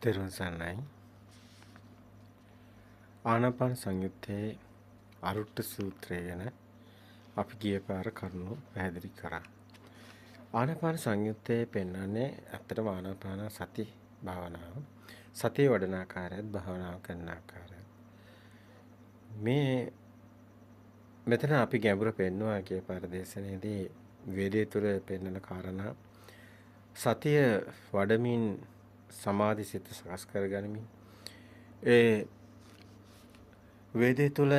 තෙරුවන් සරණයි. ආනාපාන සංයුත්තේ අරුට්ට සූත්‍රය ගැන අපි ගිය පාර කරුණු පැහැදිලි කරා. ආනාපාන සංයුත්තේ පෙන්වන්නේ ඇත්තටම ආනාපාන සති භාවනාව. සතිය වඩන ආකාරයත් භාවනාව කරන ආකාරයත්. මෙතන අපි ගැඹුර පෙන්වුවා ගිය පාර දේශනාවේදී වේදේ තුල පෙන්වන කාරණා සතිය වඩමින් සමාධි සිත සකස් කරගනිමින් ඒ වේදේ තුල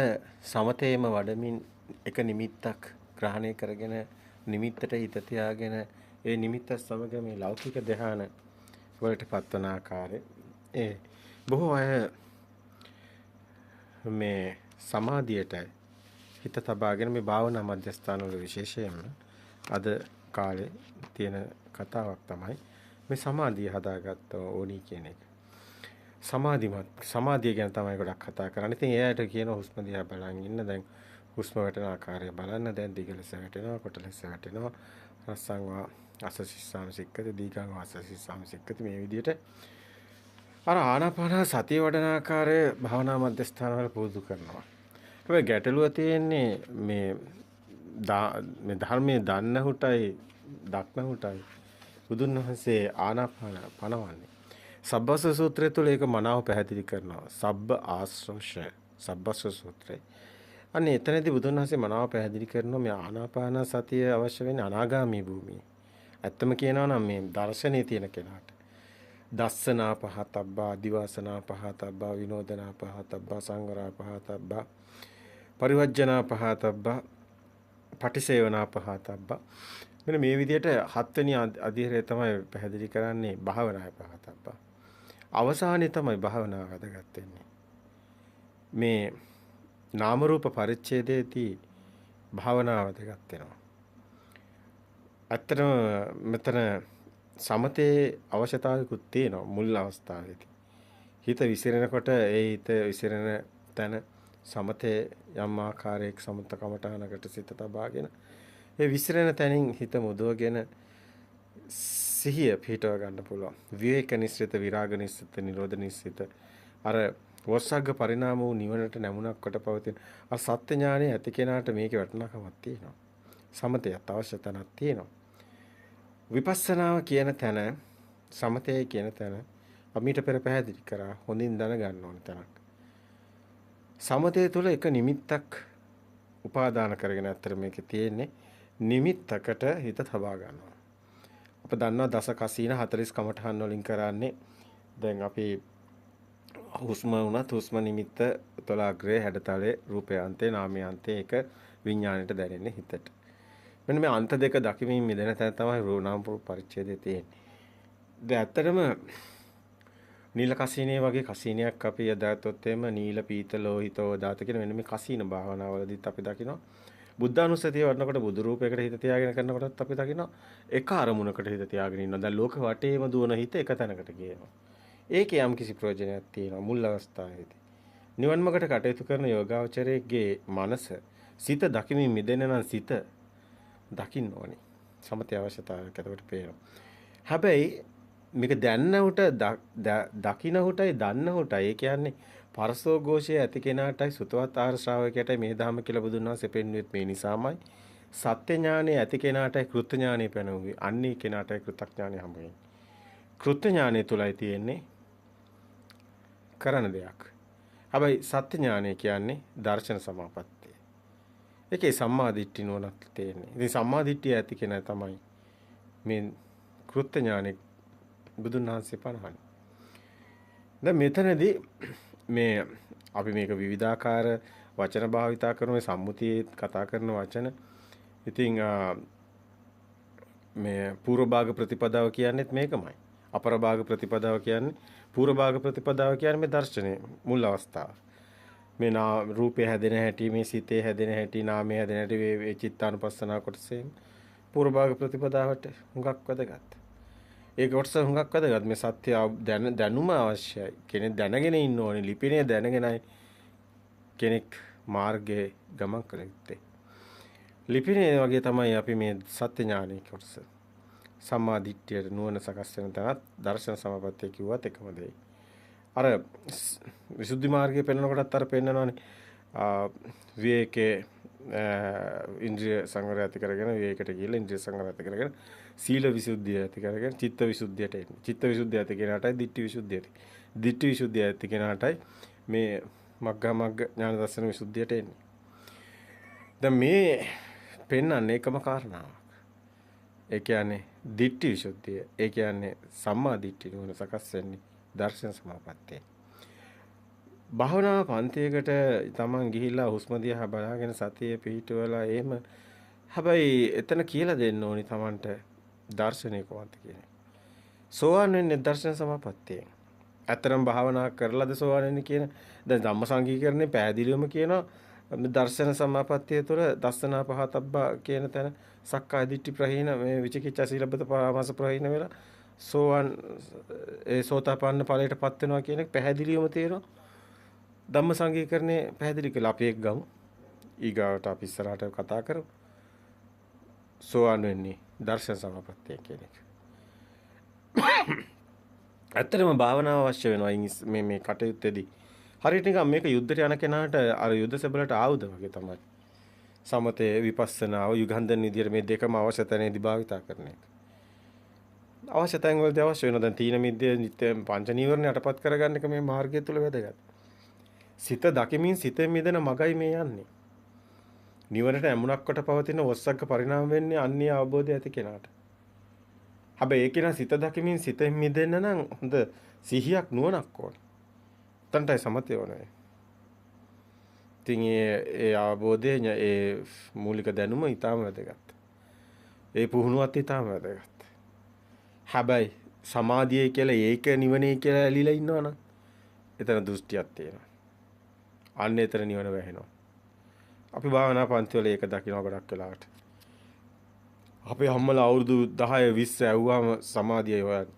සමතේම වඩමින් එක නිමිත්තක් ග්‍රහණය කරගෙන නිමිත්තට හිත තියාගෙන ඒ නිමිත්ත සමග මේ ලෞකික ධ්‍යාන වලට පත්වන ආකාරය ඒ බොහෝ අය මේ සමාධියට හිත තබාගෙන මේ භාවනා මධ්‍යස්ථාන වල විශේෂයෙන්ම අද කාලේ තියෙන කතාවක් තමයි මේ සමාධිය හදාගත්ත ඕනි කියන එක. සමාධිය ගැන තමයි ගොඩක් කතා කරන්නේ. ඉතින් එයාට කියන හුස්ම දිහා බලන් ඉන්න. දැන් හුස්ම වැටෙන ආකාරය බලන්න. දැන් දිග ලෙස වැටෙනවා, කොට ලෙස වැටෙනවා. රස්සං වා අසසිස්සාම සික්කති, දීඝං වා අසසිස්සාම සික්කති මේ විදිහට අර ආනාපාන සතිය වඩන ආකාරය භාවනා මධ්‍යස්ථාන වල පුරුදු කරනවා. හැබැයි ගැටලුව තියෙන්නේ මේ ධර්මයේ දන්නහුටයි දක්නහුටයි බුදුන් වහන්සේ ආනාපාන පනවන්නේ. සබ්බස්ස සූත්‍රය තුළ ඒක මනාව පැහැදිලි කරනවා. සබ්බ ආශ්‍රවශ සබ්බස්ස සූත්‍රය. අනේ එතනදී බුදුන් වහන්සේ මනාව පැහැදිලි කරනවා මේ ආනාපාන සතිය අවශ්‍ය වෙන්නේ අනාගාමී භූමියේ. ඇත්තම කියනවා නම් මේ දර්ශනයේ තියෙන කෙනාට. දස්සනා පහතබ්බා, අදිවාසනා පහතබ්බා, විනෝදනා පහතබ්බා, සංවරා පහතබ්බා, පරිවර්ජනා පහතබ්බා, පටිසේවනා පහතබ්බා. මෙන්න මේ විදිහට හත්වෙනි අධීරය තමයි පැහැදිලි කරන්නේ භාවනාය පහතබ්බා. අවසානයේ තමයි භාවනාව වැදගත් වෙන්නේ. මේ නාම රූප පරිච්ඡේදයේදී භාවනාව වැදගත් වෙනවා. ඇත්තටම මෙතන සමතේ අවශ්‍යතාවයකුත් තියෙනවා මුල් අවස්ථාවේදී. හිත විසිරෙනකොට ඒ හිත විසිරෙන තැන සමතේ යම් ආකාරයක සමත කමඨානකට සිත තබාගෙන ඒ විසිරෙන තැනින් හිත මුදවගෙන සිහිය පිටව ගන්න පුළුවන්. විවේක නිස්සිත, විරාග නිස්සිත, නිරෝධ නිස්සිත. අර වස්සග්ග පරිණාම වූ නිවනට නැමුණක් කොට පවතින අර සත්‍ය ඥානය ඇති කෙනාට මේකේ වටිනාකමක් තියෙනවා. සමතයත් අවශ්‍යතාවක් තියෙනවා. විපස්සනාව කියන තැන, සමතය කියන තැන අපිට පෙර පැහැදිලි කරා හොඳින් දැනගන්න ඕන තැනක්. සමතය තුළ එක නිමිත්තක් උපාදාන කරගෙන ඇත්තට මේකේ තියෙන්නේ නිමිත්තකට හිත තබා ගන්නවා. අප දන්නවා දස කසීන 40 කමඨහන් වලින් කරන්නේ. දැන් අපි හුස්ම වුණත් හුස්ම නිමිත්ත තුළ අග්‍රේ හැඩතලේ රූපයන්තේ නාමයන්තේ එක විඥාණයට දැනෙන්නේ හිතට. මෙන්න මේ අන්ත දෙක දකිමින් මිදෙන තැන තමයි රූපනාම පරිච්ඡේදයේ තියෙන්නේ. දැන් ඇත්තටම නීල කසීනේ වගේ කසීනයක් අපි යදාතොත් එම නීල පීත ලෝහිතෝ දාත කියන මෙන්න මේ කසීන භාවනාවලදීත් අපි දකිනවා බුද්ධානුස්සතිය වඩනකොට බුදු රූපයකට හිත තියාගෙන කරනකොටත් අපි දකිනවා එක අරමුණකට හිත තියාගෙන ඉන්නවා. දැන් ලෝක වටේම දුවන හිත එක තැනකට ගියනවා. ඒකේ යම් කිසි ප්‍රයෝජනයක් තියෙනවා මුල් අවස්ථාවේදී. නිවන් මාර්ගට කටයුතු කරන යෝගාවචරයේ මනස සිත දකිමින් මිදෙන්න නම් සිත දකින්න ඕනේ. සමතය අවශ්‍යතාවයක් එතකොට පේනවා. හැබැයි මේක දැන්නහුට දකින්නහුටයි දන්නහුටයි ඒ කියන්නේ පරසෝ ഘോഷයේ ඇති කෙනාටයි සුතවත් ආහාර ශ්‍රාවකයටයි මේ ධර්ම කියලා බුදුන් වහන්සේ පෙන්වෙත් මේ නිසාමයි සත්‍ය ඥානයේ ඇති කෙනාටයි කෘත්‍ය ඥානය පැනවුවේ. අන්නේ කෙනාටයි කෘතඥානය හම්බ වෙන්නේ. කෘත්‍ය ඥානය තුලයි තියෙන්නේ කරන දෙයක්. හැබැයි සත්‍ය ඥානය කියන්නේ දර්ශන සමාපත්තිය. ඒකේ සම්මා දිට්ඨි නෝනක් තියෙන්නේ. ඉතින් සම්මා දිට්ඨිය ඇති කෙනා තමයි මේ කෘත්‍ය ඥානෙ බුදුන් වහන්සේ පනවන්නේ. දැන් මෙතනදී මේ අපි මේක විවිධාකාර වචන භාවිතා කරන මේ සම්මුතියේ කතා කරන වචන. ඉතින් මේ පූර්ව භාග ප්‍රතිපදාව කියන්නේත් මේකමයි. අපර භාග ප්‍රතිපදාව කියන්නේ පූර්ව භාග ප්‍රතිපදාව කියන්නේ මේ දර්ශනයේ මුල් අවස්ථාව. මේ රූපය හැදෙන හැටි, මේ සිතේ හැදෙන හැටි, නාමය හැදෙන හැටි, මේ චිත්තානුපස්සනා කොටසේ පූර්ව භාග ප්‍රතිපදාවට හුඟක් වැදගත්. ඒ කොටස හුඟක් වැදගත්. මේ සත්‍ය දැනුම අවශ්‍යයි. කෙනෙක් දැනගෙන ඉන්න ඕනේ. ලිපිනේ දැනගෙනයි කෙනෙක් මාර්ගයේ ගමන් කළ යුත්තේ. ලිපිනේ වගේ තමයි අපි මේ සත්‍ය ඥානයේ කොටස. සම්මා දිට්ඨියට නුවණ සකස් වෙන තැනත් දර්ශන සමාපත්තිය කිව්වත් එකම දෙයි. අර විසුද්ධි මාර්ගයේ පෙන්වනකොටත් අර පෙන්වනවානේ. විවේකේ ඉන්ද්‍රිය සංවරය ඇති කරගෙන විවේකයට ගිහිල්ලා ඉන්ද්‍රිය සංවරය ඇති කරගෙන සීල විසුද්ධිය ඇති කරගෙන චිත්ත විසුද්ධියට එන්නේ. චිත්ත විසුද්ධිය ඇති කෙනාටයි ditthi විසුද්ධිය ඇති. ditthi විසුද්ධිය ඇති කෙනාටයි මේ මග්ගා මග්ග ඥාන දර්ශන විසුද්ධියට එන්නේ. දැන් මේ පෙන්වන්නේ එකම කාරණාවක්. ඒ කියන්නේ ditthi විසුද්ධිය. ඒ කියන්නේ සම්මා දිට්ඨිය නුවණ සකස් වෙන්නේ දර්ශන සමාපත්තිය. භාවනා පන්තියකට තමන් ගිහිල්ලා හුස්ම දිහා බලාගෙන සතියේ පිහිටවලා එහෙම හැබැයි එතන කියලා දෙන්න ඕනි තමන්ට දර්ශනය කොහොමද කියන්නේ. සෝවාන් වෙන්නේ දර්ශන සමාපත්තියෙන්. ඇත්තරම් භාවනා කරලාද සෝවාන් වෙන්නේ කියන දැන් ධම්මසංගීකරණේ පැහැදිලිවම කියනවා දර්ශන සමාපත්තිය තුළ දස්සනා පහතබ්බා කියන තැන සක්කාය දිට්ඨි ප්‍රහීන මේ විචිකිච්ඡා සීලබ්බත පරාමාස ප්‍රහීන වෙලා සෝවාන් ඒ සෝතාපන්න ඵලයටපත් වෙනවා කියන එක පැහැදිලිවම තේරෙනවා. ධම්මසංගීකරණේ පැහැදිලි කළා අපි එක් ගමු. ඊගාවට අපි ඉස්සරහට කතා කරමු. සෝවාන් වෙන්නේ දර්ශන සමාපත්තිය කියන එක. ඇත්තටම භාවනාව අවශ්‍ය වෙනවා මේ කටයුත්තේදී. හරියට නිකන් මේක යුද්ධයට යන කෙනාට අර යුද්ධ සෙබළට ආයුධ වගේ තමයි. සමතේ විපස්සනාව යුගන්ධන් විදියට මේ දෙකම අවශ්‍ය තැනේදී භාවිතා කරන එක. අවශ්‍ය තැන් වලදී අවශ්‍ය වෙනවා. දැන් තීන මිද්දේ නිත්‍ය පංච නීවරණ යටපත් කරගන්න එක මේ මාර්ගය තුල වැදගත්. සිත දකිමින් සිතෙන් මිදෙන මගයි මේ යන්නේ. නිවනට ඇමුණක් කොට පවතින ඔස්සග්ග පරිණාම වෙන්නේ අන්‍ය අවබෝධය ඇති කෙනාට. හැබැයි ඒක නා සිත දකිමින් සිතෙන් මිදෙන්න නම් හොඳ සිහියක් නුවණක් ඕන. තන්ටයි සමතය ඕනේ. ඉතින් ඒ අවබෝධය ඒ මූලික දැනුම ඊටම වැදගත්. ඒ පුහුණුවත් ඊටම වැදගත්. හැබැයි සමාධිය කියලා ඒක නිවනේ කියලා ඇලිලා ඉන්නවනම් එතන දෘෂ්ටියක් තියෙනවා. අන්න එතන නිවන වැහෙනවා. අපි භාවනා පන්ති වල ඒක දකින්න ගොඩක් වෙලාවට. අපේ අම්මලා අවුරුදු 10 20 ඇව්වාම සමාධියයි හොයන්නේ.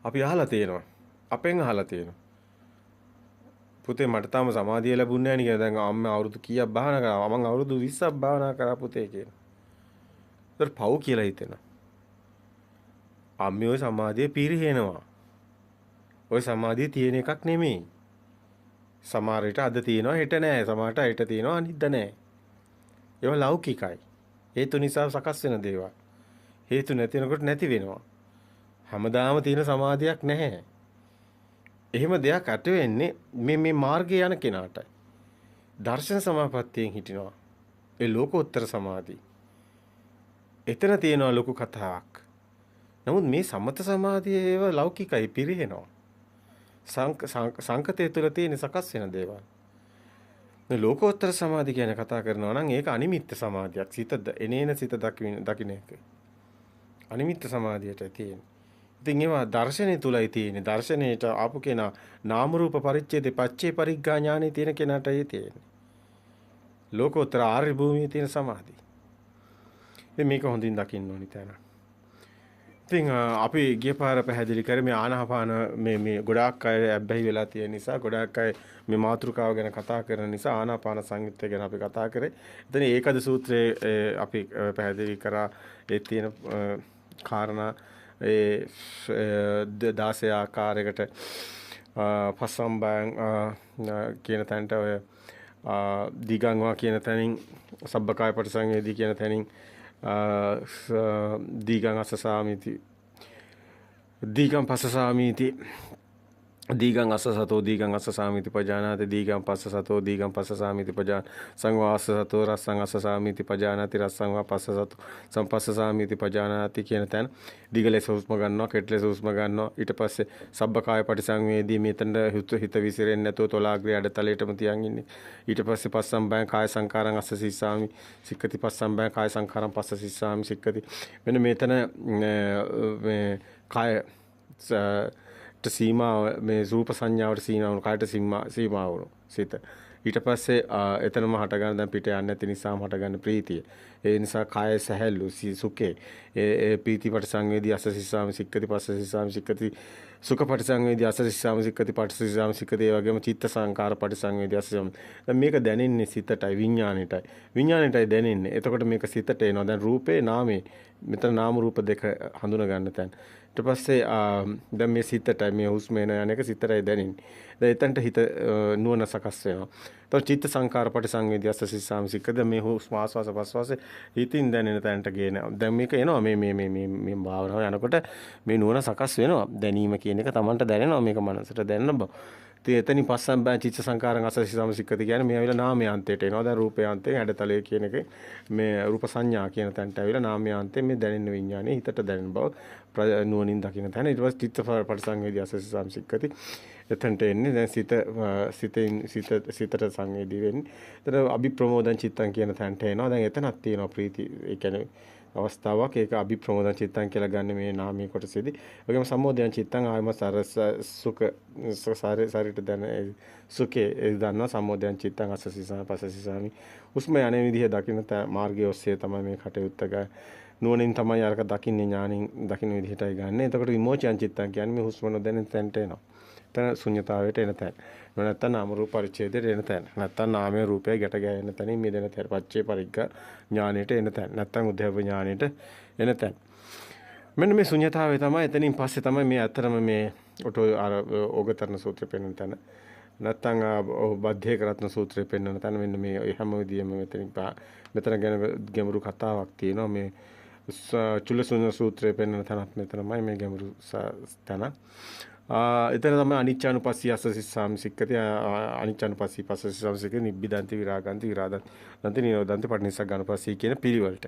අපි අහලා තියෙනවා. අපෙන් අහලා තියෙනවා. පුතේ මට තාම සමාධිය ලැබුණේ නැහැ නේ කියලා. දැන් අම්මා අවුරුදු කීයක් භාවනා කරා? මම අවුරුදු 20ක් භාවනා කරා පුතේ කියලා. ඒතර පව් කියලා හිතෙනවා. අම්මේ ඔය සමාධිය පිරිහෙනවා. ඔය සමාධිය තියෙන එකක් නෙමෙයි. සමහර විට අද තියෙනවා හෙට නැහැ. සමහරට හෙට තියෙනවා අනිද්දා නැහැ. ඒවා ලෞකිකයි. හේතු නිසා සකස් වෙන දේවල්. හේතු නැතිනකොට නැති වෙනවා. හැමදාම තියෙන සමාධියක් නැහැ. එහෙම දෙයක් ඇති වෙන්නේ මේ මාර්ගයේ යන කෙනාටයි. දර්ශන සමාපත්තියෙන් හිටිනවා. ඒ ලෝකෝත්තර සමාධි. එතන තියෙනවා ලොකු කතාවක්. නමුත් මේ සමත සමාධිය ඒව ලෞකිකයි පිරිහෙනවා. සංකතය තුළ තියෙන සකස් වෙන දේවල්. මේ ලෝකෝත්තර සමාධිය ගැන කතා කරනවා නම් ඒක අනිමිත්ත සමාධියක්. සිත එනේන සිත දකින්න එක. අනිමිත්ත සමාධියට තියෙන. ඉතින් ඒවා දර්ශනය තුලයි තියෙන්නේ. දර්ශනයේට ආපු කෙනා නාම රූප පරිච්ඡේදේ පච්චේ පරිග්ගා ඥානෙ තියෙන කෙනාටයි තියෙන්නේ. ලෝකෝත්තර ආර්ය භූමියේ තියෙන සමාධිය. ඉතින් මේක හොඳින් දකින්න ඕනි තැන. ඉතින් අපි ගිය පාර පැහැදිලි කරේ මේ ආනාපාන මේ ගොඩාක් අය අබ්බැහි වෙලා තියෙන නිසා ගොඩාක් අය මේ මාතෘකාව ගැන කතා කරන නිසා ආනාපාන සංයුත්තය ගැන අපි කතා කරේ. එතන ඒකද සූත්‍රයේ අපි පැහැදිලි කරා ඒ තියෙන කාරණා ඒ 16 ආකාරයකට පස්සම්බයන් කියන තැනට ඔය දීගංවා කියන තැනින් සබ්බකාය පරිසංවේදී කියන තැනින් දීගං අස්සසාමිති දීගං පස්සසාමිති දීගං අස්සසතෝ දීගං අස්සසාමිති පජානාති දීගං පස්සසතෝ දීගං පස්සසාමිති පජාන සංවාස්සසතෝ රස්සං අස්සසාමිති පජානාති රස්සං වා පස්සසතෝ සම්පස්සසාමිති පජානාති කියන තැන දීගලෙස හුස්ම ගන්නවා කෙට්ලෙස හුස්ම ගන්නවා ඊට පස්සේ සබ්බකාය පරිසංවේදී මෙතන හිත විසිරෙන්නේ නැතුව තොලාග්‍රේ අඩතලයටම තියන් ඉන්නේ ඊට පස්සේ පස්සම්බයං කාය සංකාරං අස්ස සිස්සාමි සික්කති පස්සම්බයං කාය සංකාරං පස්ස සිස්සාමි සික්කති මෙන්න මෙතන මේ කාය සීමා මේ රූප සංඥාවට සීමාවන කායට සීමාවන සිත ඊට පස්සේ එතනම හට ගන්න දැන් පිට යන්නේ නැති නිසාම හට ගන්න ප්‍රීතිය ඒ නිසා කාය සැහැල්ලු සුඛේ ඒ පීති පටිසංවේදී අසසිස්සාම සික්කති පස්සසිස්සාම සික්කති සුඛ පටිසංවේදී අසසිස්සාම සික්කති පටිසසිස්සාම සික්කති ඒ වගේම චිත්ත සංකාර පටිසංවේදී අසසිස්සාම. දැන් මේක දැනෙන්නේ සිතටයි විඥාණයටයි දැනෙන්නේ. එතකොට මේක සිතට එනවා. දැන් රූපේ නාමේ මෙතන නාම රූප දෙක හඳුනා ගන්න තැන. ඊට පස්සේ දැන් මේ සිතටයි මේ හුස්ම එන යන එක සිතටයි දැනෙන්නේ. දැන් එතනට හිත නුවණ සකස් වෙනවා. එතකොට චිත්ත සංකාර පටිසංවේදී අසසිස්සාම සික්කද මේ හුස්ම ආස්වාස ප්‍රස්වාස හිතින් දැනෙන තැනට ගේනවා. දැන් මේක එනවා මේ භාවනාව යනකොට මේ නුවණ සකස් වෙනවා. දැනීම කියන එක Tamanට දැනෙනවා මේක මනසට දැනෙන බව. ඉතින් එතනින් පස්සෙන් බෑ චිත්ත සංකාරං අසසිස්සාම සික්කති කියන්නේ මේ ඇවිල්ලා නාමයාන්තයට එනවා. දැන් රූපයාන්තයෙන් හැඩතලයේ කියන එක මේ රූප සංඥා කියන තැනට ඇවිල්ලා නාමයාන්තයෙන් මේ දැනෙන විඥානේ හිතට දැනෙන බව නුවණින් දකින්න තැන. ඊට පස්සේ චිත්ත පටිසංවේදී අසසිස්සාම සික්කති එතනට එන්නේ දැන් සිතට සංවේදී වෙන්නේ. එතන අභිප්‍රමෝදං චිත්තං කියන තැනට එනවා. දැන් එතනක් තියෙනවා ප්‍රීති. ඒ කියන්නේ අවස්ථාවක් ඒක අභිප්‍රමෝදං චිත්තං කියලා ගන්න මේ නාමයේ කොටසේදී. ඒ වගේම සම්මෝදයන් චිත්තං ආයම සුඛ සාරිට දැන සුඛේ ඒ දන්නා සම්මෝදයන් චිත්තං අසසිසාම පසසිසාමි. උස්ම යන්නේ විදිහ දකින්න මාර්ගය ඔස්සේ තමයි මේ කටයුත්ත නුවණින් තමයි අරක දකින්නේ ඥානින් දකින්න විදිහටයි ගන්න. එතකොට විමෝචයන් චිත්තං කියන්නේ මේ හුස්ම නොදැනෙන තැනට එනවා. එතන ශුන්‍යතාවයට එන තැන. නැත්නම් නාම රූප පරිච්ඡේදයට එන තැන. නැත්නම් නාමයේ රූපය ගැට ගැහෙන තැනින් මිදෙන තැන. පච්චේ පරිග්ග ඥානෙට එන තැන. නැත්නම් උද්‍යව ඥානෙට එන තැන. මෙන්න මේ ශුන්‍යතාවය තමයි එතනින් පස්සේ තමයි මේ අතරම මේ ඕගතරණ සූත්‍රය පෙන්වන තැන. නැත්නම් බද්ධේ කරත්න සූත්‍රය පෙන්වන තැන මෙන්න මේ හැම විදියෙම මෙතන ගැන ගැඹුරු කතාවක් තියෙනවා මේ චුල්ලසුන සූත්‍රය පෙන්වන තැනත් මෙතනමයි මේ ගැඹුරු තැන. එතන තමයි අනිච්චානුපස්සී අසසිස්සාම සික්කති අනිච්චානුපස්සී පස්සසිස්සාම සික්කති නිබ්බිදන්ති විරාගන්ති විරාදන්ති නිරෝධන්ති පටිනිස්සග්ගානුපස්සී කියන පිළිවෙලට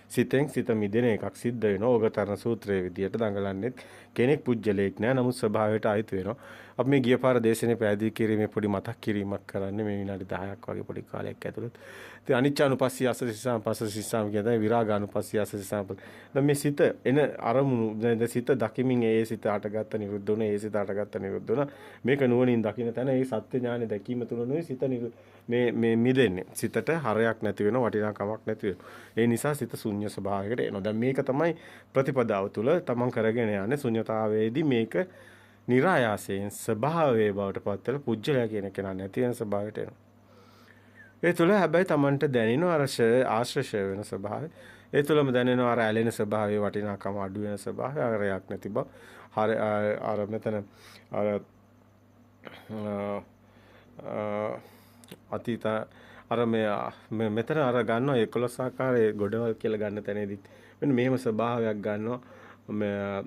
සිතෙන් සිත මිදෙන එකක් සිද්ධ වෙනවා. ඕගතරණ සූත්‍රයේ විදියට දඟලන්නේ කෙනෙක් පුජ්‍යලයක් නෑ. නමුත් ස්වභාවයට ආයිත් වෙනවා. අපි මේ ගිය පාර දේශනේ පැහැදිලි කිරීමේ පොඩි මතක් කිරීමක් කරන්නේ මේ විනාඩි 10ක් වගේ පොඩි කාලයක් ඇතුළත. ඉතින් අනිච්චානුපස්සී අසසිස්සාම පස්සසිස්සාම කියන දේ විරාගානුපස්සී අසසිස්සාම. දැන් මේ සිත එන අරමුණු දැන් සිත දකිමින් ඒ සිත අටගත්ත නිරුද්ධ වුණා. ඒ සිත අටගත්ත නිරුද්ධ වුණා. මේක නුවණින් දකින්න තැන ඒ සත්‍ය ඥානෙ දැකීම තුළනේ සිත මේ මිදෙන්නේ. සිතට හරයක් නැති වෙන වටිනාකමක් නැති වෙන. ඒ නිසා සිත ශුන්‍ය ස්වභාවයකට එනවා. දැන් මේක තමයි ප්‍රතිපදාව තුළ තමන් කරගෙන යන්නේ ශුන්‍යතාවයේදී මේක નિરાයාසයෙන් ස්වභාවයේ බවට පත් වෙලා පුජ්‍යලයා කියන කෙනා නැති වෙන ස්වභාවයට එනවා. ඒ තුළ හැබැයි තමන්ට දැනෙන අර ආශ්‍රය වෙන ස්වභාවය. ඒ තුළම දැනෙන අර ඇලෙන ස්වභාවයේ වටිනාකම අඩු වෙන ස්වභාවය අරයක් නැති බව. අර මෙතන අර අතීත අර මෙතන අර ගන්නවා 11 ආකාරයේ ගොඩවල් කියලා ගන්න තැනේදී මෙන්න මෙහෙම ස්වභාවයක් ගන්නවා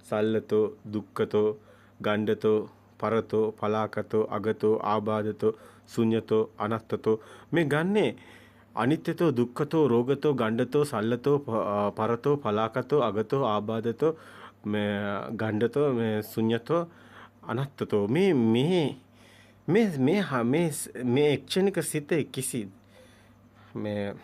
සල්ලතෝ දුක්ඛතෝ ගණ්ඩතෝ පරතෝ පලාකතෝ අගතෝ ආබාධතෝ ශුඤ්ඤතෝ අනත්තතෝ මේ ගන්නේ අනිත්‍යතෝ දුක්ඛතෝ රෝගතෝ ගණ්ඩතෝ සල්ලතෝ පරතෝ පලාකතෝ අගතෝ ආබාධතෝ මේ ගණ්ඩතෝ මේ ශුඤ්ඤතෝ අනත්තතෝ මේ එක්ෂණික සිතේ කිසි මේ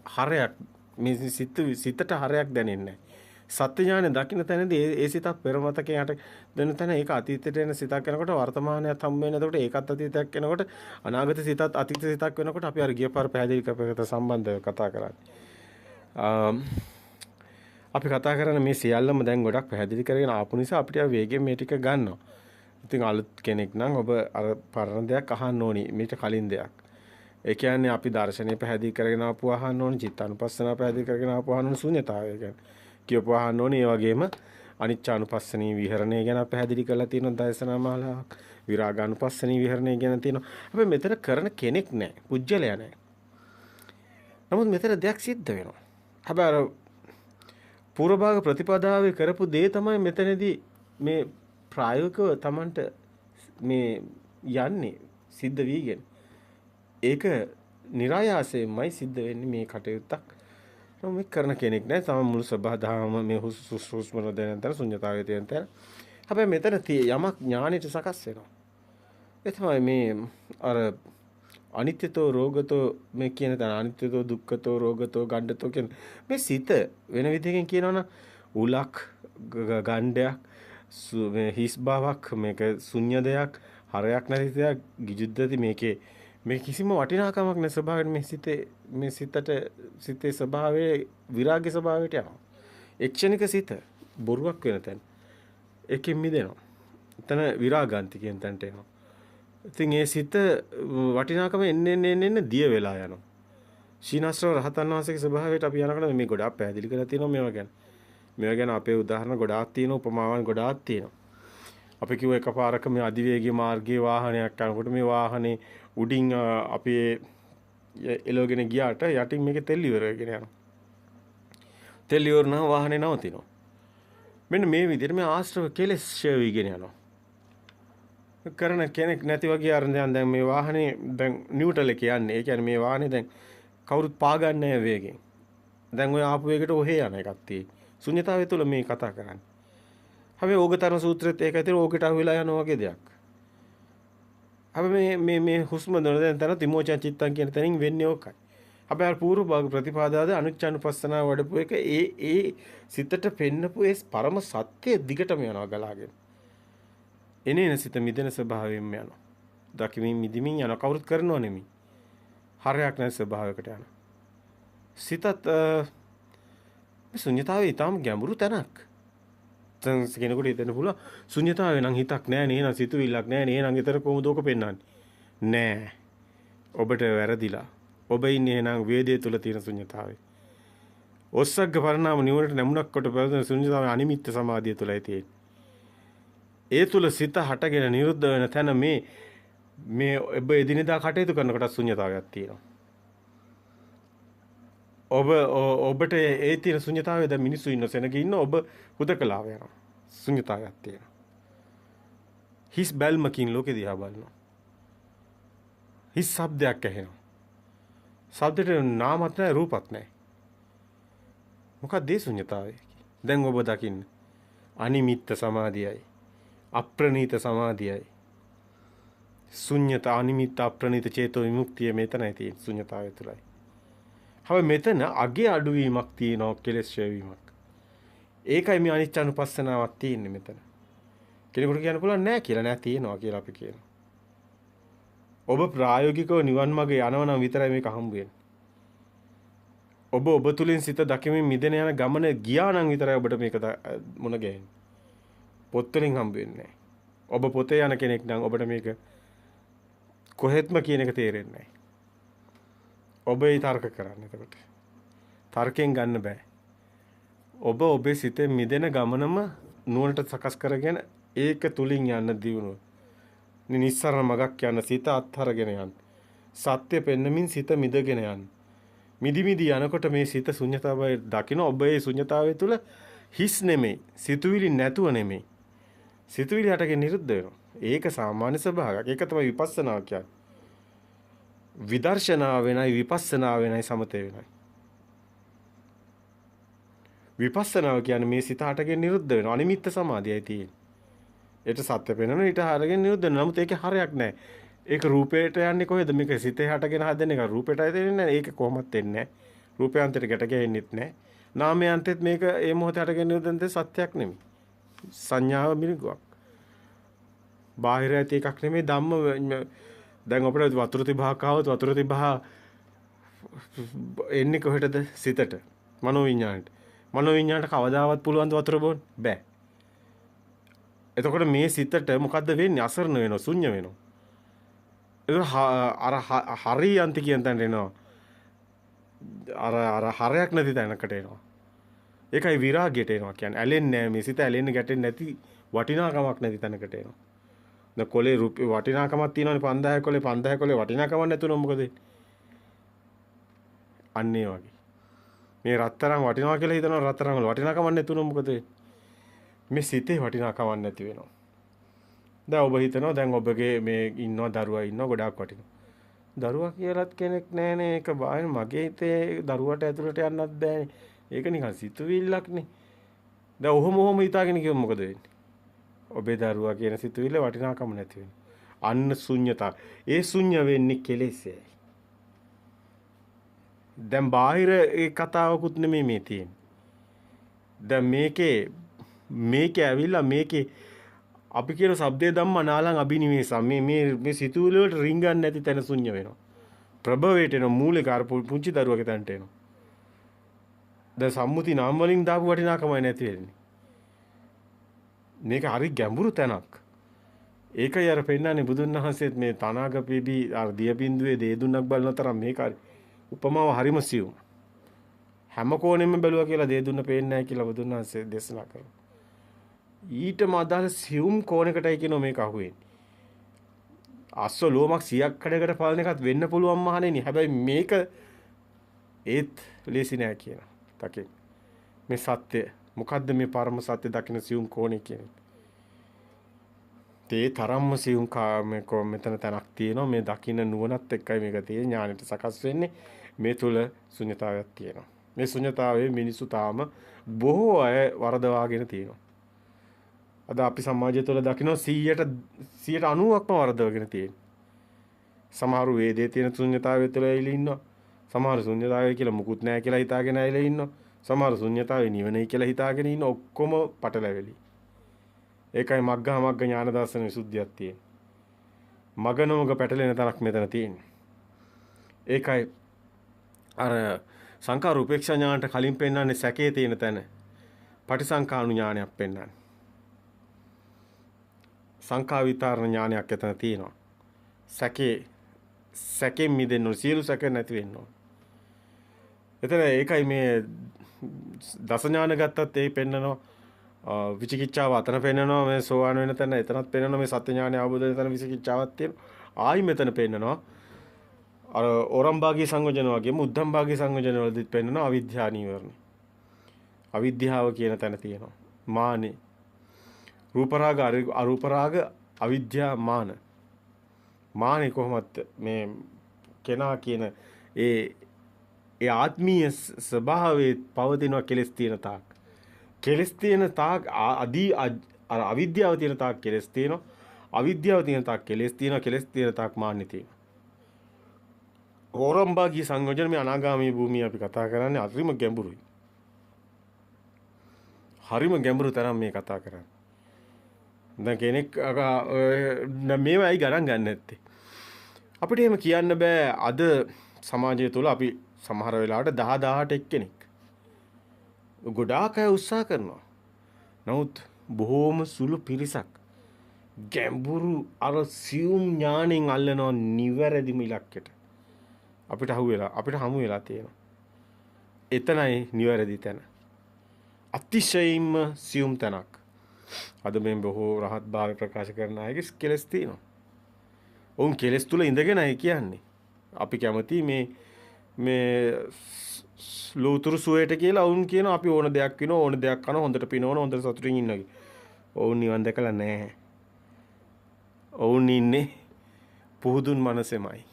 හරයක් මේ සිතට හරයක් දැනෙන්නේ නැහැ. සත්‍ය ඥානෙ දකින්න තැනදී ඒ සිතක් පෙරමතකේ යට දෙන තැන ඒක අතීතයට එන සිතක් වෙනකොට වර්තමානයත් හම්බ වෙන. එතකොට ඒකත් අතීතයක් වෙනකොට අනාගත සිතත් අතීත සිතක් වෙනකොට අපි අර ගිය පාර පැහැදිලි කරපේකට සම්බන්ධව කතා කරන්නේ. අපි කතා කරන මේ සියල්ලම දැන් ගොඩක් පැහැදිලි කරගෙන ආපු නිසා අපිට වේගෙන් මේ ටික ගන්නවා. ඉතින් අලුත් කෙනෙක් නම් ඔබ අර පරණ දෙයක් අහන්න ඕනි මීට කලින් දෙයක්. ඒ කියන්නේ අපි දර්ශනය පැහැදිලි කරගෙන ආපු අහන්න ඕනි, චිත්තානුපස්සනාව පැහැදිලි කරගෙන ආපු අහන්න ඕනි, ශූන්‍යතාවය කියන්නේ කියපු අහන්න ඕනි. ඒ වගේම අනිච්චානුපස්සනී විහරණය ගැන පැහැදිලි කරලා තියෙනවා දර්ශනා මාලාවක්. විරාගානුපස්සනී විහරණය ගැන තියෙනවා. හැබැයි මෙතන කරන කෙනෙක් නැහැ, පුජ්‍යලයා නැහැ. නමුත් මෙතන දෙයක් සිද්ධ වෙනවා. හැබැයි අර පූර්ව භාග ප්‍රතිපදාවේ කරපු දේ තමයි මෙතනදී මේ ප්‍රායෝගිකව Tamanට මේ යන්නේ සිද්ධ වීගෙන. ඒක નિરાයාසයෙන්මයි සිද්ධ වෙන්නේ මේ කටයුත්තක්. මේ කරන කෙනෙක් නෑ. තම මුළු සබහාදාම මේ හුස්ම නොදැනෙන තැන ශුන්‍යතාවයේ තියෙන තැන. හැබැයි මෙතන යමක් ඥානෙට සකස් වෙනවා. ඒ තමයි මේ අර අනිත්‍යතෝ රෝගතෝ මේ කියන තැන අනිත්‍යතෝ දුක්ඛතෝ රෝගතෝ ගණ්ඩතෝ කියන මේ සිත වෙන විදිහකින් කියනවනම් උලක් ගණ්ඩයක් මේ හිස් බවක් මේක ශුන්‍ය දෙයක් හරයක් නැති දෙයක් ගිජුද්දති මේකේ මේ කිසිම වටිනාකමක් නැ ස්වභාවයෙන් මේ සිතේ ස්වභාවයේ විරාගයේ ස්වභාවයට යනවා. එක්ෂණික සිත බොරුවක් වෙන තැන. ඒකෙන් මිදෙනවා. එතන විරාගාන්ති කියන තැනට එනවා. ඉතින් ඒ සිත වටිනාකම එන්න දිය වෙලා යනවා. ශීනස්රව රහතන් වහන්සේගේ ස්වභාවයට අපි යනකොට මේ ගොඩාක් පැහැදිලි කරලා තියෙනවා මේවා ගැන. මේවා ගැන අපේ උදාහරණ ගොඩාක් තියෙනවා, උපමාවන් ගොඩාක් තියෙනවා. අපි කිව්ව එකපාරක මේ අධිවේගී මාර්ගයේ වාහනයක් යනකොට මේ වාහනේ උඩින් අපි එලවගෙන ගියාට යටින් මේකේ තෙල් ඉවර වෙගෙන යනවා. තෙල් ඉවර නම් වාහනේ නවතිනවා. මෙන්න මේ විදිහට මේ ආශ්‍රව කෙලෙස් ෂේ වීගෙන යනවා. කරන කෙනෙක් නැති වගේ අර දැන් මේ වාහනේ දැන් නියුට්‍රල් එක යන්නේ. ඒ කියන්නේ මේ වාහනේ දැන් කවුරුත් පාගන්නේ නැහැ වේගෙන්. දැන් ඔය ආපු වේගයට ඔහේ යන එකක් තියෙයි. ශුන්‍යතාවය තුළ මේ කතා කරන්නේ. හැබැයි ඕගතරණ සූත්‍රෙත් ඒකයි තියෙන්නේ ඕකට අහුවෙලා යන වගේ දෙයක්. හැබැයි මේ හුස්ම දොන දැන් තිමෝචන් චිත්තං කියන තැනින් වෙන්නේ ඕකයි. හැබැයි අර පූර්ව භාග ප්‍රතිපාදාද අනුච්චානුපස්සනාව වඩපු එක ඒ සිතට පෙන්නපු ඒ පරම සත්‍ය දිගටම යනවා ගලාගෙන. එනේන සිත මිදෙන ස්වභාවයෙන්ම යනවා. දකිමින් මිදිමින් යන කවුරුත් කරනව නෙමෙයි. හරයක් නැති ස්වභාවයකට යනවා. සිතත් මේ ශුන්‍යතාවය ඊටම ගැඹුරු තැනක්. දැන් කෙනෙකුට හිතෙන්න පුළුවන් ශුන්‍යතාවය නම් හිතක් නැහැ නේ, නේන සිතුවිල්ලක් නැහැ නේ, නේන ඊතර කොහොමද ඕක පෙන්වන්නේ? නෑ. ඔබට වැරදිලා. ඔබ ඉන්නේ නම් වේදේ තුල තියෙන ශුන්‍යතාවය. ඔස්සග්ග පරිණාම නිවනට නැමුණක් කොට පැවතුන ශුන්‍යතාවය අනිමිත්ත සමාධිය තුලයි තියෙන්නේ. ඒ තුල සිත හටගෙන නිරුද්ධ වෙන තැන මේ ඔබ එදිනෙදා කටයුතු කරනකොට ශුන්‍යතාවයක් තියෙනවා. ඔබට ඒ තියෙන ශුන්‍යතාවය දැන් මිනිස්සු ඉන්න සෙනග ඉන්න ඔබ හුදකලාව යනවා. ශුන්‍යතාවයක් තියෙනවා. හිස් බැල්මකින් ලෝකෙ දිහා බලනවා. හිස් ශබ්දයක් ඇහෙනවා. ශබ්දෙට නාමත් නැහැ රූපත් නැහැ. මොකක්ද ඒ ශුන්‍යතාවය? දැන් ඔබ දකින්න අනිමිත්ත සමාධියයි. අප්‍රණීත සමාධියයි. ශුන්‍යත අනිමිත්ත අප්‍රණීත චේතෝ විමුක්තිය මෙතනයි තියෙන ශුන්‍යතාවය තුලයි. හැබැයි මෙතන අගේ අඩුවීමක් තියෙනවා කෙලෙස් ඡේවීමක්. ඒකයි මේ අනිච්චානුපස්සනාවක් තියෙන්නේ මෙතන. කෙනෙකුට කියන්න පුළුවන් නෑ කියලා නෑ තියෙනවා කියලා අපි කියනවා. ඔබ ප්‍රායෝගිකව නිවන් මාගේ යනවා නම් විතරයි මේක හම්බ වෙන්නේ. ඔබ තුලින් සිත දකිමින් මිදෙන යන ගමන ගියා නම් විතරයි ඔබට මේක මුණ ගැහෙන්නේ. පොත් වලින් හම්බ වෙන්නේ නෑ. ඔබ පොතේ යන කෙනෙක් නම් ඔබට මේක කොහෙත්ම කියන එක තේරෙන්නේ නෑ. ඔබේ තර්ක කරන්න එතකොට. තර්කයෙන් ගන්න බෑ. ඔබ ඔබේ සිතේ මිදෙන ගමනම නුවණට සකස් කරගෙන ඒක තුලින් යන්න දියුණුව. නිස්සරණ මගක් යන සිත අත්හරගෙන යන්න. සත්‍ය පෙන්නමින් සිත මිදගෙන යන්න. මිදි යනකොට මේ සිත ශුන්‍යතාවය දකින්න ඔබ ඒ ශුන්‍යතාවය තුල හිස් නෙමෙයි, සිතුවිලි නැතුව නෙමෙයි. සිතුවිලි හටගෙන නිරුද්ධ වෙනවා. ඒක සාමාන්‍ය ස්වභාවයක්. ඒක තමයි විපස්සනා කියන්නේ. විදර්ශනා වෙනයි විපස්සනා වෙනයි සමතේ වෙනයි. විපස්සනාව කියන්නේ මේ සිත හටගෙන නිරුද්ධ වෙනවා. අනිමිත්ත සමාධියයි තියෙන්නේ. ඒට සත්‍ය පෙනෙන ඊට හරගෙන නිරුද්ධ වෙනවා. නමුත් ඒකේ හරයක් නැහැ. ඒක රූපේට යන්නේ කොහෙද? මේක සිතේ හටගෙන හදන එක රූපේටයි දෙන්නේ නැහැ. ඒක කොහොමත් දෙන්නේ නැහැ. රූපයන්තයට ගැට ගැහෙන්නෙත් නැහැ. නාමයන්තෙත් මේක ඒ මොහොතේ හටගෙන නිරුද්ධ සත්‍යයක් නෙමෙයි. සංඥාව මිනිගුවක්. බාහිර ඇති එකක් නෙමෙයි ධම්ම. දැන් අපිට වතුර තිබහක් ආවොත් වතුර තිබහ එන්නේ කොහෙටද? සිතට. මනෝවිඤ්ඤාණයට. මනෝවිඤ්ඤාණයට කවදාවත් පුළුවන් ද වතුර බොන්න? බෑ. එතකොට මේ සිතට මොකද්ද වෙන්නේ? අසරණ වෙනවා, ශුන්‍ය වෙනවා. ඒක අර හරියන්ති කියන තැනට එනවා. අර හරයක් නැති තැනකට එනවා. ඒකයි විරාගයට එනවා කියන්නේ. ඇලෙන්නේ නැහැ මේ සිත ඇලෙන්න ගැටෙන්නේ නැති වටිනාකමක් නැති තැනකට එනවා. දැන් කොලේ රුපියල් වටිනාකමක් තියෙනවනේ 5000 කොලේ 5000 කොලේ වටිනාකමක් නැතුනොත් මොකද වෙන්නේ? අන්න ඒ වගේ. මේ රත්තරන් වටිනවා කියලා හිතනවා රත්තරන් වල වටිනාකමක් නැතුනොත් මොකද වෙන්නේ? මේ සිතේ වටිනාකමක් නැති වෙනවා. දැන් ඔබ හිතනවා දැන් ඔබගේ මේ ඉන්නවා දරුවා ඉන්නවා ගොඩාක් වටිනවා. දරුවා කියලාත් කෙනෙක් නැහනේ. ඒක බාහිර මගේ හිතේ දරුවට ඇතුළට යන්නත් බෑනේ. ඒක නිකන් සිතුවිල්ලක්නේ. දැන් ඔහොම හිතාගෙන කිව්වොත් මොකද වෙන්නේ? ඔබේ දරුවා කියන සිතුවිල්ල වටිනාකම නැති වෙනවා. අන්න ශුන්‍යතා. ඒ ශුන්‍ය වෙන්නේ කෙලෙසයි. දැන් බාහිර ඒ කතාවකුත් නෙමෙයි මේ තියෙන්නේ. දැන් මේකේ ඇවිල්ලා මේකේ අපි කියන શબ્දේ ධම්ම නාලං අබිනිවේසම් මේ සිතුවිලි වලට රිංගන්නේ නැති තැන ශුන්‍ය වෙනවා. ප්‍රභවයට එන මූලික අර පුංචි දරුවගේ තැනට එනවා. දැන් සම්මුති නාම වලින් දාපු වටිනාකමයි නැති වෙන්නේ. මේක හරි ගැඹුරු තැනක්. ඒකයි අර පෙන්නන්නේ බුදුන් වහන්සේත් මේ තනාගපෙදී අර දියබින්දුවේ දේදුන්නක් බලන තරම් මේක හරි උපමාව හරිම සියුම්. හැම කෝණෙම බැලුවා කියලා දේදුන්න පේන්නේ නැහැ කියලා බුදුන් වහන්සේ දේශනා කරනවා. ඊටම අදාළ සියුම් කෝණයකටයි කියනවා මේක අහුවෙන්නේ. අස්ස ලෝමක් 100ක් කඩකට පාලන එකත් වෙන්න පුළුවන් මහණෙනි. හැබැයි මේක ඒත් ලේසි නෑ කියනවා. තකේ මේ සත්‍ය මොකද්ද මේ පරම සත්‍ය දකින්න සියුම් කෝණේ කියන්නේ. තේ තරම්ම සියුම් මෙතන තැනක් තියෙනවා. මේ දකින්න නුවණත් එක්කයි මේක තියෙන්නේ. ඥානෙට සකස් වෙන්නේ. මේ තුල ශුන්‍යතාවයක් තියෙනවා. මේ ශුන්‍යතාවයේ මිනිසු තාම බොහෝ අය වරදවාගෙන තියෙනවා. අද අපි සමාජය තුළ දකිනවා 90%ක්ම වරදවගෙන තියෙනවා. සමහරු වේදේ තියෙන ශුන්‍යතාවය තුළ ඇවිල්ලා ඉන්නවා. සමහරු ශුන්‍යතාවය කියලා මුකුත් නැහැ කියලා හිතාගෙන ඇවිල්ලා ඉන්නවා. සමහරු ශුන්‍යතාවය නිවනයි කියලා හිතාගෙන ඉන්න ඔක්කොම පටලැවිලි. ඒකයි මග්ග ඥාන දර්ශන විසුද්ධියක් තියෙන්නේ. මගනමග පැටලෙන තරක් මෙතන තියෙන්නේ. ඒකයි අර සංඛාර උපේක්ෂා ඥානට කලින් පෙන්වන්නේ සැකේ තියෙන තැන. පටිසංඛාණු ඥානයක් පෙන්වන්නේ. සංඛා විතරණ ඥානයක් එතන තියෙනවා. සැකෙන් මිදෙන්න ඕන. සියලු සැක නැති වෙන්න ඕන. එතන ඒකයි මේ දස ඥාන ගත්තත් ඒ පෙන්නනවා. විචිකිච්ඡාව අතන පෙන්නනවා. මේ සෝවාන් වෙන තැන එතනත් පෙන්නනවා. මේ සත්‍ය ඥානය අවබෝධ වෙන තැන විචිකිච්ඡාවක් තියෙනවා. ආයි මෙතන පෙන්නනවා. අර ඕරම්භාගී සංයෝජන වගේම උද්ධම්භාගී සංයෝජන වලදීත් පෙන්නනවා අවිද්‍යා නීවරණ. අවිද්‍යාව කියන තැන තියෙනවා. මානෙ රූප රාග අරූප රාග අවිද්‍යා මානෙ කොහොමද මේ කෙනා කියන ඒ ආත්මීය ස්වභාවයේ පවතින කෙලස් තියෙන තාක් අර අවිද්‍යාව තියෙන තාක් කෙලස් තියෙනවා. අවිද්‍යාව තියෙන තාක් කෙලස් තියෙනවා. කෙලස් තියෙන තාක් මානෙ තියෙනවා. ඕරම්භාගී සංයෝජන මේ අනාගාමී භූමිය අපි කතා කරන්නේ හරිම ගැඹුරුයි. හරිම ගැඹුරු තරම් මේ කතා කරන්නේ. දැන් කෙනෙක් මේවයි ගණන් ගන්න නැත්තේ. අපිට එහෙම කියන්න බෑ අද සමාජය තුළ අපි සමහර වෙලාවට 10,000ට එක්කෙනෙක්. ගොඩාක් අය උත්සාහ කරනවා. නමුත් බොහෝම සුළු පිරිසක් ගැඹුරු අර සියුම් ඥාණයෙන් අල්ලනවා නිවැරදිම ඉලක්කයට. අපිට හමු වෙලා තියෙනවා. එතනයි නිවැරදි තැන. අතිශයින්ම සියුම් තැනක්. අද මේ බොහෝ රහත් භාවය ප්‍රකාශ කරන අයගේ කෙලස් තියෙනවා. ඔවුන් කෙලස් තුල ඉඳගෙනයි කියන්නේ. අපි කැමති මේ ලෝතුරු සුවයට කියලා ඔවුන් කියන අපි ඕන දෙයක් වෙනවා ඕන දෙයක් කරනවා හොඳට පිනවන හොඳට සතුටින් ඉන්නවා. ඔවුන් නිවන් දැකලා නැහැ. ඔවුන් ඉන්නේ පුහුදුන් මනසෙමයි.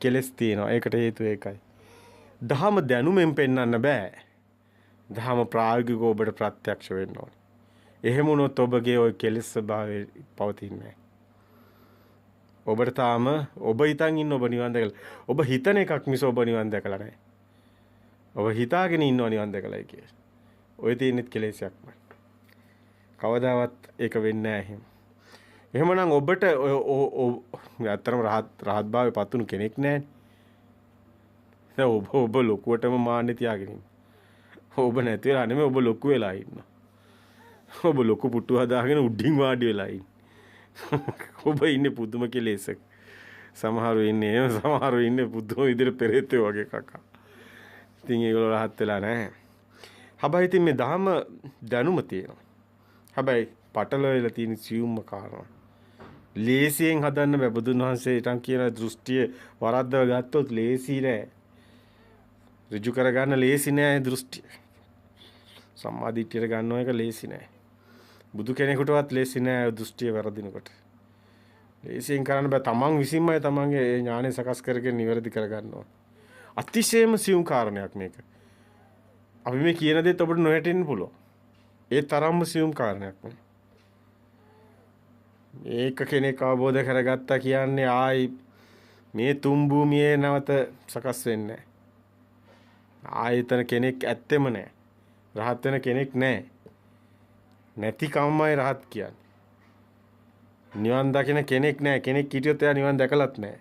කෙලස් තියෙනවා. ඒකට හේතුව ඒකයි. දහම දැනුමෙන් පෙන්වන්න බෑ. දහම ප්‍රායෝගිකව ඔබට ප්‍රත්‍යක්ෂ වෙන්න ඕනේ. එහෙම වුණොත් ඔබගේ ওই කෙලෙස් ස්වභාවය පවතින්නේ නැහැ. ඔබට තාම ඔබ හිතන් ඉන්න ඔබ නිවන් දැකලා. ඔබ හිතන එකක් මිස ඔබ නිවන් දැකලා නැහැ. ඔබ හිතාගෙන ඉන්නවා නිවන් දැකලායි කියලා. ඔය තියෙනෙත් කෙලෙසයක්මයි. කවදාවත් ඒක වෙන්නේ නැහැ එහෙම. එහෙමනම් ඔබට ඇත්තටම රහත් භාවයේ පත්තුණු කෙනෙක් නැහැ. ඔබ ලොකුවටම මාන්නේ තියාගෙන ඉන්න. ඔබ නැති වෙලා නෙමෙයි ඔබ ලොකු වෙලා ඉන්නවා. ඔබ ලොකු පුටු හදාගෙන උඩින් වාඩි වෙලා ඉන්නේ. ඔබ ඉන්නේ පුදුම කෙලෙසක. සමහරව ඉන්නේ පුදුම විදිහට පෙරේතයෝ වගේ කකා. ඉතින් ඒගොල්ලෝ රහත් වෙලා නැහැ. හැබැයි ඉතින් මේ ධර්ම දැනුම තියෙනවා. හැබැයි පටලවෙලා තියෙන සියුම්ම කාරණා. ලේසියෙන් හදන්න බෑ. බුදුන් වහන්සේ ඊටන් කියන දෘෂ්ටිය වරද්දව ගත්තොත් ලේසි නෑ. ඍජු කරගන්න ලේසි නෑ දෘෂ්ටිය. සම්මාදිට්ඨියට ගන්නව එක ලේසි නෑ. බුදු කෙනෙකුටවත් ලේසි නෑ දෘෂ්ටිය වැරදිනකොට. ලේසියෙන් කරන්න බෑ. තමන් විසින්මයි තමන්ගේ ඥානය සකස් කරගෙන නිවැරදි කරගන්න ඕන. අතිශයම සියුම් කාරණයක් මේක. අපි මේ කියන දේත් ඔබට නොහැටෙන්න පුළුවන්. ඒ තරම්ම සියුම් කාරණයක් නේ. මේක කෙනෙක් අවබෝධ කරගත්තා කියන්නේ ආයි මේ තුන් භූමියේ නැවත සකස් වෙන්නේ නැහැ. ආයතන කෙනෙක් ඇත්තෙම නැහැ. රහත් වෙන කෙනෙක් නැහැ. නැති කම්මයි රහත් කියන්නේ. නිවන් දකින කෙනෙක් නැහැ. කෙනෙක් හිටියොත් එයා නිවන් දැකලත් නැහැ.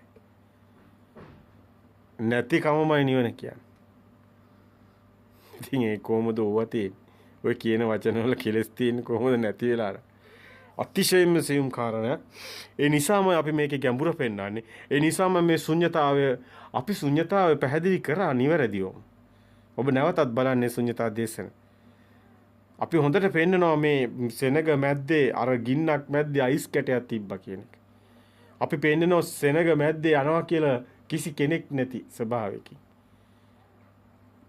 නැතිකමමයි නිවන කියන්නේ. ඉතින් ඒ කොහොමද ඕවා තියෙන්නේ? ඔය කියන වචන වල කෙලස් තියෙන්නේ කොහොමද නැති වෙලාද? අතිශයින්ම සියුම් කාරණයක්. ඒ නිසාම අපි මේකේ ගැඹුර පෙන්වන්නේ. ඒ නිසාම මේ ශුන්්‍යතාවය අපි ශුන්්‍යතාවය පැහැදිලි කරා නිවැරදිව. ඔබ නැවතත් බලන්නේ ශුන්්‍යතා දේශන. අපි හොඳට පෙන්නනවා මේ සෙනග මැද්දේ අර ගින්නක් මැද්දේ අයිස් කැටයක් තිබ්බා කියන එක. අපි පෙන්නනවා සෙනග මැද්දේ යනවා කියලා කිසි කෙනෙක් නැති ස්වභාවයකින්.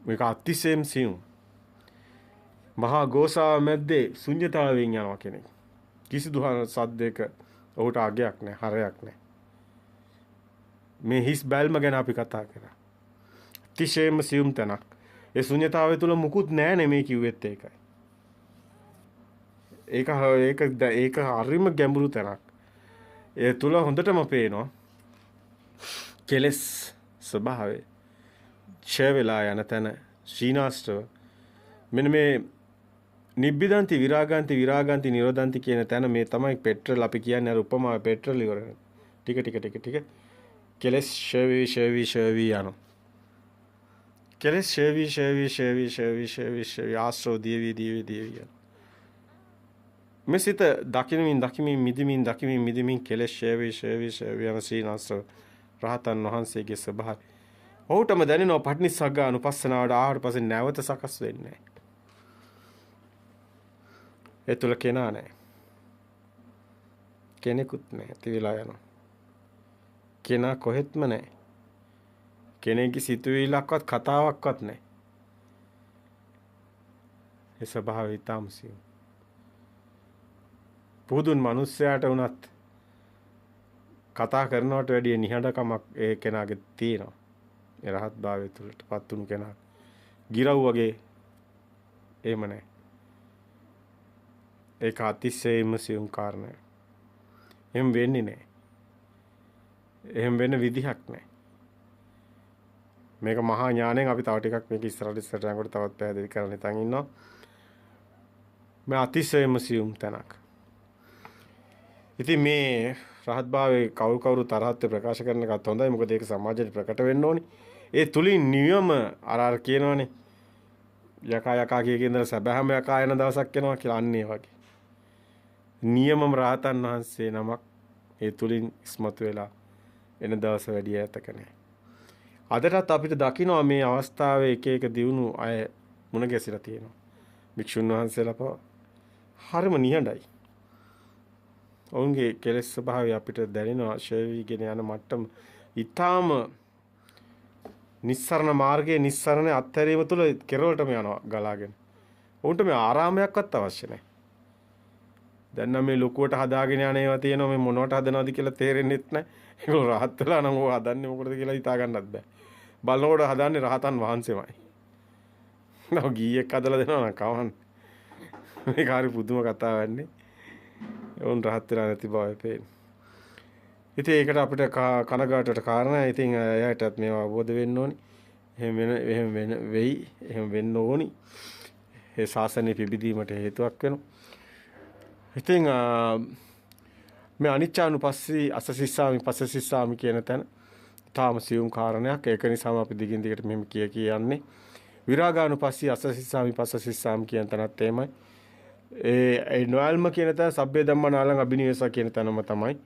මේක අතිශයින් සියුම්. මහා ගෝසාව මැද්දේ ශුන්්‍යතාවයෙන් යනවා කෙනෙක්. කිසිදු සද්දයක ඔහුට අගයක් නැහැ, හරයක් නැහැ. මේ හිස් බැල්ම ගැන අපි කතා කරා. අතිශයින්ම සියුම් තැනක්. ඒ ශුන්්‍යතාවය තුල මුකුත් නැහැ නේ මේ කිව්වෙත් ඒකයි. ඒක හරිම ගැඹුරු තැනක්. ඒ තුල හොඳටම පේනවා කෙලස් ස්වභාවය. ඡය වෙලා යන තැන ශීනාස්ත්‍රව. මෙන්න මේ නිබ්බිදන්ති විරාගන්ති නිරෝධන්ති කියන තැන මේ තමයි පෙට්‍රල් අපි කියන්නේ අර උපමාව පෙට්‍රල් ඉවර. ටික කෙලස් ෂේවි යනවා. කෙලස් ෂේවි ආශ්‍රව දීවි යනවා. මෙසිත දකිමින් මිදමින් කෙලස් ෂේවි යන සීනාස්ත්‍රව රහතන් වහන්සේගේ ස්වභාවය. ඔහුටම දැනෙනවා පටිනිස්සග්ග අනුපස්සනාවට ආවට පස්සේ නැවත සකස් වෙන්නේ නැහැ. ඒ තුල කෙනා නැහැ. කෙනෙකුත් නැහැ. තියලා යනවා. කෙනා කොහෙත්ම නැහැ. කෙනෙක්ගේ සිතුවිල්ලක්වත් කතාවක්වත් නැහැ. ඒ ස්වභාවය තාමසිය. පුදුන් මිනිස්සයාට උනත් කතා කරනවට වැඩිය නිහඬකමක් ඒ කෙනාගේ තියෙනවා. ඒ රහත් භාවය තුළටපත් වුණු කෙනා. ගිරව් වගේ එහෙම නැහැ. ඒක අතිශයින්ම සියුම් කාරණයක්. එහෙම වෙන්නේ නැහැ. එහෙම වෙන්න විදිහක් නැහැ. මේක මහා ඥාණයෙන් අපි තව ටිකක් මේක ඉස්සරහට යනකොට තවත් පැහැදිලි කරන්න හිතන් ඉන්නවා. මේ අතිශයින්ම සියුම් තැනක්. ඉතින් මේ රහත් භාවයේ කවුරු තරහත් ප්‍රකාශ කරන එකත් හොඳයි. මොකද ඒක සමාජයට ප්‍රකට වෙන්න ඕනි. ඒ තුලින් නියම අර කියනවනේ යකා කියන සබෑම යකා එන දවසක් එනවා කියලා අන්න ඒ වගේ. නියමම රහතන් වහන්සේ නමක් ඒ තුලින් ඉස්මතු වෙලා එන දවස වැඩි ඈතක නැහැ. අදටත් අපිට දකින්න මේ අවස්ථාවේ එක දියුණු අය මුණ ගැසිලා තියෙනවා. භික්ෂුන් වහන්සේලා පව හරිම නිහඬයි. ඔවුන්ගේ කෙලෙස් ස්වභාවය අපිට දැනෙනවා ශේවීගෙන යන මට්ටම ඊටාම නිස්සරණ මාර්ගයේ නිස්සරණ අත්හැරීම තුළ කෙරවලටම යනවා ගලාගෙන. උන්ට මේ ආරාමයක්වත් අවශ්‍ය නැහැ. දැන් නම් මේ ලොකුවට හදාගෙන යන ඒවා තියෙනවා මේ මොනවට හදනවද කියලා තේරෙන්නෙත් නැහැ. ඒගොල්ලෝ රහත් වෙලා නම් ඕවා හදන්නේ මොකටද කියලා හිතා ගන්නත් බෑ. බලනකොට හදන්නේ රහතන් වහන්සේමයි. නෝ ගීයක් හදලා දෙනවා නම් කවන්න. මේක හරි පුදුම කතාවක් නේ. උන් රහත් වෙලා නැති බව පේන්නේ. ඉතින් ඒකට අපිට කනගාටුවට කාරණා. ඉතින් එයාටත් මේවා අවබෝධ වෙන්න ඕනි. එහෙම වෙන්න ඕනි. ඒ ශාසනය පිබිදීමට හේතුවක් වෙනවා. ඉතින් මේ අනිච්චානුපස්සී අසසිස්සාමි පස්සසිස්සාමි කියන තැන තාම සියුම් කාරණයක්. ඒක නිසාම අපි දිගින් දිගට මෙහෙම කියන්නේ. විරාගානුපස්සී අසසිස්සාමි පස්සසිස්සාමි කියන තැනත් එමය. ඒ නොයල්ම කියන තැන සබ්බේ ධම්මනාලං අබිනිවෙසා කියන තැනම තමයි.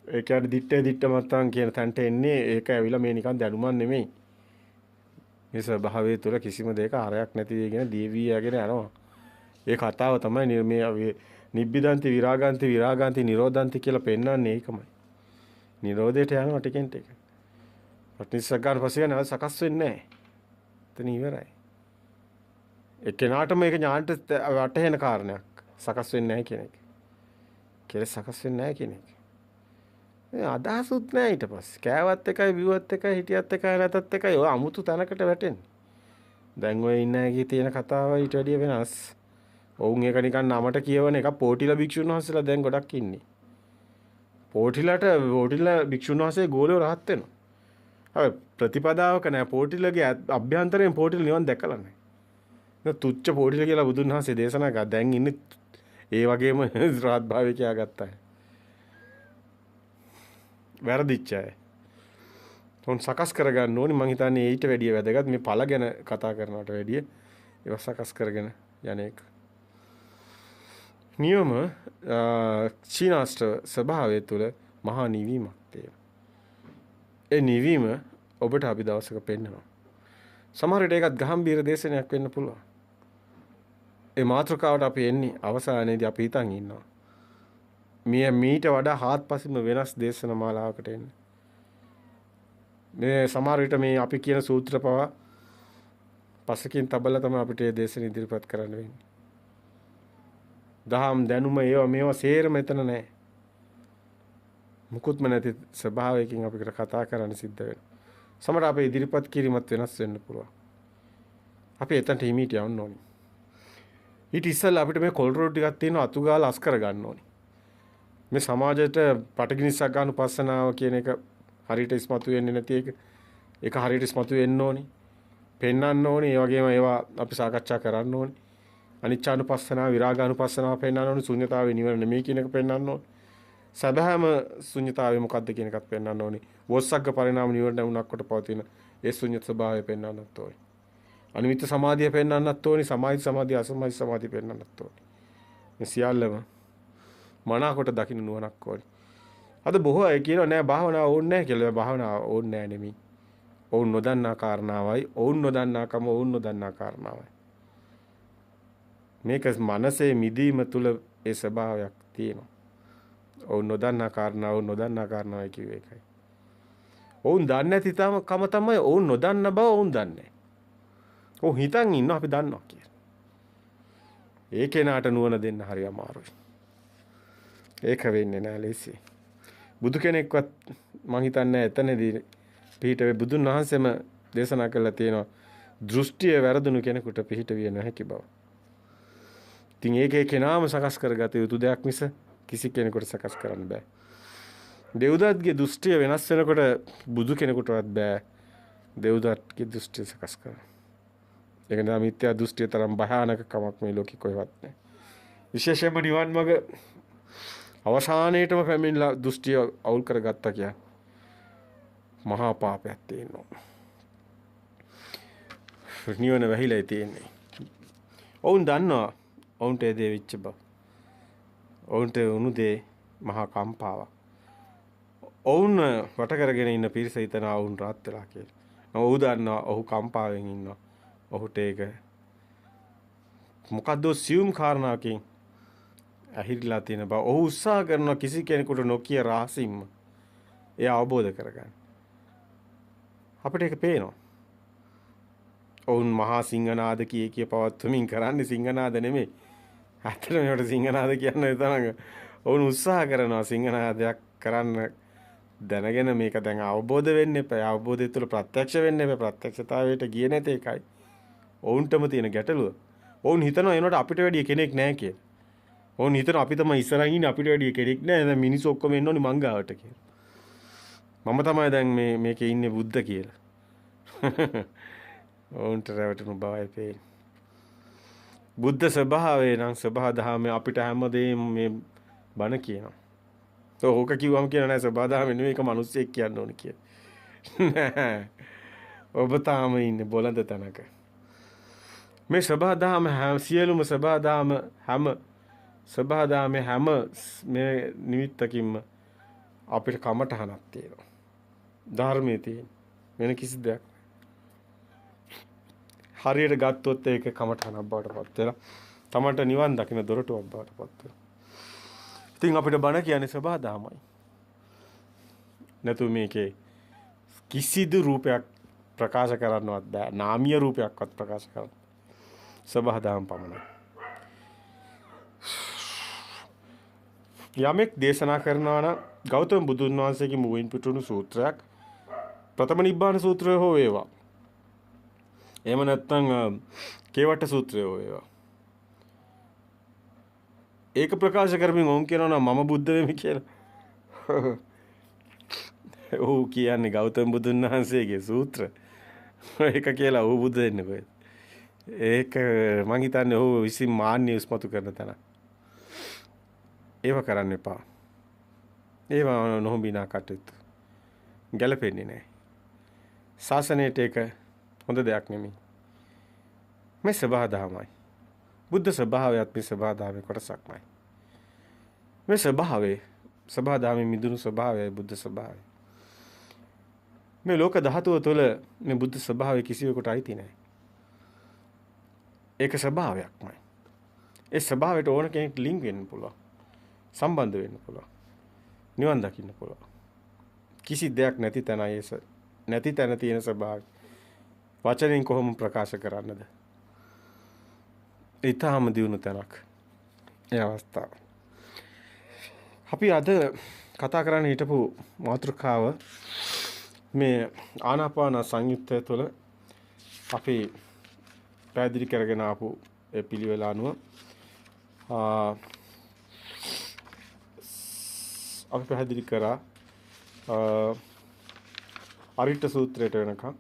ඒ කියන්නේ දිත්තේ මත්තන් කියන තැනට එන්නේ. ඒක ඇවිල්ලා මේ නිකන් දැනුමක් නෙමෙයි. මේ ස්වභාවය තුළ කිසිම දෙයක හරයක් නැති වෙගෙන දීවි යගෙන යනවා. ඒ කතාව තමයි මේ නිබ්බිදන්ති විරාගන්ති නිරෝධන්ති කියලා පෙන්වන්නේ ඒකමයි. නිරෝධයට යනවා ටිකෙන් ටික. පටිච්චසමුප්පාද පස්සේ නෑ සකස් වෙන්නේ නැහැ. එතන ඉවරයි. ඒ කෙනාට මේක ඥානට වටහෙන කාරණයක්. සකස් වෙන්නේ නැහැ කියන එක. කෙලෙස් සකස් වෙන්නේ නැහැ කියන එක. ඒ අදහසුත් නැහැ ඊට පස්සේ. කෑවත් එකයි, බිව්වත් එකයි, හිටියත් එකයි, නැතත් එකයි. ඔය අමුතු තැනකට වැටෙන්නේ. දැන් ඔය ඉන්න ඇගේ තියෙන කතාව ඊට වැඩිය වෙනස්. ඔවුන් ඒක නිකන් නමට කියවන එක පොටිලා භික්ෂුන් වහන්සේලා දැන් ගොඩක් ඉන්නේ. පොටිලා භික්ෂුන් වහන්සේ ගෝලියෝ රහත් වෙනවා. හැබැයි ප්‍රතිපදාවක නැහැ. පොටිලගේ අභ්‍යන්තරයෙන් පොටිල නිවන් දැකලා නැහැ. තුච්ච පොටිල කියලා බුදුන් වහන්සේ දේශනා කරා. දැන් ඉන්නේ ඒ වගේම රහත් භාවය කියාගත්තා. වැරදිච්ච අය. උන් සකස් කරගන්න ඕනි. මං හිතන්නේ ඊට වැඩිය වැදගත් මේ පළ ගැන කතා කරනවට වැඩිය ඒවා සකස් කරගෙන යන එක. නියම චීනාස්ත්‍ර ස්වභාවය තුළ මහා නිවීමක් තියෙනවා. ඒ නිවීම ඔබට අපි දවසක පෙන්වනවා. සමහර විට ඒකත් ගහම්බීර දේශනයක් වෙන්න පුළුවන්. ඒ මාතෘකාවට අපි එන්නේ අවසානයේදී අපි හිතන් ඉන්නවා. මීට වඩා හාත්පසින්ම වෙනස් දේශන මාලාවකට එන්නේ. මේ සමහර විට මේ අපි කියන සූත්‍ර පවා පසකින් තබලා තමයි අපිට මේ දේශන ඉදිරිපත් කරන්න වෙන්නේ. දහම් දැනුම මේවා සේරම එතන නැහැ. මුකුත්ම නැති ස්වභාවයකින් අපිට කතා කරන්න සිද්ධ වෙනවා. සමහර අපේ ඉදිරිපත් කිරීමත් වෙනස් වෙන්න පුළුවන්. අපි එතනට හිමීට යන්න ඕනේ. ඊට ඉස්සෙල්ලා අපිට මේ කොල් රෝඩ් ටිකක් තියෙනවා අතුගාලා අස් කර ගන්න ඕනේ. මේ සමාජයට පටගිනිස්සක් ගන්න උපස්සනාව කියන එක හරියට ඉස්මතු වෙන්නේ නැති එක. ඒක හරියට ඉස්මතු වෙන්න ඕනේ. පෙන්වන්න ඕනේ. ඒ වගේම ඒවා අපි සාකච්ඡා කරන්න ඕනේ. අනිච්චානුපස්සනාව, විරාගානුපස්සනාව පෙන්වන්න ඕනේ. ශුන්‍යතාවේ නිවන නෙමෙයි කියන එක පෙන්වන්න ඕනේ. සබහැම ශුන්‍යතාවේ මොකද්ද කියන එකත් පෙන්වන්න ඕනේ. වොස්සග්ග පරිණාම නිවන වුණක් කොට පවතින ඒ ශුන්‍ය ස්වභාවය පෙන්වන්නත් ඕනේ. අනිමිත්ත සමාධිය පෙන්වන්නත් ඕනේ. සමාධි අසමාධි සමාධිය පෙන්වන්නත් ඕනේ. මේ සියල්ලම මනාකොට දකින්න නුවණක් ඕනේ. අද බොහෝ අය කියනවා නෑ භාවනාව ඕනේ නෑ කියලා. භාවනාව ඕනේ නෑ නෙමෙයි. ඔවුන් නොදන්නා කාරණාවයි, ඔවුන් නොදන්නාකම ඔවුන් නොදන්නා කාරණාවයි. මේක මනසේ මිදීම තුල ඒ ස්වභාවයක් තියෙනවා. ඔවුන් නොදන්නා කාරණාවයි කිව්වේ ඒකයි. ඔවුන් දන්නේ නැති කම තමයි ඔවුන් නොදන්න බව ඔවුන් දන්නේ. ඔවුන් හිතන් ඉන්නවා අපි දන්නවා කියලා. ඒ කෙනාට නුවණ දෙන්න හරි අමාරුයි. ඒක වෙන්නේ නෑ ලේසි. බුදු කෙනෙක්වත් මං හිතන්නේ එතනදී පිහිට වේ බුදුන් වහන්සේම දේශනා කළා තියෙනවා දෘෂ්ටිය වැරදුණු කෙනෙකුට පිහිට විය නොහැකි බව. ඉතින් ඒකේ කෙනාම සකස් කරගත යුතු දෙයක් මිස කිසි කෙනෙකුට සකස් කරන්න බෑ. දෙව්දත්ගේ දෘෂ්ටිය වෙනස් වෙනකොට බුදු කෙනෙකුටවත් බෑ දෙව්දත්ගේ දෘෂ්ටිය සකස් කරන්න. ඒක නෑ මිත්‍යා දෘෂ්ටිය තරම් භයානක කමක් මේ ලෝකෙ කොහෙවත් නෑ. විශේෂයෙන්ම නිවන් මඟ අවසානයේටම පැමිණලා දෘෂ්ටිය අවුල් කරගත්තා කියන්නේ මහා පාපයක් තියෙනවා. නිවන වැහිලා තියෙන්නේ. ඔවුන් දන්නවා ඔවුන්ට ඒ දේ වෙච්ච බව. ඔවුන්ට උණු දේ මහා කම්පාවක්. ඔවුන් වට කරගෙන ඉන්න පිරිස හිතනවා ඔවුන් රාත් වෙලා කියලා. ඔව් දන්නවා ඔහු කම්පාවෙන් ඉන්නවා. ඔහුට ඒක මොකද්ද සියුම් කාරණාවකින් ඇහිරිලා තියෙන බව. ඔහු උත්සාහ කරන කිසි කෙනෙකුට නොකිය රහසින්ම එය අවබෝධ කරගන්න. අපිට ඒක පේනවා. ඔවුන් මහා සිංහනාද කිය පවත්වමින් කරන්නේ සිංහනාද නෙමෙයි. ඇත්තටම ඒකට සිංහනාද කියන්නේ තරංග. ඔවුන් උත්සාහ කරනවා සිංහනාදයක් කරන්න දැනගෙන මේක දැන් අවබෝධ වෙන්න එපා. අවබෝධය තුළ ප්‍රත්‍යක්ෂ වෙන්න එපා. ප්‍රත්‍යක්ෂතාවයට ගියේ නැති එකයි. ඔවුන්ටම තියෙන ගැටලුව. ඔවුන් හිතනවා එනකොට අපිට වැඩිය කෙනෙක් නැහැ කියලා. ඔවුන් හිතනවා අපි තමයි ඉස්සරහින් ඉන්නේ අපිට වැඩිය කෙනෙක් නැහැ. දැන් මිනිස්සු ඔක්කොම එන්න ඕනි මං ගාවට කියලා. මම තමයි දැන් මේකේ ඉන්නේ බුද්ධ කියලා. ඔවුන්ට රැවටුණු බවයි පේන්නේ. බුද්ධ ස්වභාවය නම් ස්වභාව දහමේ අපිට හැමදේම මේ බණ කියනවා. ඕක කිව්වම කියන නෑ ස්වභාව දහම නෙවෙයි ඒක මිනිස්සෙක් කියන්න ඕනේ කියලා. ඔබ තාම ඉන්නේ බොළඳ තැනක. මේ ස්වභාව දහම සියලුම ස්වභාව දහම හැම මේ නිමිත්තකින්ම අපිට කමටහනක් තියෙනවා. ධර්මයේ තියෙන වෙන කිසි දෙයක් හරියට ගත්තොත් ඒක කමටහනක් බවට පත් වෙලා තමන්ට නිවන් දකින්න දොරටුවක් බවට පත් වෙනවා. ඉතින් අපිට බණ කියන්නේ ස්වභාව දහමයි. නැතු මේකේ කිසිදු රූපයක් ප්‍රකාශ කරන්නවත් බෑ. නාමීය රූපයක්වත් ප්‍රකාශ කරන්න. ස්වභාව දහම පමණයි. යමෙක් දේශනා කරනවා නම් ගෞතම බුදුන් වහන්සේගේ මුවින් පිටුණු සූත්‍රයක් ප්‍රථම නිබ්බාන සූත්‍රය හෝ වේවා. එහෙම නැත්නම් කේවට්ට සූත්‍රය හෝ වේවා. ඒක ප්‍රකාශ කරමින් ඕම් කියනවා නම් මම බුද්ධ වෙමි කියලා. ඔව් කියන්නේ ගෞතම බුදුන් වහන්සේගේ සූත්‍ර. ඒක කියලා ඔව් බුද්ධ වෙන්නේ කොහෙද? ඒක මං හිතන්නේ ඔව් විසින් මාන්නය උස්මතු කරන තැන. ඒව කරන්න එපා. ඒව නොහොඹිනා කටයුතු. ගැලපෙන්නේ නැහැ. ශාසනයට ඒක හොඳ දෙයක් නෙමෙයි. මේ සබහාදහමයි. බුද්ධ ස්වභාවයත් මේ සබහාදහමේ කොටසක්මයි. මේ සබහාදහමේ මිදුණු ස්වභාවයයි බුද්ධ ස්වභාවය. මේ ලෝක ධාතුව තුළ මේ බුද්ධ ස්වභාවය කිසිවෙකුට අයිති නැහැ. ඒක ස්වභාවයක්මයි. ඒ ස්වභාවයට ඕන කෙනෙක් ලින්ක් වෙන්න පුළුවන්. සම්බන්ධ වෙන්න පුළුවන්. නිවන් දකින්න පුළුවන්. කිසි දෙයක් නැති තැනයි නැති තැන තියෙන ස්වභාවය. වචනෙන් කොහොම ප්‍රකාශ කරන්නද? ඊටාම දියුණු තැනක්. ඒ අවස්ථාව. අපි අද කතා කරන්න හිටපු මාතෘකාව මේ ආනාපාන සංයුත්තය තුළ අපි පැහැදිලි කරගෙන ආපු ඒ පිළිවෙල අනුව අපි පැහැදිලි කරා අරිට්ඨ සූත්‍රයට වෙනකම්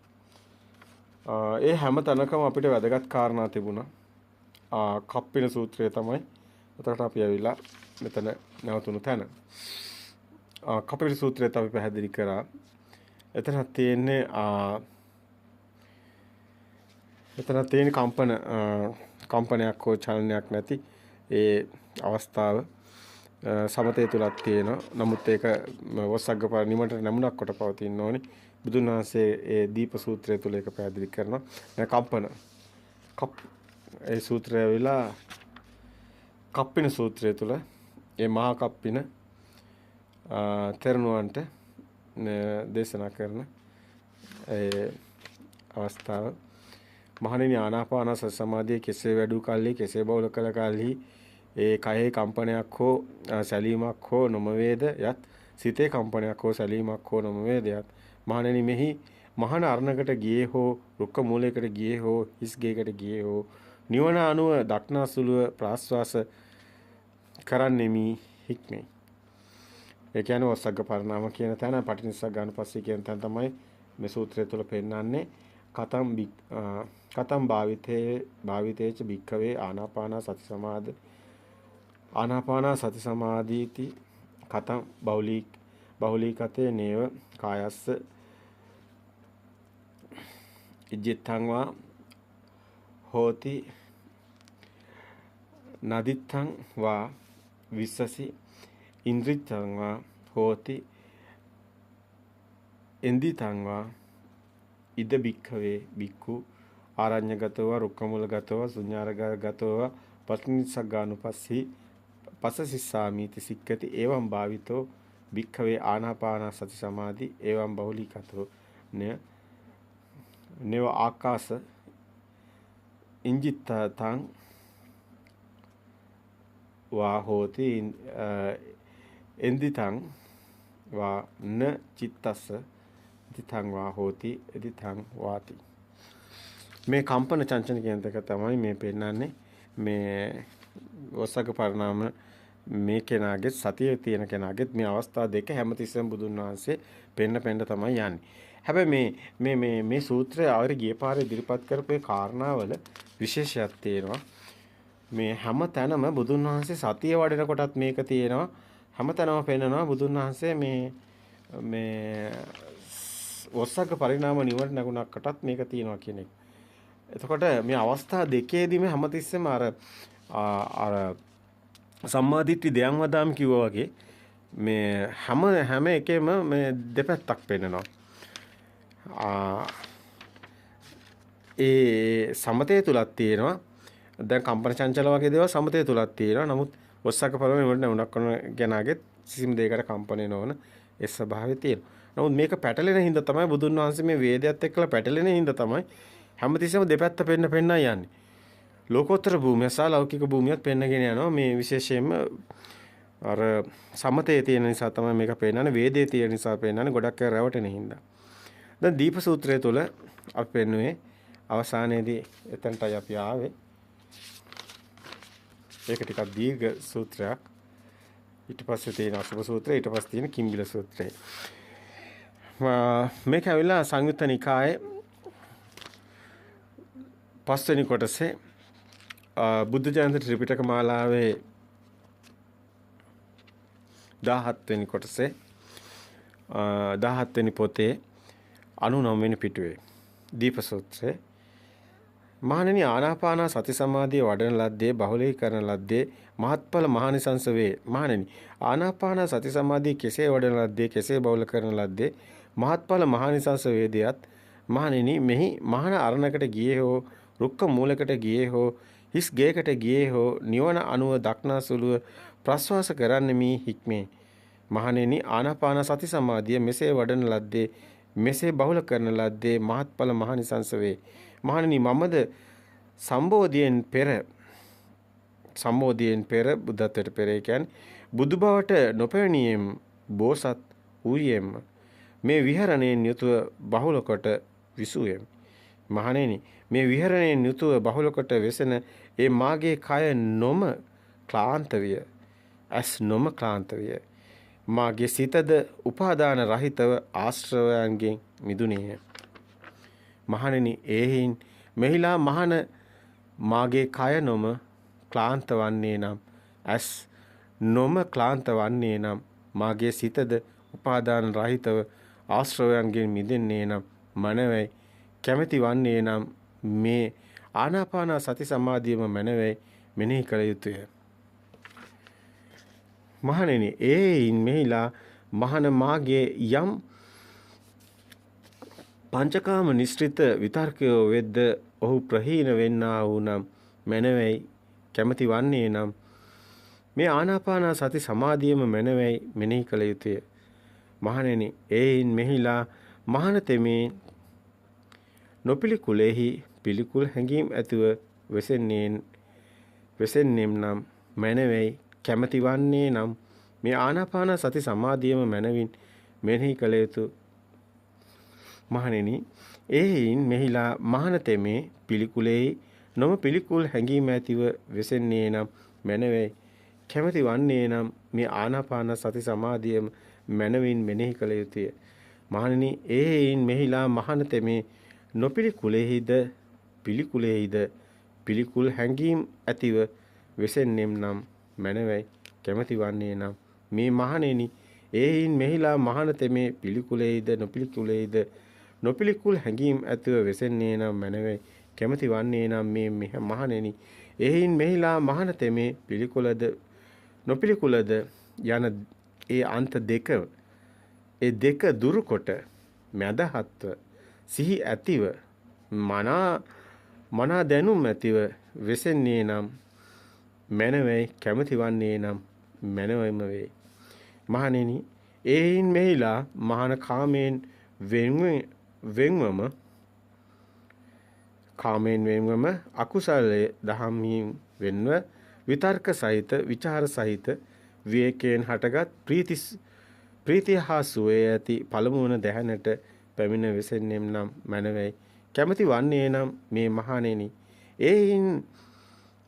ඒ හැම තැනකම අපිට වැදගත් කාරණා තිබුණා. කප්පින සූත්‍රය තමයි එතකොට අපි ඇවිල්ලා මෙතන නැවතුණු තැන. කප්පින සූත්‍රයත් අපි පැහැදිලි කරා. එතන තියෙන්නේ කම්පනයක් හෝ චලනයක් නැති ඒ අවස්ථාව සමතේ තුලක් තියෙනවා. නමුත් ඒක වස්සග්ග පරිණිමට නැමුණක් කොට පවතින්න ඕනේ. බුදුන් වහන්සේ ඒ දීප සූත්‍රය තුල ඒක පැහැදිලි කරනවා. කම්පන ඒ සූත්‍රය වෙලා කප්පින සූත්‍රය තුල ඒ මහා කප්පින තෙරණුවන්ට දේශනා කරන ඒ අවස්ථාව මහණෙනි ආනාපාන සමාධිය කෙසේ වැඩි කල්හි කෙසේ බහුල කළ කල්හි ඒ කයෙහි කම්පනයක් හෝ සැලීමක් හෝ නොමවේද යත් සිතේ කම්පනයක් හෝ සැලීමක් හෝ නොමවේද යත් මහණෙනි මෙහි මහාන අරණකට ගියේ හෝ රුක්ක මූලයකට ගියේ හෝ හිස් ගේකට ගියේ හෝ නිවන අනුව දක්නාසුලුව ප්‍රාශ්වාස කරන්නෙමි හික්මේ. ඒ කියන්නේ වස්සග්ග පරිණාම කියන තැන පටිනිස්සග්ගානුපස්සී කියන තැන තමයි මේ සූත්‍රය තුළ පෙන්නන්නේ. කතම් භාවිතේච භික්ඛවේ ආනාපාන සති සමාධීති කතම් බහුලීකතේ නේව කායස්ස ඉජ්ජිත්තං වා හෝති නදිත්තං වා විස්සසි ඉන්ද්‍රිත්තං වා හෝති එන්දිතං වා ඉද භික්ඛවේ භික්ඛු ආරඤ්‍යගතව රුක්කමූලගතව ශුඤ්ඤාරගතව පටිනිස්සග්ගානුපස්සී පසසිස්සාමීති සික්කති එවං භාවිතෝ භික්ඛවේ ආනාපාන සති සමාධි එවං බහුලීකතෝ නේව ආකාශ ඉංජිත්තං වා හෝති එන්දිතං වා න චිත්තස්ස දිතං වා හෝති එදිතං වාති. මේ කම්පන චංචන කියන එක තමයි මේ පෙන්නන්නේ. මේ වස්සග්ග පරිණාම මේ කෙනාගේ සතියේ තියෙන කෙනාගෙත් මේ අවස්ථා දෙක හැමතිස්සෙම බුදුන් වහන්සේ පෙන්න තමයි යන්නේ. හැබැයි මේ සූත්‍රය ආවර ගිය පාරේ ඉදිරිපත් කරපු ඒ කාරණාවල විශේෂයක් තියෙනවා. මේ හැම තැනම බුදුන් වහන්සේ සතිය වඩන කොටත් මේක තියෙනවා. හැම තැනම පෙන්නනවා බුදුන් වහන්සේ මේ වස්සග්ග පරිණාම නිවන නැගුණකටත් මේක තියෙනවා කියන එක. එතකොට මේ අවස්ථා දෙකේදීම හැමතිස්සෙම අර සම්මාදිට්ඨි දයන් වදාම් කිව්වා වගේ මේ හැම එකෙම මේ දෙපැත්තක් පෙන්නනවා. ඒ සමතේ තුලක් තියෙනවා. දැන් කම්පන චංචල වගේ දේවල් සමතේ තුලක් තියෙනවා. නමුත් වස්සග්ග පරිණාම නිවන නැගුණක් කරන කෙනාගේ කිසිම දෙයකට කම්පණය නොවන ඒ ස්වභාවය තියෙනවා. නමුත් මේක පැටලෙන හින්දා තමයි බුදුන් වහන්සේ මේ වේදයත් එක්කලා පැටලෙන හින්දා තමයි හැමතිස්සෙම දෙපැත්ත පෙන්න යන්නේ. ලෝකෝත්තර භූමිය සහ ලෞකික භූමියත් පෙන්නගෙන යනවා. මේ විශේෂයෙන්ම අර සමතේ තියෙන නිසා තමයි මේක පෙන්නන්නේ. වේදේ තියෙන නිසා පෙන්නන්නේ. ගොඩක් අය රැවටෙන හින්දා. දැන් දීප සූත්‍රය තුල අපි පෙන්නුවේ අවසානයේදී එතනටයි අපි ආවේ. ඒක ටිකක් දීර්ඝ සූත්‍රයක්. ඊට පස්සේ තියෙන අසුභ සූත්‍රය, ඊට පස්සේ තියෙන කිම්බිල සූත්‍රය. මේක ඇවිල්ලා සංයුත්ත නිකායේ පස්වෙනි කොටසේ බුද්ධ ජයන්ති ත්‍රිපිටක මාලාවේ 17 වෙනි කොටසේ 17 වෙනි පොතේ 99 වෙනි පිටුවේ දීප සූත්‍රයේ මහණෙනි ආනාපාන සති සමාධිය වඩන ලද්දේ බහුලීකරණ ලද්දේ මහත්ඵල මහානිසංස වේ. මහණෙනි ආනාපාන සති සමාධිය කෙසේ වඩන ලද්දේ කෙසේ බහුල කරන ලද්දේ මහත්ඵල මහානිසංස වේදියත් මහණෙනි මෙහි මහාන අරණකට ගියේ හෝ රුක්ක මූලකට ගියේ හෝ හිස් ගේකට ගියේ හෝ නිවන අනුව දක්නා සුළුව ප්‍රස්වාස කරන්න මී හික්මේ. මහණෙනි ආනාපාන සති සමාධිය මෙසේ වඩන ලද්දේ මෙසේ බහුල කරන ලද්දේ මහත්ඵල මහානිසංස වේ. මහණෙනි මමද සම්බෝධියෙන් පෙර බුද්ධත්වයට පෙර කියන්නේ බුදු බවට නොපැමිණියෙම් බෝසත් වූයෙම් මේ විහරණයෙන් යුතුව බහුල කොට විසුයෙම්. මහණෙනි මේ විහරණයෙන් යුතුව බහුල කොට වෙසෙන ඒ මාගේ කය නොම ක්ලාන්ත විය. ඇස් නොම ක්ලාන්ත විය. මාගේ සිතද උපාදාන රහිතව ආශ්‍රවයන්ගෙන් මිදුනේය. මහණෙනි එයින් මෙහිලා මහන මාගේ කය නොම ක්ලාන්ත වන්නේ නම් ඇස් නොම ක්ලාන්ත වන්නේ නම් මාගේ සිතද උපාදාන රහිතව ආශ්‍රවයන්ගෙන් මිදෙන්නේ නම් මනවයි කැමැති වන්නේ නම් මේ ආනාපාන සති සමාධියම මනවයි මෙනෙහි කළ යුතුය. මහණෙනි එයින් මෙහිලා මහන මාගේ යම් පංචකාම නිස්ෘත විතර්කයෝ වෙද්ද ඔහු ප්‍රහීන වෙන්නා වූ නම් මනවයි කැමැති වන්නේ නම් මේ ආනාපාන සති සමාධියම මනවයි මෙනෙහි කළ යුතුය. මහණෙනි එයින් මෙහිලා මහන තෙමේ නොපිලිකුලෙහි පිළිකුල් හැඟීම් ඇතුව වෙසෙන්නේම් නම් මනවයි කැමැති වන්නේ නම් මේ ආනාපාන සති සමාධියම මනවින් මෙනෙහි කළ යුතු. මහණෙනි එයින් මෙහිලා මහන තෙමේ පිළිකුලෙහි නොම පිළිකුල් හැඟීම ඇතිව වෙසෙන්නේ නම් මනවයි කැමැති වන්නේ නම් මේ ආනාපාන සති සමාධියම මනවින් මෙනෙහි කළ යුතුය. මහණෙනි එයින් මෙහිලා මහන තෙමේ නොපිළිකුලෙහිද පිළිකුලෙහිද පිළිකුල් හැඟීම් ඇතිව වෙසෙන්නේම් නම් මනවයි කැමැති වන්නේ නම් මේ මහණෙනි එයින් මෙහිලා මහන තෙමේ පිළිකුලෙහිද නොපිළිකුලෙහිද නොපිළිකුල් හැඟීම් ඇතිව වෙසෙන්නේ නම් මනවයි කැමැති වන්නේ නම් මේ මහණෙනි එයින් මෙහිලා මහන තෙමේ පිළිකුලද නොපිළිකුලද යන ඒ අන්ත දෙක දුරු කොට මදහත්ව සිහි ඇතිව මනා දැනුම් ඇතිව වෙසෙන්නේ නම් මනවයි කැමැති වන්නේ නම් මනවයිම වේ. මහණෙනි එයින් මෙහිලා මහාන කාමයෙන් වෙන්වම අකුසලයේ දහම්හින් වෙන්ව විතර්ක සහිත විචාර සහිත විවේකයෙන් හටගත් ප්‍රීතිය හා සුවේ ඇති පළමුවන දැහැනට පැමිණ වෙසෙන්නේම් නම් මනවයි කැමැති වන්නේ නම් මේ මහණෙනි එයින්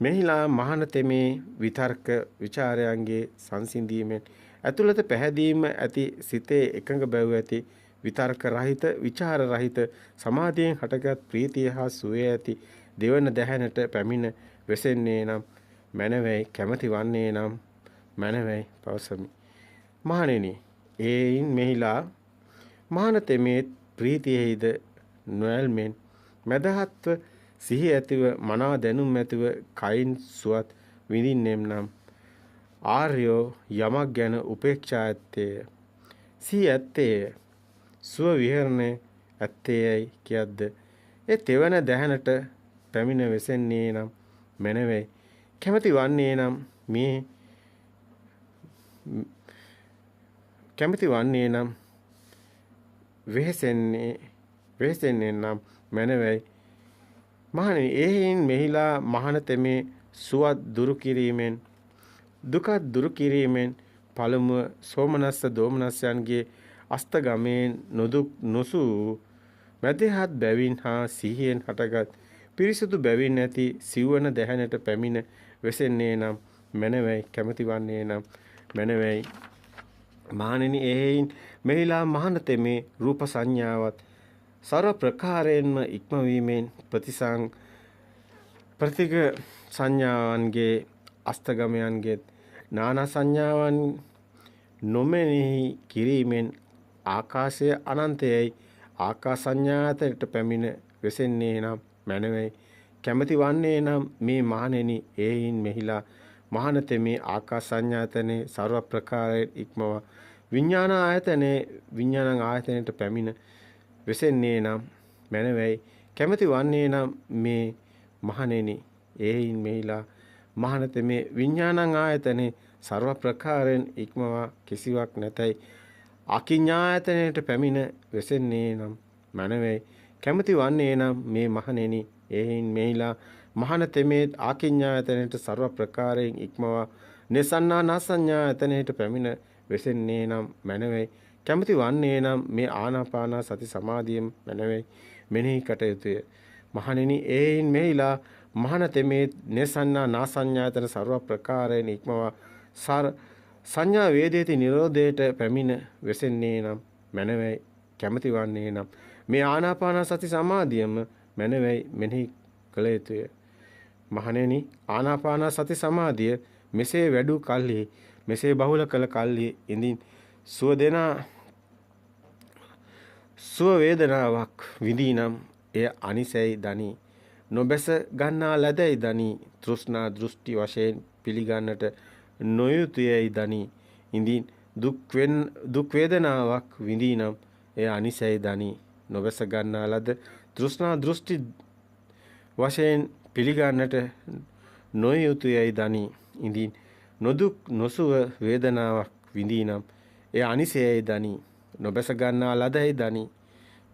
මෙහිලා මහාන තෙමේ විතර්ක විචාරයන්ගේ සංසිඳීමෙන් ඇතුළත පැහැදීම ඇති සිතේ එකඟ බව ඇති විතර්ක රහිත විචාර රහිත සමාධියෙන් හටගත් ප්‍රීතිය හා සුවේ ඇති දෙවන දැහැනට පැමිණ වෙසෙන්නේ නම් මනවයි කැමැති වන්නේ නම් මනවයි පවසමි. මහණෙනි එයින් මෙහිලා මහාන තෙමේ ප්‍රීතියෙහිද නොයල්මෙන් මදහත්ව සිහි ඇතිව මනා දැනුම් ඇතිව කයින් සුවත් විඳින්නෙම් නම් ආර්යෝ යමක් ගැන උපේක්ෂා ඇත්තේය. සිහි ඇත්තේය. සුව විහරණේ ඇත්තේයයි කියද්ද ඒ තෙවන දැහැනට පැමිණ වෙසෙන්නේ නම් මනවයි කැමැති වන්නේ නම් මේ කැමැති වන්නේ නම් වෙහෙසෙන්නේ නම් මනවයි. මහණෙනි එයින් මෙහිලා මහාන තෙමේ සුවත් දුරු කිරීමෙන් දුක දුරු කිරීමෙන් පළමුව සෝමනස්ස දෝමනස්යන්ගේ අස්තගමෙන් නොදුක් නොසූ මැදහත් බැවින් හා සිහියෙන් හටගත් පිරිසුදු බැවින් ඇති සිව්වන දැහැනට පැමිණ වෙසෙන්නේ නම් මනවයි කැමැති වන්නේ නම් මනවයි. මහණෙනි එයින් මෙහිලා මහාන තෙමේ රූප සංඥාවත් සර්ව ප්‍රකාරයෙන්ම ඉක්මවීමෙන් ප්‍රතිග සංඥාවන්ගේ අස්තගමයන්ගේ නානා සංඥාවන් නොමෙනෙහි කිරීමෙන් ආකාශය අනන්තයයි ආකාසඤ්ඤාතයට පැමිණ වෙසෙන්නේ නම් මැනවයි කැමැති වන්නේ නම් මේ මහණෙනි ඒයින් මෙහිලා මහානතේ මේ ආකාසඤ්ඤාතනේ ਸਰව ප්‍රකාරයෙන් ඉක්මව විඥාන ආයතනේ විඥාන ආයතනයට පැමිණ වෙසෙන්නේ නම් මැනවයි කැමැති වන්නේ නම් මේ මහණෙනි ඒයින් මෙහිලා මහානතේ මේ විඥාන ආයතනේ ਸਰව ප්‍රකාරයෙන් ඉක්මව කිසිවක් නැතයි අකිඤ්ඤායතනයට පැමිණ වෙසෙන්නේ නම් මනවේ කැමති වන්නේ නම් මේ මහණෙනි එයින් මෙහිලා මහානතේ මේ ආකිඤ්ඤායතනයට ਸਰව ප්‍රකාරයෙන් ඉක්මවා නසන්නා නසඤ්ඤායතනයට පැමිණ වෙසෙන්නේ නම් මනවේ කැමති වන්නේ නම් මේ ආනාපාන සති සමාධියම මනවේ මෙනෙහි කටයුතුය මහණෙනි එයින් මෙහිලා මහානතේ මේ නසන්නා නසඤ්ඤායතන ਸਰව ප්‍රකාරයෙන් ඉක්මවා සංඥා වේදේති නිරෝධයට පැමිණ වෙසෙන්නේ නම් මනවයි කැමති වන්නේ නම් මේ ආනාපාන සති සමාධියම මනවයි මෙනෙහි කළ යුතුය මහණෙනි ආනාපාන සති සමාධිය මෙසේ වැඩු කල්හි මෙසේ බහුල කළ කල්හි ඉඳින් සුව වේදනාවක් විඳිනම් එය අනිසයි දනි නොබැස ගන්නා ලදයි දනි තෘෂ්ණා දෘෂ්ටි වශයෙන් පිළිගන්නට නොයුතුයයි දනි ඉඳින් දුක් වේදනාවක් විඳිනම් එය අනිසයි දනි නොබැස ගන්නා ලද තෘෂ්ණා දෘෂ්ටි වශයෙන් පිළිගන්නට නොයුතුයයි දනි ඉඳින් නොදුක් නොසුව වේදනාවක් විඳිනම් එය අනිසයයි දනි නොබැස ගන්නා ලදයි දනි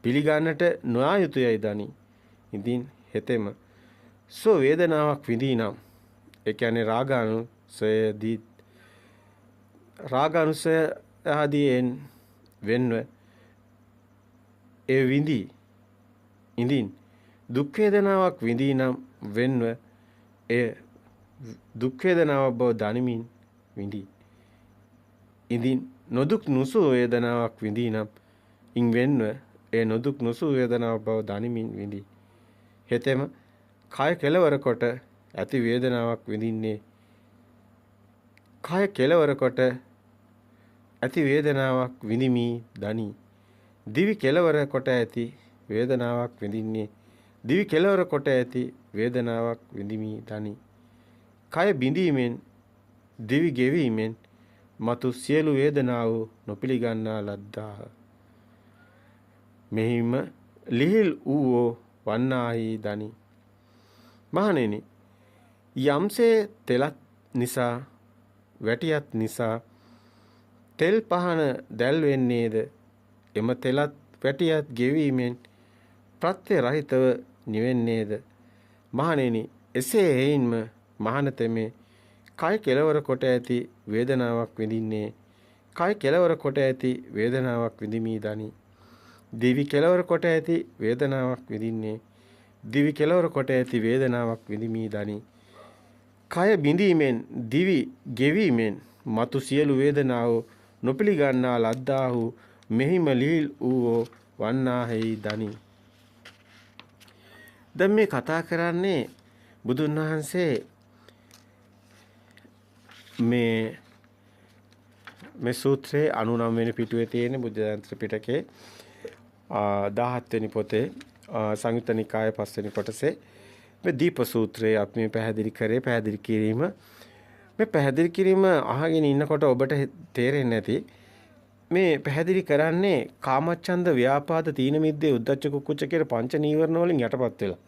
පිළිගන්නට නොයුතුයයි දනි ඉඳින් හෙතෙම සෝ වේදනාවක් විඳිනම් ඒ කියන්නේ රාගානුසය ආදීන් වෙන්ව ඒ විඳි ඉඳින් දුක් වේදනාවක් විඳිනම් වෙන්ව ඒ දුක් වේදනාවක් බව දනිමින් විඳි ඉඳින් නොදුක් නුසු වේදනාවක් විඳිනම් ඉන් වෙන්ව ඒ නොදුක් නුසු වේදනාවක් බව දනිමින් විඳි හෙතෙම කය කෙලවර කොට ඇති වේදනාවක් විඳින්නේ කය කෙලවර කොට ඇති වේදනාවක් විඳිමි දනි දිවි කෙලවර කොට ඇති වේදනාවක් විඳින්නේ දිවි කෙලවර කොට ඇති වේදනාවක් විඳිමි දනි කය බිඳීමෙන් දිවි ගෙවීමෙන් මතු සියලු වේදනාව නොපිළිගන්නා ලද්දාහ මෙහිම ලිහිල් වූ වන්නාහි දනි මහණෙනි යම්සේ තෙලත් නිසා වැටියත් නිසා තෙල් පහන දැල් වෙන්නේද එම තෙලත් වැටියත් ගෙවීමෙන් ප්‍රත්‍ය රහිතව නිවෙන්නේද මහණෙනි එසේ හේයින්ම මහානතෙමේ කය කෙලවර කොට ඇති වේදනාවක් විඳින්නේ කය කෙලවර කොට ඇති වේදනාවක් විඳිමි දනි දිවි කෙලවර කොට ඇති වේදනාවක් විඳින්නේ දිවි කෙලවර කොට ඇති වේදනාවක් විඳිමි දනි කය බිඳීමෙන් දිවි ගෙවීමෙන් මතු සියලු වේදනාව නොපිළිගන්නා ලද්දාහු මෙහිම ලිහිල් වූ වන්නාහි දනි දැන් මේ කතා කරන්නේ බුදුන් වහන්සේ මේ සූත්‍රයේ 99 වෙනි පිටුවේ තියෙන බුද්ධ දන්ත්‍ර පිටකේ 17 වෙනි පොතේ සංයුත්ත නිකායේ 5 වෙනි කොටසේ මේ දීප සූත්‍රයේ අපි මේ පැහැදිලි කිරීම මේ පැහැදිලි කිරීම අහගෙන ඉන්නකොට ඔබට තේරෙන්නේ නැති මේ පැහැදිලි කරන්නේ කාමච්ඡන්ද ව්‍යාපාද තීන මිද්දේ උද්ධච්ච කුක්කුච්ච කියන පංච නීවරණ වලින් යටපත් වෙලා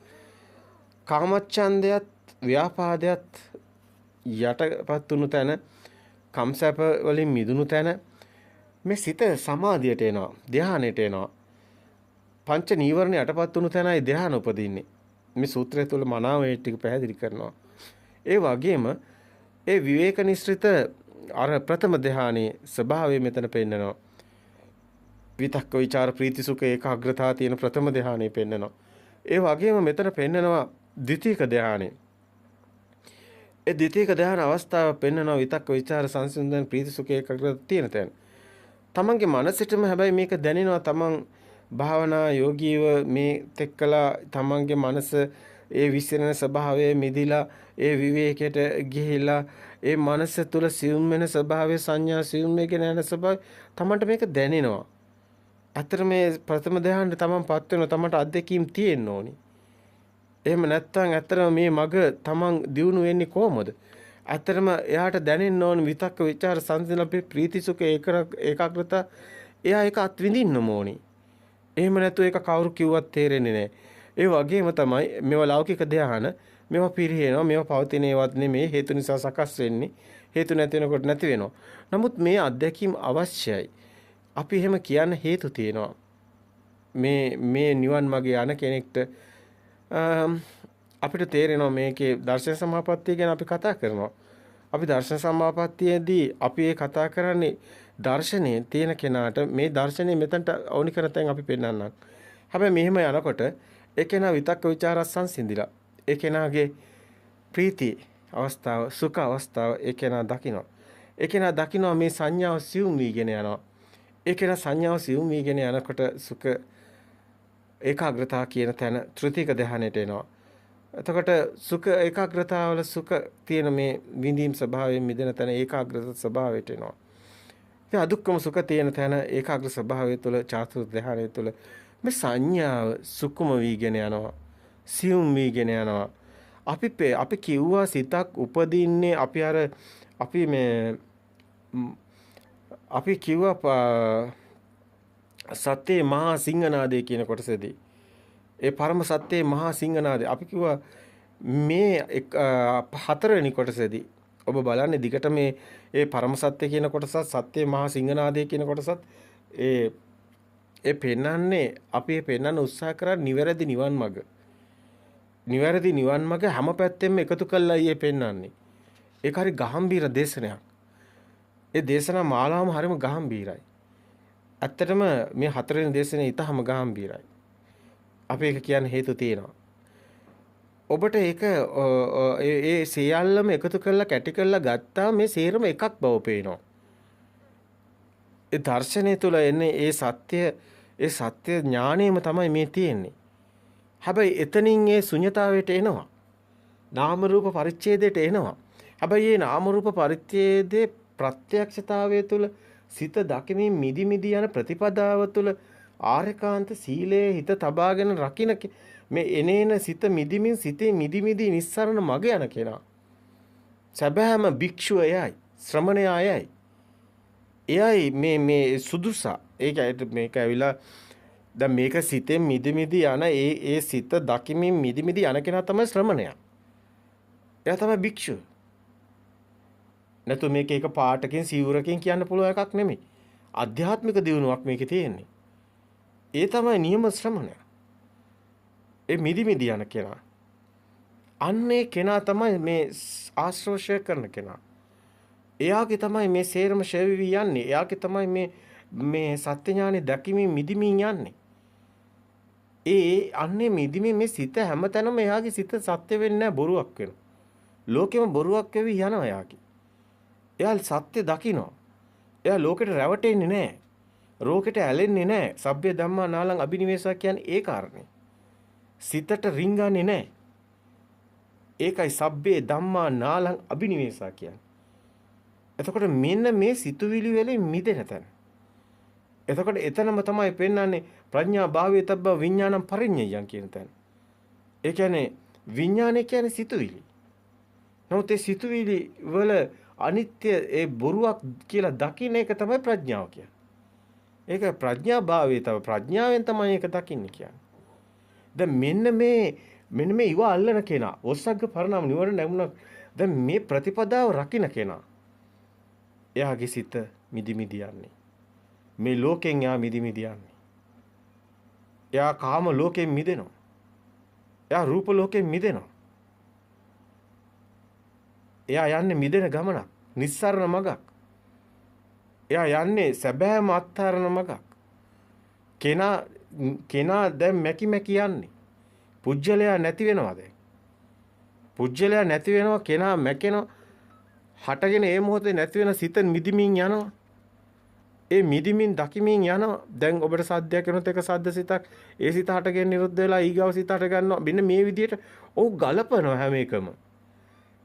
කාමච්ඡන්දයත් ව්‍යාපාදයත් යටපත් වුණු තැන කම්සප වලින් මිදුණු තැන මේ සිත සමාධියට එනවා ධානයට එනවා පංච නීවරණ යටපත් වුණු තැනයි ධාන උපදින්නේ මේ සූත්‍රය තුළ මනාව ඒ ටික පැහැදිලි කරනවා ඒ වගේම ඒ විවේක නිස්ෘත අර ප්‍රථම ධානයේ ස්වභාවය මෙතන පෙන්නනවා විතක්ක ਵਿਚාර ප්‍රීති සුඛ ඒකාග්‍රතාව තියෙන ප්‍රථම ධානයේ පෙන්නනවා ඒ වගේම මෙතන පෙන්නනවා ද්විතීක ධානය ඒ ද්විතීක ධාන අවස්ථාව පෙන්නනවා විතක්ක ਵਿਚාර සංසිඳන ප්‍රීති සුඛ ඒකාග්‍රතාව තියෙන තැන තමන්ගේ මනසටම හැබැයි මේක දැනෙනවා තමන් භාවනා යෝගීව මේ තෙක්කලා තමන්ගේ මනස ඒ විසිරෙන ස්වභාවයේ මිදිලා ඒ විවේකයට ගිහිලා ඒ මනස තුල සියුම් වෙන ස්වභාවයේ සංඥා සියුම් වෙගෙන යන ස්වභාවය තමන්ට මේක දැනෙනවා ඇත්තට මේ ප්‍රථම ධ්‍යානෙ තමන්පත් වෙන තමන්ට අත්දැකීම් තියෙන්න ඕනි. එහෙම නැත්නම් ඇත්තටම මේ මග තමන් දියුණු වෙන්නේ කොහොමද? ඇත්තටම එයාට දැනෙන්න ඕන විතක්ක ਵਿਚාර සංසිඳන අපේ ප්‍රීති සුඛ ඒකාග්‍රතා එයා ඒක අත්විඳින්නම ඕනි. එහෙම නැතු ඒක කවුරු කිව්වත් තේරෙන්නේ නැහැ. ඒ වගේම තමයි මේවා ලෞකික ධ්‍යාන මේවා පිරිහෙනවා මේවා පවතින ඒවත් නෙමේ හේතු නිසා සකස් වෙන්නේ. හේතු නැති වෙනකොට නැති වෙනවා. නමුත් මේ අත්දැකීම් අවශ්‍යයි. අපි එහෙම කියන්න හේතු තියෙනවා. මේ නිවන් මාගේ යන කෙනෙක්ට අපිට තේරෙනවා මේකේ දර්ශන සමාපත්තිය ගැන අපි කතා කරනවා. අපි දර්ශන සමාපත්තියේදී අපි ඒ කතා කරන්නේ දර්ශනයේ තියෙන කෙනාට මේ දර්ශනය මෙතනට ඕනි කරන තැන් අපි පෙන්නන්නම්. හැබැයි මෙහෙම යනකොට ඒ කෙනා විතක්ක ਵਿਚාර සංසිඳිලා ඒ කෙනාගේ ප්‍රීති අවස්ථාව සුඛ අවස්ථාව ඒ කෙනා දකිනවා. ඒ කෙනා දකිනවා මේ සංඥාව සියුම් වීගෙන යනවා. ඒ කෙනා සංඥාව සියුම් වීගෙන යනකොට සුඛ ඒකාග්‍රතාව කියන තැන ත්‍ෘතික ධ්‍යානෙට එනවා. එතකොට සුඛ ඒකාග්‍රතාවල සුඛ තියෙන මේ විඳීම් ස්වභාවයෙන් මිදෙන තැන ඒකාග්‍රත ස්වභාවයට එනවා. ඉතින් අදුක්කම සුඛ තියෙන තැන ඒකාග්‍ර ස්වභාවය තුළ චාතුර්ථ ධ්‍යානය තුළ මේ සංඥාව සුකුම වීගෙන යනවා. සියුම් වීගෙන යනවා. අපි කිව්වා සිතක් උපදින්නේ අපි කිව්වා සත්‍යේ මහා සිංහනාදේ කියන කොටසේදී ඒ පරම සත්‍යේ මහා සිංහනාදේ අපි කිව්වා මේ හතරවෙනි කොටසේදී ඔබ බලන්නේ දිගට මේ පරම සත්‍ය කියන කොටසත් සත්‍යේ මහා සිංහනාදේ කියන කොටසත් ඒ පෙන්වන්නේ අපි පෙන්වන්න උත්සාහ කරන්නේ නිවැරදි නිවන් මඟ. නිවැරදි නිවන් මඟ හැම පැත්තෙම එකතු කළා ඊයේ පෙන්වන්නේ. ඒක හරි ගාම්භීර දේශනයක්. ඒ දේශනා මාලාවම හරිම ගාම්භීරයි. ඇත්තටම මේ හතරවෙනි දේශනේ ඊටම ගාම්භීරයි. අපි ඒක කියන්න හේතු තියෙනවා. ඔබට ඒක ඒ සියල්ලම එකතු කරලා කැටි කරලා ගත්තා මේ සේරම එකක් බව පේනවා. ඒ දර්ශනය තුළ එන්නේ ඒ සත්‍ය ඥාණයම තමයි මේ තියෙන්නේ. හැබැයි එතනින් ඒ ශුන්‍යතාවයට එනවා. නාම රූප පරිච්ඡේදයට එනවා. හැබැයි මේ නාම රූප පරිච්ඡේදයේ ප්‍රත්‍යක්ෂතාවය තුළ සිත දකිමින් මිදි මිදි යන ප්‍රතිපදාව තුළ ආර්යකාන්ත සීලයේ හිත තබාගෙන රකින්න මේ එනේන සිත මිදිමින් සිතේ මිදි මිදි නිස්සරණ මග යන කෙනා. සැබෑම භික්ෂුව එයයි ශ්‍රමණයා එයයි. එයයි මේ සුදුසා. මේක ඇවිලා දැන් මේක සිතෙන් මිදි මිදි යන ඒ සිත දකිමින් මිදි මිදි යන කෙනා තමයි ශ්‍රමණයා. එයා තමයි භික්ෂුව. නැතු මේක එක පාටකින් සිවුරකින් කියන්න පුළුවන් එකක් නෙමෙයි. ආධ්‍යාත්මික දියුණුවක් මේකේ තියෙන්නේ. ඒ තමයි නියම ශ්‍රමණය. ඒ මිදි මිදි යන කෙනා. අන්නේ කෙනා තමයි මේ ආශ්‍රෝෂය කරන කෙනා. එයාගේ තමයි මේ සේරම ෂෙවිවි යන්නේ. එයාගේ තමයි මේ සත්‍ය ඥානෙ දැකීමෙන් මිදිමින් යන්නේ. අන්නේ මිදිමින් මේ සිත හැමතැනම එයාගේ සිත සත්‍ය වෙන්නේ නැහැ බොරුවක් වෙනවා. ලෝකෙම බොරුවක් වෙවි යනවා එයාගේ. එයා සත්‍ය දකිනවා. එයා ලෝකෙට රැවටෙන්නේ නැහැ. රෝකෙට ඇලෙන්නේ නැහැ. සබ්බේ ධම්මා නාලං අබිනිවේෂා කියන්නේ ඒ කාරණේ. සිතට රිංගන්නේ නැහැ. ඒකයි සබ්බේ ධම්මා නාලං අබිනිවේෂා කියන්නේ. එතකොට මෙන්න මේ සිතුවිලි වලින් මිදෙන තැන. එතකොට එතනම තමයි පෙන්වන්නේ ප්‍රඥා භාවයේ තබ්බ විඥානම් පරිඤ්ඤයයන් කියන තැන. ඒ කියන්නේ විඥානය කියන්නේ සිතුවිලි. නමුත් ඒ සිතුවිලි වල අනිත්‍ය ඒ බොරුවක් කියලා දකින්න එක තමයි ප්‍රඥාව කියන්නේ. ඒක ප්‍රඥා භාවයේ තව ප්‍රඥාවෙන් තමයි ඒක දකින්නේ කියන්නේ. දැන් මෙන්න මේ ඉව අල්ලන කෙනා ඔස්සග්ග පරණම නිවන නැමුණා. දැන් මේ ප්‍රතිපදාව රකින්න කෙනා එයාගේ සිත මිදි මිදි යන්නේ. මේ ලෝකෙන් එයා මිදි මිදි යන්නේ. එයා කාම ලෝකෙන් මිදෙනවා. එයා රූප ලෝකෙන් මිදෙනවා. එයා යන්නේ මිදෙන ගමනක්. නිස්සාරණ මගක්. එයා යන්නේ සැබෑම අත්හරණ මගක්. කෙනා දැන් මැකි යන්නේ. පුජ්‍යලයා නැති වෙනවා දැන්. පුජ්‍යලයා නැති වෙනවා කෙනා මැකෙනවා. හටගෙන ඒ මොහොතේ නැති වෙන සිත මිදිමින් යනවා. ඒ මිදිමින් දකිමින් යනවා. දැන් ඔබට සද්දයක් කරනොත් එක සද්ද සිතක් ඒ සිත හටගෙන නිරුද්ධ වෙලා ඊගාව සිත හට ගන්නවා. මෙන්න මේ විදිහට ඔහු ගලපනවා හැම එකම.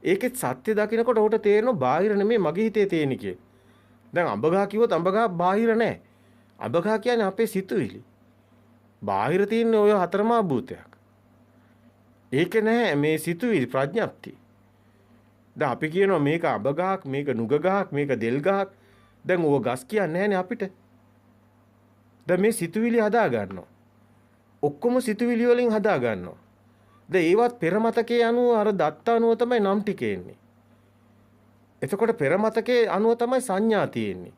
ඒකෙත් සත්‍ය දකිනකොට ඔහුට තේරෙනවා බාහිර නෙමෙයි මගේ හිතේ තියෙන කියේ. දැන් අඹ ගහ කිව්වොත් අඹ ගහ බාහිර නැහැ. අබගහ කියන්නේ අපේ සිතුවිලි. බාහිර තියෙන ඔය හතරමා භූතයක්. ඒක නෑ මේ සිතුවිලි ප්‍රඥප්තිය. දැන් අපි කියනවා මේක අබගහක්, මේක නුග ගහක්, මේක දෙල් ගහක්. දැන් ඕව ගස් කියන්නේ නෑනේ අපිට. දැන් මේ සිතුවිලි හදා ගන්නවා. ඔක්කොම සිතුවිලි වලින් හදා ගන්නවා. දැන් ඒවත් පෙර මතකයේ අනුව අර දත්ත අනුව තමයි නම් ටික එන්නේ. එතකොට පෙර මතකයේ අනුව තමයි සංඥා තියෙන්නේ.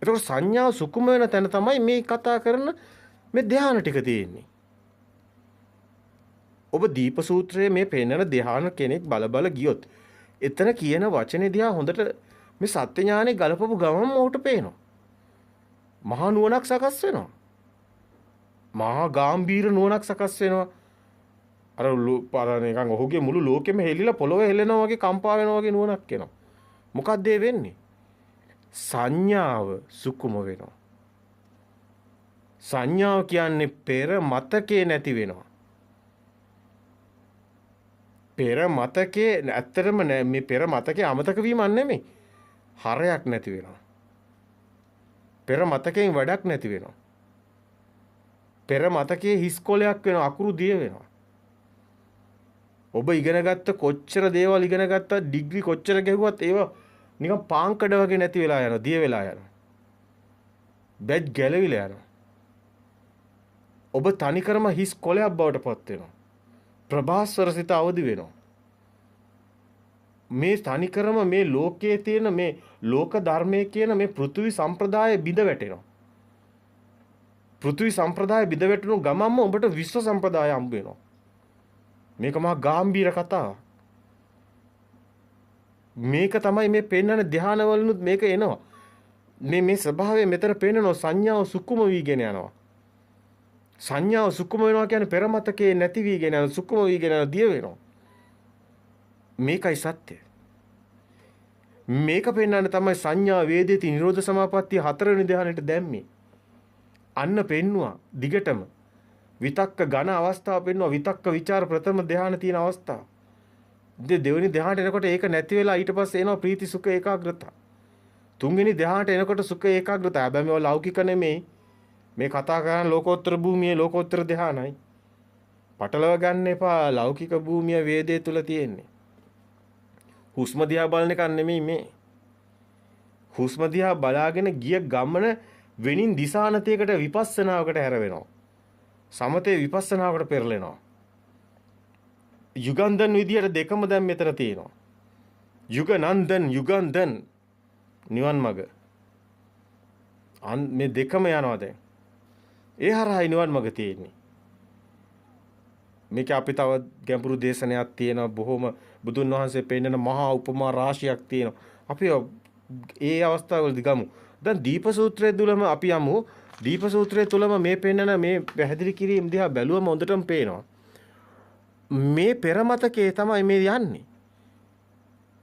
එතකොට සංඥාව සුකුම වෙන තැන තමයි මේ කතා කරන මේ ධ්‍යාන ටික තියෙන්නේ. ඔබ දීප සූත්‍රයේ මේ පෙන්නන ධ්‍යාන කෙනෙක් බල ගියොත් එතන කියන වචනේ දිහා හොඳට මේ සත්‍ය ඥානෙ ගලපපු ගමම ඔහුට පේනවා. මහා නුවණක් සකස් වෙනවා. මහා ගාම්භීර නුවණක් සකස් වෙනවා. අර නිකන් ඔහුගේ මුළු ලෝකෙම හෙලිලා පොළොවේ හෙලෙනවා වගේ කම්පා වෙනවා වගේ නුවණක් එනවා. මොකක්ද ඒ වෙන්නේ? සංඥාව සුකුම වෙනවා. සංඥාව කියන්නේ පෙර මතකේ නැති වෙනවා. පෙර මතකේ ඇත්තටම මේ පෙර මතකේ අමතක වීමක් නෙමෙයි. හරයක් නැති වෙනවා. පෙර මතකයෙන් වැඩක් නැති වෙනවා. පෙර මතකයේ හිස්කොලයක් වෙනවා, අකුරු දිය වෙනවා. ඔබ ඉගෙන ගත්ත කොච්චර දේවල් ඉගෙන ගත්තා, ඩිග්‍රී කොච්චර ගැහුවත් ඒවා නිකන් පාංකඩ වගේ නැති වෙලා යනවා, දිය වෙලා යනවා. බැජ් ගැලවිලා යනවා. ඔබ තනිකරම හිස් කොලයක් බවට පත් වෙනවා. ප්‍රභාස්වර සිත අවදි වෙනවා. මේ තනිකරම මේ ලෝකයේ තියෙන මේ ලෝක ධර්මයේ කියන මේ පෘථිවි සම්ප්‍රදාය බිඳ වැටෙනවා. පෘථිවි සම්ප්‍රදාය බිඳ වැටුණු ගමන්ම ඔබට විශ්ව සම්ප්‍රදාය හම්බ වෙනවා. මේක මහා ගාම්භීර කතාවක්. මේක තමයි මේ පෙන්වන ධානවලුත් මේක එනවා. මේ ස්වභාවය මෙතන පෙන්වනවා. සංඥාව සුකුම වීගෙන යනවා. සංඥාව සුකුම වෙනවා කියන්නේ පෙර මතකේ නැති වීගෙන යන සුකුම වීගෙන යන දිය වෙනවා. මේකයි සත්‍ය. මේක පෙන්වන්න තමයි සංඥා වේදේති නිරෝධ සමාපත්තිය 4 වෙනි ධානයට දැම්මේ. අන්න පෙන්නවා දිගටම. විතක්ක ඝන අවස්ථාව පෙන්නවා. විතක්ක ਵਿਚාර ප්‍රථම ධානය තියෙන අවස්ථාව. දෙවෙනි ධානයට එනකොට ඒක නැති වෙලා ඊට පස්සේ එනවා ප්‍රීති සුඛ ඒකාග්‍රතාව. තුන්වෙනි ධානයට එනකොට සුඛ ඒකාග්‍රතාව. හැබැයි මේවා ලෞකික නෙමෙයි. මේ කතා කරන ලෝකෝත්තර භූමියේ ලෝකෝත්තර ධානයි. පටලව ගන්න එපා. ලෞකික භූමිය වේදේ තුල තියෙන්නේ. හුස්ම දිහා බලන එක නෙමෙයි මේ. හුස්ම දිහා බලාගෙන ගිය ගමන වෙනින් දිසානතයකට විපස්සනාවකට හැරවෙනවා. සමතේ විපස්සනාවකට පෙරලෙනවා. යුගන්ධන් විදියට දෙකම දැන් මෙතන තියෙනවා. යුගනන්දන් යුගන්ධන් නිවන් මඟ. මේ දෙකම යනවා දැන්. ඒ හරහායි නිවන් මඟ තියෙන්නේ. මේක අපි තව ගැඹුරු දේශනයක් තියෙනවා. බොහොම බුදුන් වහන්සේ පෙන්නන මහා උපමා රාශියක් තියෙනවා. අපි ඒ අවස්ථාවවලදී ගමු. දැන් දීප සූත්‍රයේ තුලම අපි යමු. දීප සූත්‍රයේ තුලම මේ පෙන්නන මේ පැහැදිලි කිරීම දිහා බැලුවම හොඳටම පේනවා. මේ පෙරමතකේ තමයි මේ යන්නේ.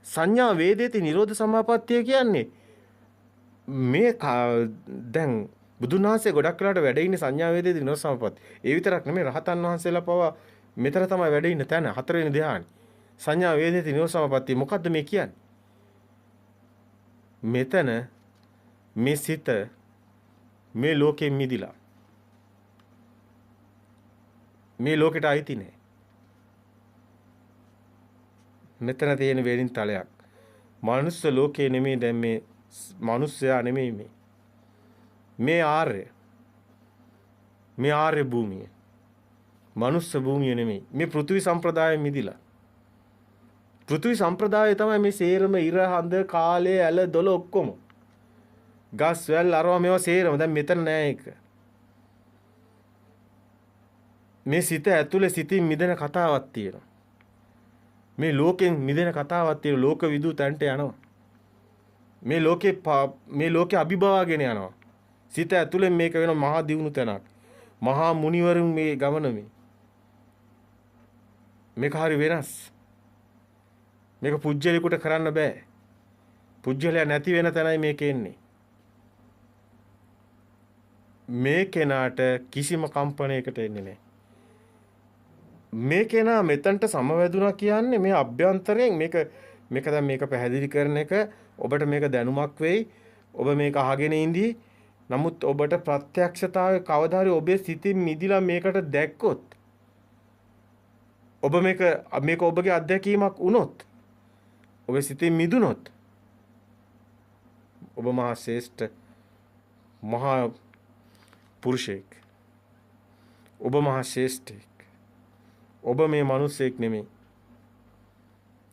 සංඥා වේදේති නිරෝධ සමාපත්තිය කියන්නේ මේ දැන් බුදුන් වහන්සේ ගොඩක් වෙලාට වැඩ ඉන්නේ සංඥා වේදේති නිරෝධ සමාපත්තිය. ඒ විතරක් නෙමෙයි රහතන් වහන්සේලා පවා මෙතන තමයි වැඩ ඉන්න තැන 4 වෙනි ධ්‍යානෙ. සංඥා වේදේති නිරෝධ සමාපත්තිය මොකද්ද මේ කියන්නේ? මෙතන මේ සිත මේ ලෝකෙන් මිදිලා මේ ලෝකෙට අයිති නෑ. මෙතන තියෙන වේලින් තලයක්. මනුස්ස ලෝකේ නෙමෙයි දැන් මේ මනුස්සයා නෙමෙයි මේ. මේ ආර්ය භූමිය. මනුස්ස භූමිය නෙමෙයි. මේ පෘථිවි සම්ප්‍රදායෙ මිදිලා. පෘථිවි සම්ප්‍රදාය තමයි මේ සේරම ඉර හඳ කාලය ඇල දොළ ඔක්කොම. ගස් වැල් අරවා මේවා සේරම දැන් මෙතන නෑ ඒක. මේ සිත ඇතුලේ සිතින් මිදෙන කතාවක් තියෙනවා. මේ ලෝකෙන් මිදෙන කතාවක් තියෙන ලෝක විදූ තැන්ට යනවා. මේ ලෝකේ අභිභවාගෙන යනවා. සිත ඇතුලෙන් මේක වෙන මහා දියුණු තැනක්. මහා මුනිවරුන් මේ ගමන මේක හරි වෙනස්. මේක පුජ්‍යලෙකුට කරන්න බෑ. පුජ්‍යලයා නැති වෙන තැනයි මේක එන්නේ. මේ කෙනාට කිසිම කම්පණයකට එන්නේ නැහැ. මේ කෙනා මෙතනට සමවැදුනා කියන්නේ මේ අභ්‍යන්තරයෙන් මේක දැන් මේක පැහැදිලි කරන එක ඔබට මේක දැනුමක් වෙයි. ඔබ මේක අහගෙන ඉඳී නමුත් ඔබට ප්‍රත්‍යක්ෂතාවය කවදා හරි ඔබේ සිතින් මිදිලා මේකට දැක්කොත් ඔබ මේක ඔබගේ අත්දැකීමක් වුණොත් ඔබේ සිතින් මිදුනොත් ඔබ මහා ශ්‍රේෂ්ඨ මහා පුරුෂයෙක්. ඔබ මහා ශ්‍රේෂ්ඨයෙක්. ඔබ මේ මිනිසෙක් නෙමෙයි.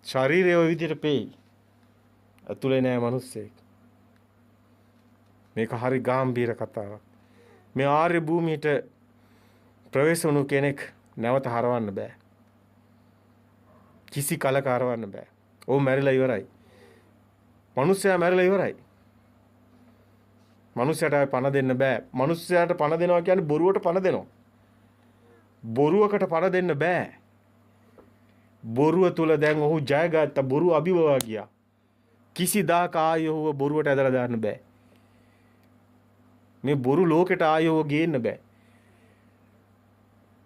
ශරීරය ඔය විදිහට පෙයි. ඇතුලේ නෑ මිනිසෙක්. මේක හරි ගැඹීර කතාවක්. මේ ආර්ය භූමියට ප්‍රවේශ වුණු කෙනෙක් නැවත හරවන්න බෑ. කිසි කලක හරවන්න බෑ. ਉਹ මැරිලා ඉවරයි. මිනිස්සයා මැරිලා ඉවරයි. මිනිස්සයාට පණ දෙන්න බෑ. මිනිස්සයාට පණ දෙනවා කියන්නේ බොරුවට පණ දෙනවා. බොරුවකට පණ දෙන්න බෑ. බොරුව තුල දැන් ඔහු ජයගත්ත බොරු අභිවවා ගියා. කිසිදාක ආයෙ ඔහුව බොරුවට ඇදලා දාන්න බෑ. මේ බොරු ලෝකෙට ආයෙ ඔහුව ගේන්න බෑ.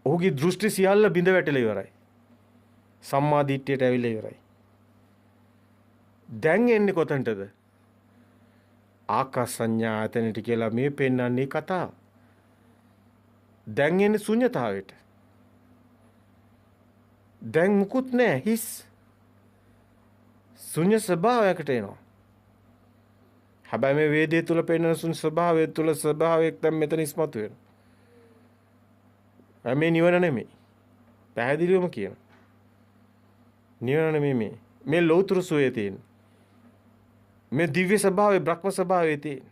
ඔහුගේ දෘෂ්ටි සියල්ල බිඳ වැටලා ඉවරයි. සම්මා දිට්ඨියට ඇවිල්ලා ඉවරයි. දැන් එන්නේ කොතනටද? ආකාස සංඥා ආයතනෙට කියලා මේ පෙන්වන්නේ කතාව. දැන් එන්නේ ශුන්‍යතාවයට. දැන් මුකුත් නැහැ හිස්. ශුන්‍ය ස්වභාවයකට එනවා. හැබැයි මේ වේදයේ තුල පෙන්වන ශුන්‍ය ස්වභාවය තුල ස්වභාවයක් දැන් මෙතන ඉස්මතු වෙනවා. මේ නිවන නෙමෙයි. පැහැදිලිවම කියනවා. නිවන නෙමෙයි මේ ලෞතර සෝයේ තියෙන. මේ දිව්‍ය ස්වභාවය බ්‍රහ්ම ස්වභාවයේ තියෙන.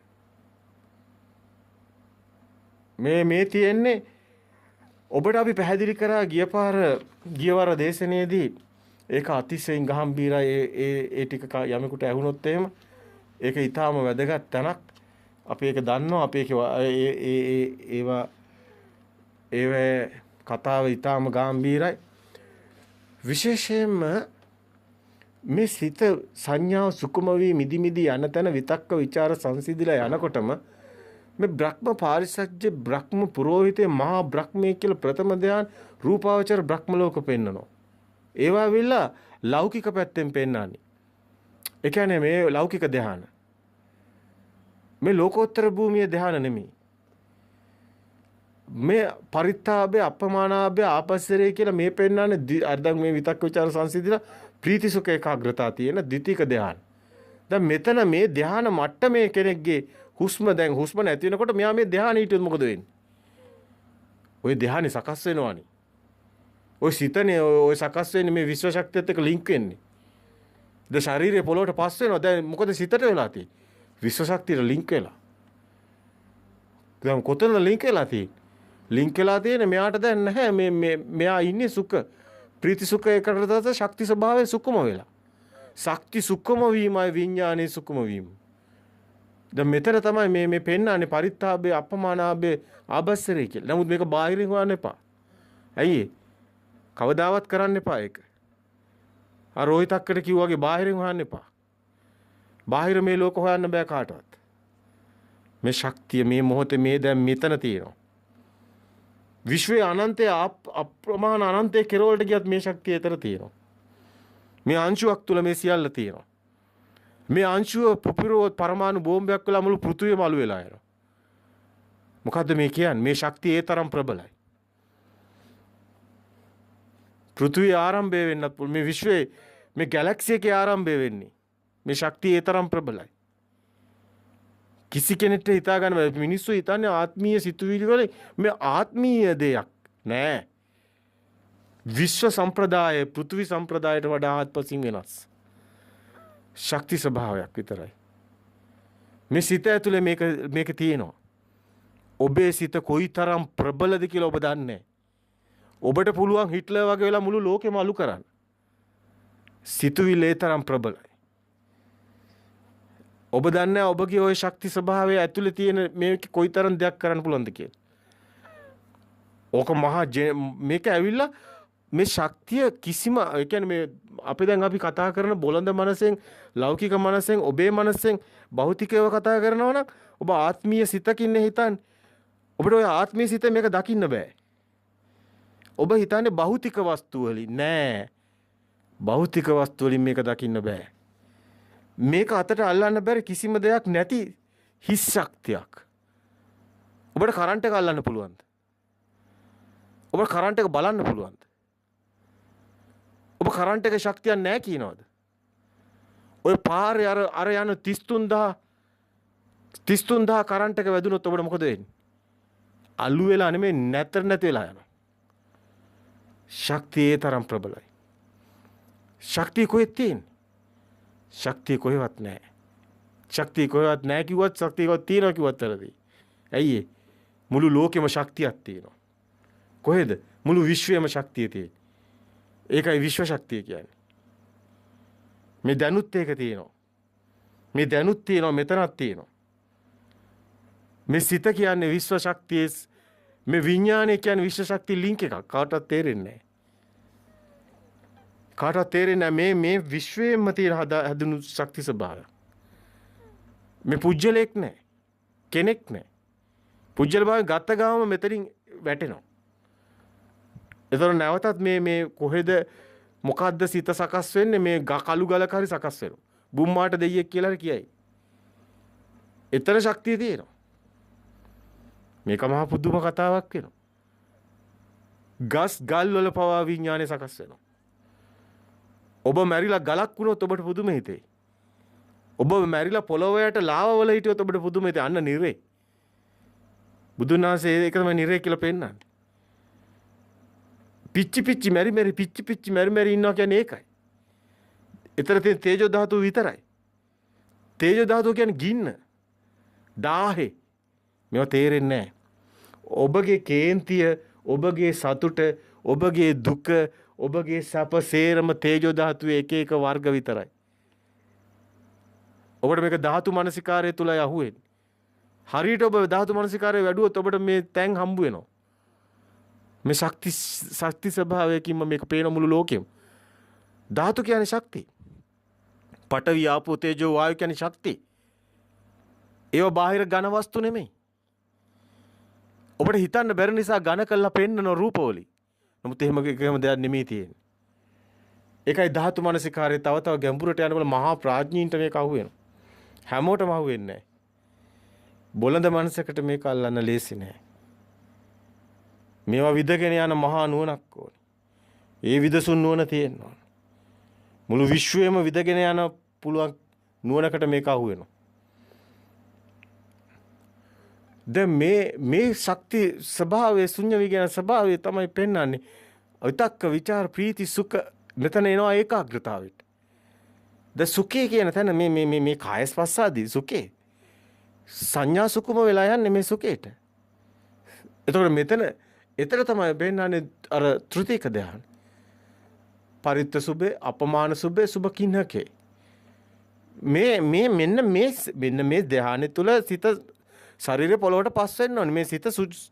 මේ තියෙන්නේ ඔබට අපි පැහැදිලි කරා ගියවර දේශනාවේදී ඒක අතිශයින් ගැඹීරයි. ඒ ටික යමෙකුට ඇහුනොත් එහෙම ඒක ඊටාම වැදගත් තැනක්. අපි ඒක දන්නවා. අපි ඒවා කතාව ඊටාම ගැඹීරයි. විශේෂයෙන්ම මේ සිත සංඥා සුකුම වී මිදි යන තැන විතක්ක ਵਿਚාර සංසිඳිලා යනකොටම මේ බ්‍රහ්ම පාරිසජ්‍ය බ්‍රහ්ම පුරෝහිතේ මහා බ්‍රහ්මයේ කියලා ප්‍රථම ධ්‍යාන රූපාවචර බ්‍රහ්ම ලෝක පෙන්නනවා. ඒවා විලා ලෞකික පැත්තෙන් පෙන්නන්නේ. ඒ කියන්නේ මේ ලෞකික ධ්‍යාන. මේ ලෝකෝත්තර භූමියේ ධ්‍යාන නෙමෙයි. මේ පරිත්තාභය අපමානාභය ආපස්සරේ කියලා මේ පෙන්නන්නේ අර්ධක් මේ විතක්ක ਵਿਚාර සංසිඳිලා ප්‍රීති සුඛ ඒකාග්‍රතාව තියෙන ද්විතීක ධ්‍යාන. දැන් මෙතන මේ ධ්‍යාන මට්ටමේ කෙනෙක්ගේ හුස්ම නැති වෙනකොට මෙයා මේ ධ්‍යාන හිටියොත් මොකද වෙන්නේ? ওই ධ්‍යානෙ සකස් වෙනවනේ. ওই සිතනේ ওই සකස් වෙන්නේ මේ විශ්ව ශක්තියත් එක්ක ලින්ක් වෙන්නේ. ද ශරීරය පොළොවට පස් වෙනවා. දැන් මොකද සිතට වෙලා තියෙන්නේ? විශ්ව ශක්තියට ලින්ක් වෙලා. දැන් කොතනද ලින්ක් වෙලා තියෙන්නේ? ලින්ක් වෙලා තියෙන්නේ මෙයාට දැන් නැහැ මෙයා ඉන්නේ සුඛ ප්‍රීති සුඛ ඒකතරත ශක්ති ස්වභාවයේ සුඛම වෙලා. ශක්ති සුඛම වීමයි විඥානයේ සුඛම වීම. දැන් මෙතන තමයි මේ පෙන්නන්නේ පරිත්තාභය අපමානාභය ආබස්සරේ කියලා. නමුත් මේක බාහිරින් හොයන්න එපා. ඇයි කවදාවත් කරන්න එපා ඒක. අර රෝහිතක්කට කිව්වාගේ බාහිරින් හොයන්න එපා. බාහිර මේ ලෝක හොයන්න බෑ කාටවත්. මේ ශක්තිය මේ මොහොතේ මේ දැන් මෙතන තියෙනවා. විශ්වයේ අනන්තයේ අප්‍රමාණ අනන්තයේ කෙරවලට ගියත් මේ ශක්තිය ඊතර තියෙනවා. මේ අංශුවක් තුල මේ සියල්ල තියෙනවා. මේ අංශුව පුපුරව පරමාණු බෝම්බයක් වෙලා මුළු පෘථිවියම අළු වෙලා යනවා. මොකද්ද මේ කියන්නේ? මේ ශක්තිය ඒ තරම් ප්‍රබලයි. පෘථිවිය ආරම්භය වෙන්නත් මේ විශ්වයේ මේ ගැලැක්සි එකේ ආරම්භය වෙන්නේ. මේ ශක්තිය ඒ තරම් ප්‍රබලයි. කිසි කෙනෙක්ට හිතා ගන්න බෑ. මිනිස්සු හිතන්නේ ආත්මීය සිතුවිලි වල මේ ආත්මීය දෙයක් නෑ. විශ්ව සම්ප්‍රදාය පෘථිවි සම්ප්‍රදායට වඩා ආත්පසින් වෙනස්. ශක්ති ස්වභාවයක් විතරයි. මේ සිත ඇතුලේ මේක තියෙනවා. ඔබේ සිත කොයිතරම් ප්‍රබලද කියලා ඔබ දන්නේ. ඔබට පුළුවන් හිට්ලර් වගේ වෙලා මුළු ලෝකෙම අලු කරන්න. සිතුවිලි ඒ තරම් ප්‍රබලයි. ඔබ දන්නේ ඔබගේ ওই ශක්ති ස්වභාවය ඇතුලේ තියෙන මේක කොයිතරම් දෙයක් කරන්න පුළුවන්ද කියලා. ඕක මේක ඇවිල්ලා මේ ශක්තිය කිසිම ඒ කියන්නේ මේ අපි කතා කරන බොළඳ මනසෙන් ලෞකික මනසෙන් ඔබේ මනසෙන් භෞතිකව කතා කරනවා නම් ඔබ ආත්මීය සිතකින් හිතන්නේ. ඔබට ওই ආත්මීය සිත මේක දකින්න බෑ. ඔබ හිතන්නේ භෞතික වස්තු වලින් නෑ. භෞතික වස්තු වලින් මේක දකින්න බෑ. මේක අතට අල්ලන්න බැරි කිසිම දෙයක් නැති හිස් ශක්තියක්. ඔබට කරන්ට් එක අල්ලන්න පුළුවන්ද? ඔබට කරන්ට් එක බලන්න පුළුවන්ද? ඔබ කරන්ට් එකේ ශක්තියක් නැහැ කියනවද? ඔය පාරේ අර යන 33000 කරන්ට් එක වැදුනොත් ඔබට මොකද වෙන්නේ? අලු වෙලා නෙමෙයි නැතර නැති වෙලා යනවා. ශක්තිය ඒ තරම් ප්‍රබලයි. ශක්තිය කොහෙද තියෙන්නේ? ශක්තිය කොහෙවත් නැහැ. ශක්තිය කොහෙවත් නැහැ කිව්වත් ශක්තිය කොහෙද තියෙනවා කිව්වත් වැරදි. ඇයි ඒ? මුළු ලෝකෙම ශක්තියක් තියෙනවා. කොහෙද? මුළු විශ්වයේම ශක්තිය තියෙන්නේ. ඒකයි විශ්ව ශක්තිය කියන්නේ. මේ දැනුත් ඒක තියෙනවා. මේ දැනුත් තියෙනවා මෙතනක් තියෙනවා. මේ සිත කියන්නේ විශ්ව ශක්තියේ මේ විඥානය කියන්නේ විශ්ව ශක්තිය ලින්ක් එකක්. කාටවත් තේරෙන්නේ නැහැ. කාටවත් තේරෙන්නේ නැහැ මේ විශ්වයේම තියෙන හැදුණු ශක්ති ස්වභාවය. මේ පුජ්‍යලයක් නැහැ. කෙනෙක් නැහැ. පුජ්‍යල භාවය ගත්ත ගාම මෙතනින් වැටෙනවා. ඒතර නැවතත් මේ කොහෙද මොකද්ද සිත සකස් වෙන්නේ මේ කළු ගලක හරි සකස් වෙනවා. බුම්මාට දෙයියෙක් කියලා හරි කියයි. එතන ශක්තිය තියෙනවා. මේක මහා පුදුම කතාවක් වෙනවා. ගස් ගල් වල පවා විඥානය සකස් වෙනවා. ඔබ මැරිලා ගලක් වුණොත් ඔබට පුදුම හිතේ. ඔබ මැරිලා පොළොවයට ලාව වල හිටියොත් ඔබට පුදුම හිතේ. අන්න නිරේ. බුදුන් වහන්සේ ඒක තමයි නිරේ කියලා පෙන්නන්නේ. පිච්චි මෙරි මෙරි ඉන්නවා කියන්නේ ඒකයි. ඊතර තියෙන තේජෝ ධාතුව විතරයි. තේජෝ ධාතුව කියන්නේ ගින්න. දාහේ. මේවා තේරෙන්නේ නැහැ. ඔබගේ කේන්තිය, ඔබගේ සතුට, ඔබගේ දුක, ඔබගේ සැප සේරම තේජෝ ධාතුවේ එක වර්ග විතරයි. ඔබට මේක ධාතු මනසිකාරය තුලයි අහුවෙන්නේ. හරියට ඔබ ධාතු මනසිකාරය වැඩුවොත් ඔබට මේ තැන් හම්බ වෙනවා. මේ ශක්ති ස්වභාවයකින්ම මේක පේන මුළු ලෝකෙම. ධාතු කියන්නේ ශක්ති. පඨවි ආපෝ තේජෝ වායු කියන්නේ ශක්ති. ඒව බාහිර ඝන වස්තු නෙමෙයි. ඔබට හිතන්න බැරි නිසා ඝන කළා පෙන්නන රූපවලින්. නමුත් එහෙම දෙයක් නෙමෙයි තියෙන්නේ. ඒකයි ධාතු මනසිකාරයේ තව ගැඹුරට යනකොට මහා ප්‍රඥීන්ට මේක අහුවෙනවා. හැමෝටම අහුවෙන්නේ නැහැ. බොළඳ මනසකට මේක අල්ලන්න ලේසි නෑ. මේවා විදගෙන යන මහා නුවණක් ඕනේ. ඒ විදසුන් නුවණ තියෙනවා. මුළු විශ්වයම විදගෙන යන පුළුවන් නුවණකට මේක අහු වෙනවා. දැන් මේ ශක්ති ස්වභාවයේ ශුන්‍ය විඥාන ස්වභාවය තමයි පෙන්වන්නේ. විතක්ක විචාර ප්‍රීති සුඛ මෙතන එනවා ඒකාග්‍රතාවයට. ද සුඛේ කියන තැන මේ කාය ස්පස්සාදී සුඛේ සංඥා සුකුම වෙලා යන්නේ මේ සුඛේට. එතකොට එතන තමයි බෙන්නන්නේ අර ත්‍ෘතික ධ්‍යාන. පරිත්ත සුබේ අපමාන සුබේ සුබ කින්නකේ. මෙන්න මේ ධ්‍යානෙ තුල සිත ශරීරේ පොළොවට පස් වෙන්න ඕනේ. මේ සිත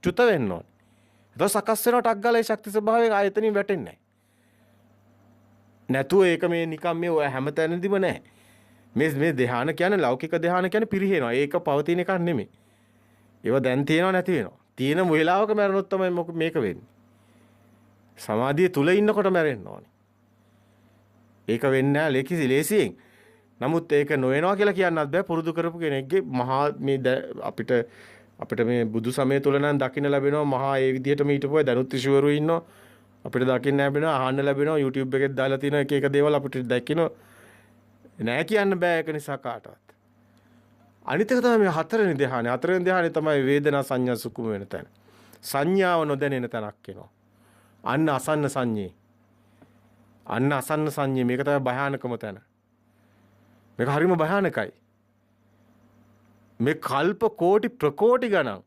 චුත වෙන්න ඕනේ. ඒක සකස් වෙන ටක් ගාලා ශක්ති ස්වභාවයෙන් ආයතනින් වැටෙන්නේ නැහැ. නැතුව ඒක මේ නිකම් මේ හැමතැනදීම නැහැ. මේ ධ්‍යාන කියන්නේ ලෞකික ධ්‍යාන කියන්නේ පිරිහෙනවා. ඒක පවතින එකක් නෙමෙයි. ඒව දැන් තියෙනව නැති වෙනවා. තියෙන වෙලාවක මැරුණොත් තමයි මේක වෙන්නේ. සමාධිය තුල ඉන්නකොට මැරෙන්න ඕනේ. ඒක වෙන්නේ නැහැ ලේසියෙන්. නමුත් ඒක නොවෙනවා කියලා කියන්නත් බෑ. පුරුදු කරපු කෙනෙක්ගේ මහා මේ අපිට මේ බුදු සමය තුල නම් දකින්න ලැබෙනවා මහා ඒ විදිහටම ඊටපොය දැනුත් ඍෂිවරු ඉන්නවා. අපිට දකින්න ලැබෙනවා, අහන්න ලැබෙනවා. YouTube එකේ දාලා තියෙන එක දේවල් අපිට දකින්න නෑ කියන්න බෑ. ඒක නිසා කාටවත්. අනිත් එක තමයි මේ හතරවෙනි ධ්‍යානෙ. හතරවෙනි ධ්‍යානෙ තමයි වේදනා සංඥා සුකුම වෙන තැන. සංඥාව නොදැනෙන තැනක් එනවා. අන්න අසන්න සංඥේ. අන්න අසන්න සංඥේ මේක තමයි භයානකම තැන. මේක හරිම භයානකයි. මේ කල්ප කෝටි ප්‍රකෝටි ගණන්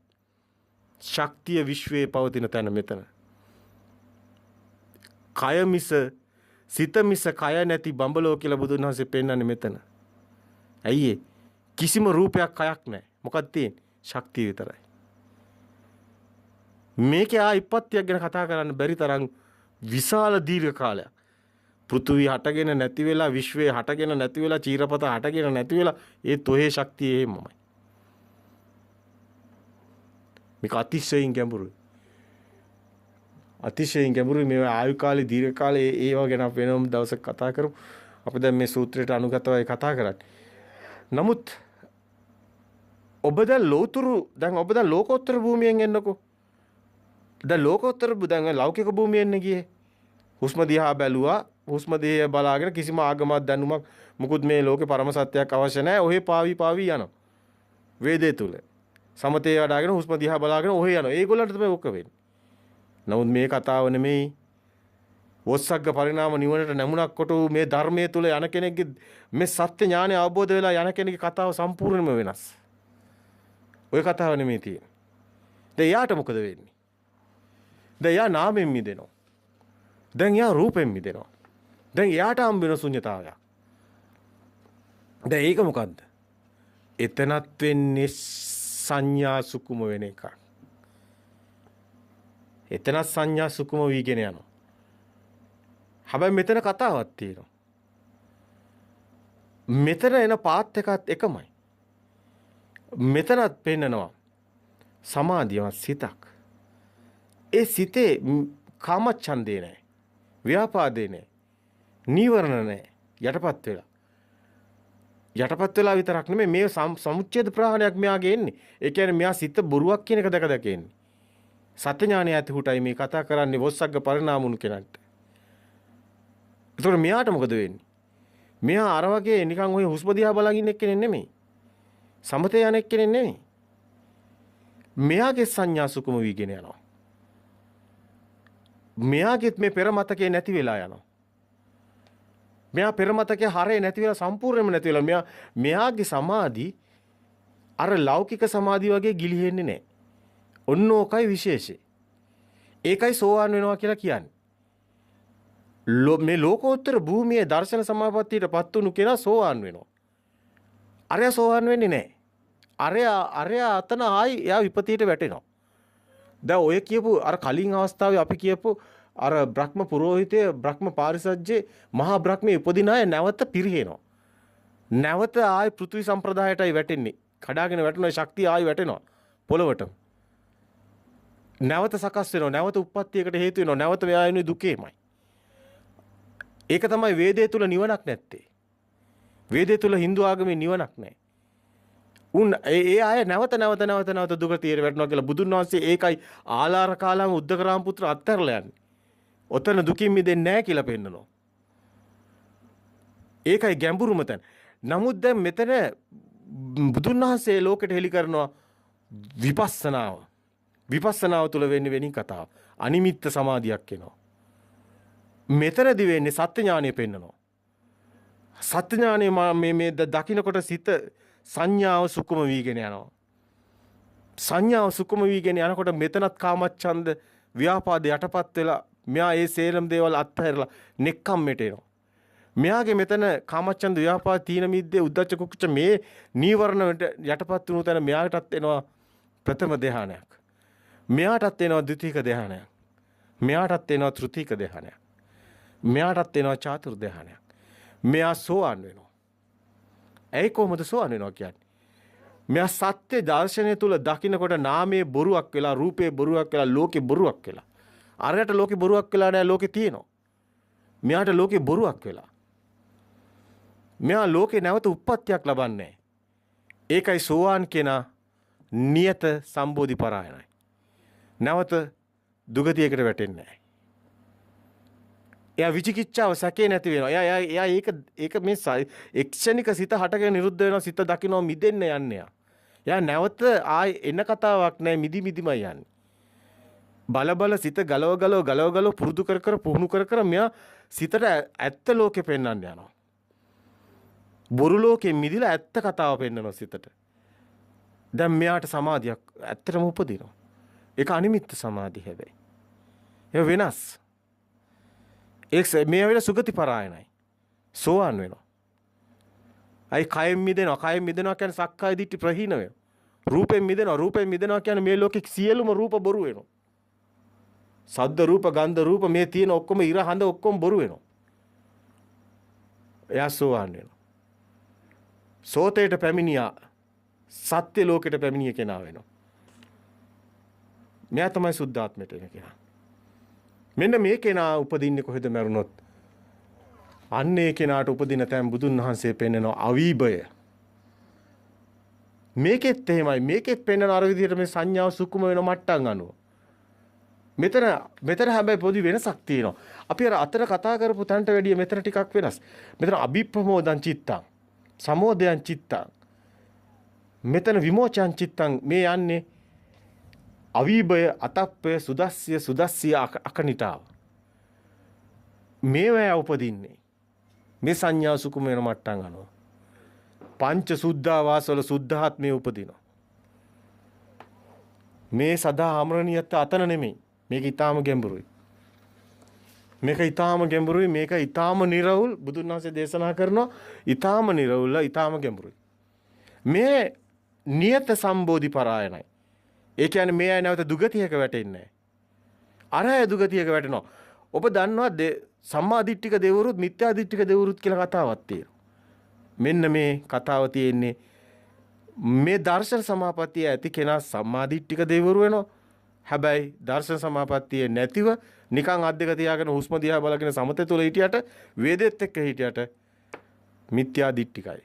ශක්තිය විශ්වයේ පවතින තැන මෙතන. කය මිස සිත මිස කය නැති බඹලෝ කියලා බුදුන් වහන්සේ පෙන්නන්නේ මෙතන. ඇයි ඒ? කිසිම රූපයක් කයක් නැහැ. මොකක්ද තියෙන්නේ? ශක්තිය විතරයි. මේකේ ඉපත්තියක් ගැන කතා කරන්න බැරි තරම් විශාල දීර්ඝ කාලයක්. පෘථුවි හටගෙන නැති වෙලා, විශ්වයේ හටගෙන නැති වෙලා, චීරපත හටගෙන නැති වෙලා, ඒ තොහේ ශක්තිය එහෙමමයි. මේක අතිශයින් ගැඹුරුයි. අතිශයින් ගැඹුරුයි. මේ ආයු කාලේ, දීර්ඝ කාලේ ඒවා ගැන අපි වෙනම දවසක් කතා කරමු. අපි දැන් මේ සූත්‍රයට අනුගතවයි කතා කරන්නේ. නමුත් ඔබ දැන් ලෝතුරු දැන් ඔබ දැන් ලෝකෝත්තර භූමියෙන් එන්නකෝ. දැන් ලෝකෝත්තර දැන් ලෞකික භූමියෙන් ගියේ. හුස්ම දිහා බැලුවා. හුස්ම දිහා බලාගෙන කිසිම ආගමක් දැනුමක් මුකුත් මේ ලෝකේ පරම සත්‍යයක් අවශ්‍ය නැහැ. ඔහේ පාවි යනවා. වේදේ තුල. සමතේ වඩාගෙන හුස්ම දිහා බලාගෙන ඔහේ යනවා. ඒගොල්ලන්ට තමයි ඔක්ක වෙන්නේ. නමුත් මේ කතාව නෙමෙයි. වොස්සග්ග පරිණාම නිවනට නැමුණක් කොට මේ ධර්මයේ තුල යන කෙනෙක්ගේ මේ සත්‍ය ඥානය අවබෝධ වෙලා යන කෙනෙක්ගේ කතාව සම්පූර්ණයෙන්ම වෙනස්. ඔය කතාව නෙමෙයි තියෙන්නේ. දැන් යාට මොකද වෙන්නේ? දැන් යා නාමයෙන් මිදෙනවා. දැන් යා රූපයෙන් මිදෙනවා. දැන් යාට හම්බ වෙන ශුන්‍යතාවය. දැන් ඒක මොකද්ද? එතනත් වෙන්නේ සංඥා සුකුම වෙන එක. එතනත් සංඥා සුකුම වීගෙන යනවා. හැබැයි මෙතන කතාවක් තියෙනවා. මෙතන එන පාත් එකත් එකමයි. මෙතනත් පෙන්නනවා සමාධියවත් සිතක්. ඒ සිතේ කාමච්ඡන්දේ නැහැ. ව්‍යාපාදේ නැහැ. නීවරණ නැහැ. යටපත් වෙලා. යටපත් වෙලා විතරක් නෙමෙයි මේ සමුච්ඡේද ප්‍රහාණයක් මෙයාගේ එන්නේ. ඒ කියන්නේ මෙයා සිත බොරුවක් කියන එක දැක දැක එන්නේ. සත්‍ය ඥානය ඇති හුටයි මේ කතා කරන්නේ වොස්සග්ග පරිණාමුණු කෙනාට. ඒතකොට මෙයාට මොකද වෙන්නේ? මෙයා අර වගේ නිකන් ඔය හුස්ම දිහා බලන් ඉන්න එක්කෙනෙක් නෙමෙයි. සමතේ යන එක්කෙනෙක් නෙමෙයි. මෙයාගේ සංඥා සුකුම වීගෙන යනවා. මෙයාගෙත් මේ පෙර මතකේ නැති වෙලා යනවා. මෙයා පෙර මතකේ හරේ නැති වෙලා සම්පූර්ණයෙන්ම නැති වෙලා මෙයාගේ සමාධි අර ලෞකික සමාධි වගේ ගිලිහෙන්නේ නැහැ. ඔන්න ඕකයි විශේෂය. ඒකයි සෝවාන් වෙනවා කියලා කියන්නේ. මේ ලෝකෝත්තර භූමියේ දර්ශන සමාපත්තියටපත් වුණු කෙනා සෝවාන් වෙනවා. අරයා සෝවාන් වෙන්නේ නැහැ. අරයා අතන ආයි එයා විපතියට වැටෙනවා. දැන් ඔය කියපු අර කලින් අවස්ථාවේ අපි කියපු අර බ්‍රහ්ම පුරෝහිතය බ්‍රහ්ම පාරිසජ්ජේ මහා බ්‍රහ්මයේ උපදින අය නැවත පිරිහෙනවා. නැවත ආයි පෘථිවි සම්ප්‍රදායටයි වැටෙන්නේ. කඩාගෙන වැටෙන ශක්තිය ආයි වැටෙනවා පොළවට. නැවත සකස් වෙනවා. නැවත උප්පත්තියකට හේතු වෙනවා. නැවත මෙයා එන්නේ දුකේමයි. ඒක තමයි වේදේ තුල නිවනක් නැත්තේ. වේදේ තුල Hindu ආගමේ නිවනක් නැහැ. ඒ අය නැවත දුගතියට වැටෙනවා කියලා බුදුන් වහන්සේ ඒකයි ආලාර කාලාම උද්දකරාම පුත්‍ර අත්හැරලා යන්නේ. ඔතන දුකින් මිදෙන්නේ නැහැ කියලා පෙන්නනවා. ඒකයි ගැඹුරුම තැන. නමුත් දැන් මෙතන බුදුන් වහන්සේ ලෝකෙට හෙළි කරනවා විපස්සනාව. විපස්සනාව තුල වෙන්නේ වෙනින් කතාව. අනිමිත්ත සමාධියක් එනවා. මෙතනදී වෙන්නේ සත්‍ය ඥානය පෙන්නනවා. සත්‍ය ඥානය මේ දකින්නකොට සිත සංඥාව සුකුම වීගෙන යනවා. සංඥාව සුකුම වීගෙන යනකොට මෙතනත් කාමච්ඡන්ද ව්‍යාපාද යටපත් වෙලා මෙයා ඒ සේරම දේවල් අත්හැරලා නෙක්ඛම්මයට එනවා. මෙයාගේ මෙතන කාමච්ඡන්ද ව්‍යාපාද තීන මිද්දේ උද්ධච්ච කුක්කුච්ච මේ නීවරණ යටපත් වුණු තැන මෙයාටත් එනවා ප්‍රථම ධ්‍යානයක්. මෙයාටත් එනවා ද්විතීක ධ්‍යානයක්. මෙයාටත් එනවා තෘතීක ධ්‍යානයක්. මෙයාටත් එනවා චාතුර් ධ්‍යානයක්. මෙයා සෝවාන් වෙනවා. ඇයි කොහොමද සෝවාන් වෙනවා කියන්නේ? මෙයා සත්‍ය දර්ශනය තුල දකින්නකොට නාමයේ බොරුවක් වෙලා රූපයේ බොරුවක් වෙලා ලෝකේ බොරුවක් වෙලා. අරයට ලෝකේ බොරුවක් වෙලා නෑ ලෝකේ තියෙනවා. මෙයාට ලෝකේ බොරුවක් වෙලා. මෙයා ලෝකේ නැවත උප්පත්තියක් ලබන්නේ. ඒකයි සෝවාන් කෙනා නියත සම්බෝධි පරායනයි. නැවත දුගතියකට වැටෙන්නේ නැහැ. එයා විචිකිච්ඡාව සැකේ නැති වෙනවා. එයා ඒක මේ එක්ෂණික සිත හටගෙන නිරුද්ධ වෙනවා. සිත දකින්න මිදෙන්න යන්නේ. එයා නැවත ආයි එන කතාවක් නැහැ. මිදිමයි යන්නේ. බල සිත ගලව පුරුදු කර පුහුණු කර මෙයා සිතට ඇත්ත ලෝකෙ පෙන්වන්න යනවා. බොරු ලෝකෙ මිදිලා ඇත්ත කතාව පෙන්වනවා සිතට. දැන් මෙයාට සමාධියක් ඇත්තටම උපදිනවා. ඒක අනිමිත්ත සමාධිය හැබැයි. ඒක වෙනස්. මේ වෙලාව සුගති පරායනයි. සෝවාන් වෙනවා. අයි කයෙන් මිදෙනවා. කයෙන් මිදෙනවා කියන්නේ සක්කාය දිට්ඨි ප්‍රහීන වෙනවා. රූපයෙන් මිදෙනවා. රූපයෙන් මිදෙනවා කියන්නේ මේ ලෝකෙ සියලුම රූප බොරු වෙනවා. සද්ද රූප ගන්ධ රූප මේ තියෙන ඔක්කොම ඉර හඳ ඔක්කොම බොරු වෙනවා. එයා සෝවාන් වෙනවා. සෝතේට පැමිණියා සත්‍ය ලෝකෙට පැමිණිය කෙනා වෙනවා. මෙයා තමයි සුද්ධාත්මයට එන කෙනා. මෙන්න මේ කෙනා උපදින්නේ කොහෙද මරුණොත්? අන්න ඒ කෙනාට උපදින තැන් බුදුන් වහන්සේ පෙන්නන අවීභය. මේකෙත් එහෙමයි. මේකෙත් පෙන්වන අර විදිහට මේ සංඥාව සුකුම වෙන මට්ටම් අනුව. මෙතන හැබැයි පොඩි වෙනසක් තියෙනවා. අපි අර අතර කතා කරපු තැනට වැඩිය මෙතන ටිකක් වෙනස්. මෙතන අභිප්‍රමෝදං චිත්තං, සමෝදයං චිත්තං, මෙතන විමෝචං චිත්තං මේ යන්නේ අවීභය, අතප්පය, සුදස්සිය අකනිටාව. මේවැය උපදින්නේ මේ සංඥා සුකුම වෙන මට්ටම් අනුව. පංච සුද්ධාවාසවල සුද්ධාත්මය උපදිනවා. මේ සදා අමරණීයත් අතන නෙමෙයි. මේක ඊටාම ගැඹුරුයි. මේක ඊටාම නිර්වුල්. බුදුන් වහන්සේ දේශනා කරනවා ඊටාම නිර්වුල්, ඊටාම ගැඹුරුයි. මේ නියත සම්බෝධි පරායනයි. ඒ කියන්නේ මේ අය නැවත දුගතියක වැටෙන්නේ නැහැ. අර අය දුගතියක වැටෙනවා. ඔබ දන්නවා සම්මා දිට්ඨික දෙවරුත් මිත්‍යා දිට්ඨික දෙවරුත් කියලා කතාවක් තියෙනවා. මෙන්න මේ කතාව තියෙන්නේ මේ දර්ශන සමාපත්තිය ඇති කෙනා සම්මා දිට්ඨික දෙවරු වෙනවා. හැබැයි දර්ශන සමාපත්තිය නැතිව නිකන් අත් දෙක තියාගෙන හුස්ම දිහා බලගෙන සමතේ තුල හිටියට වේදෙත් එක්ක හිටියට මිත්‍යා දිට්ඨිකයි.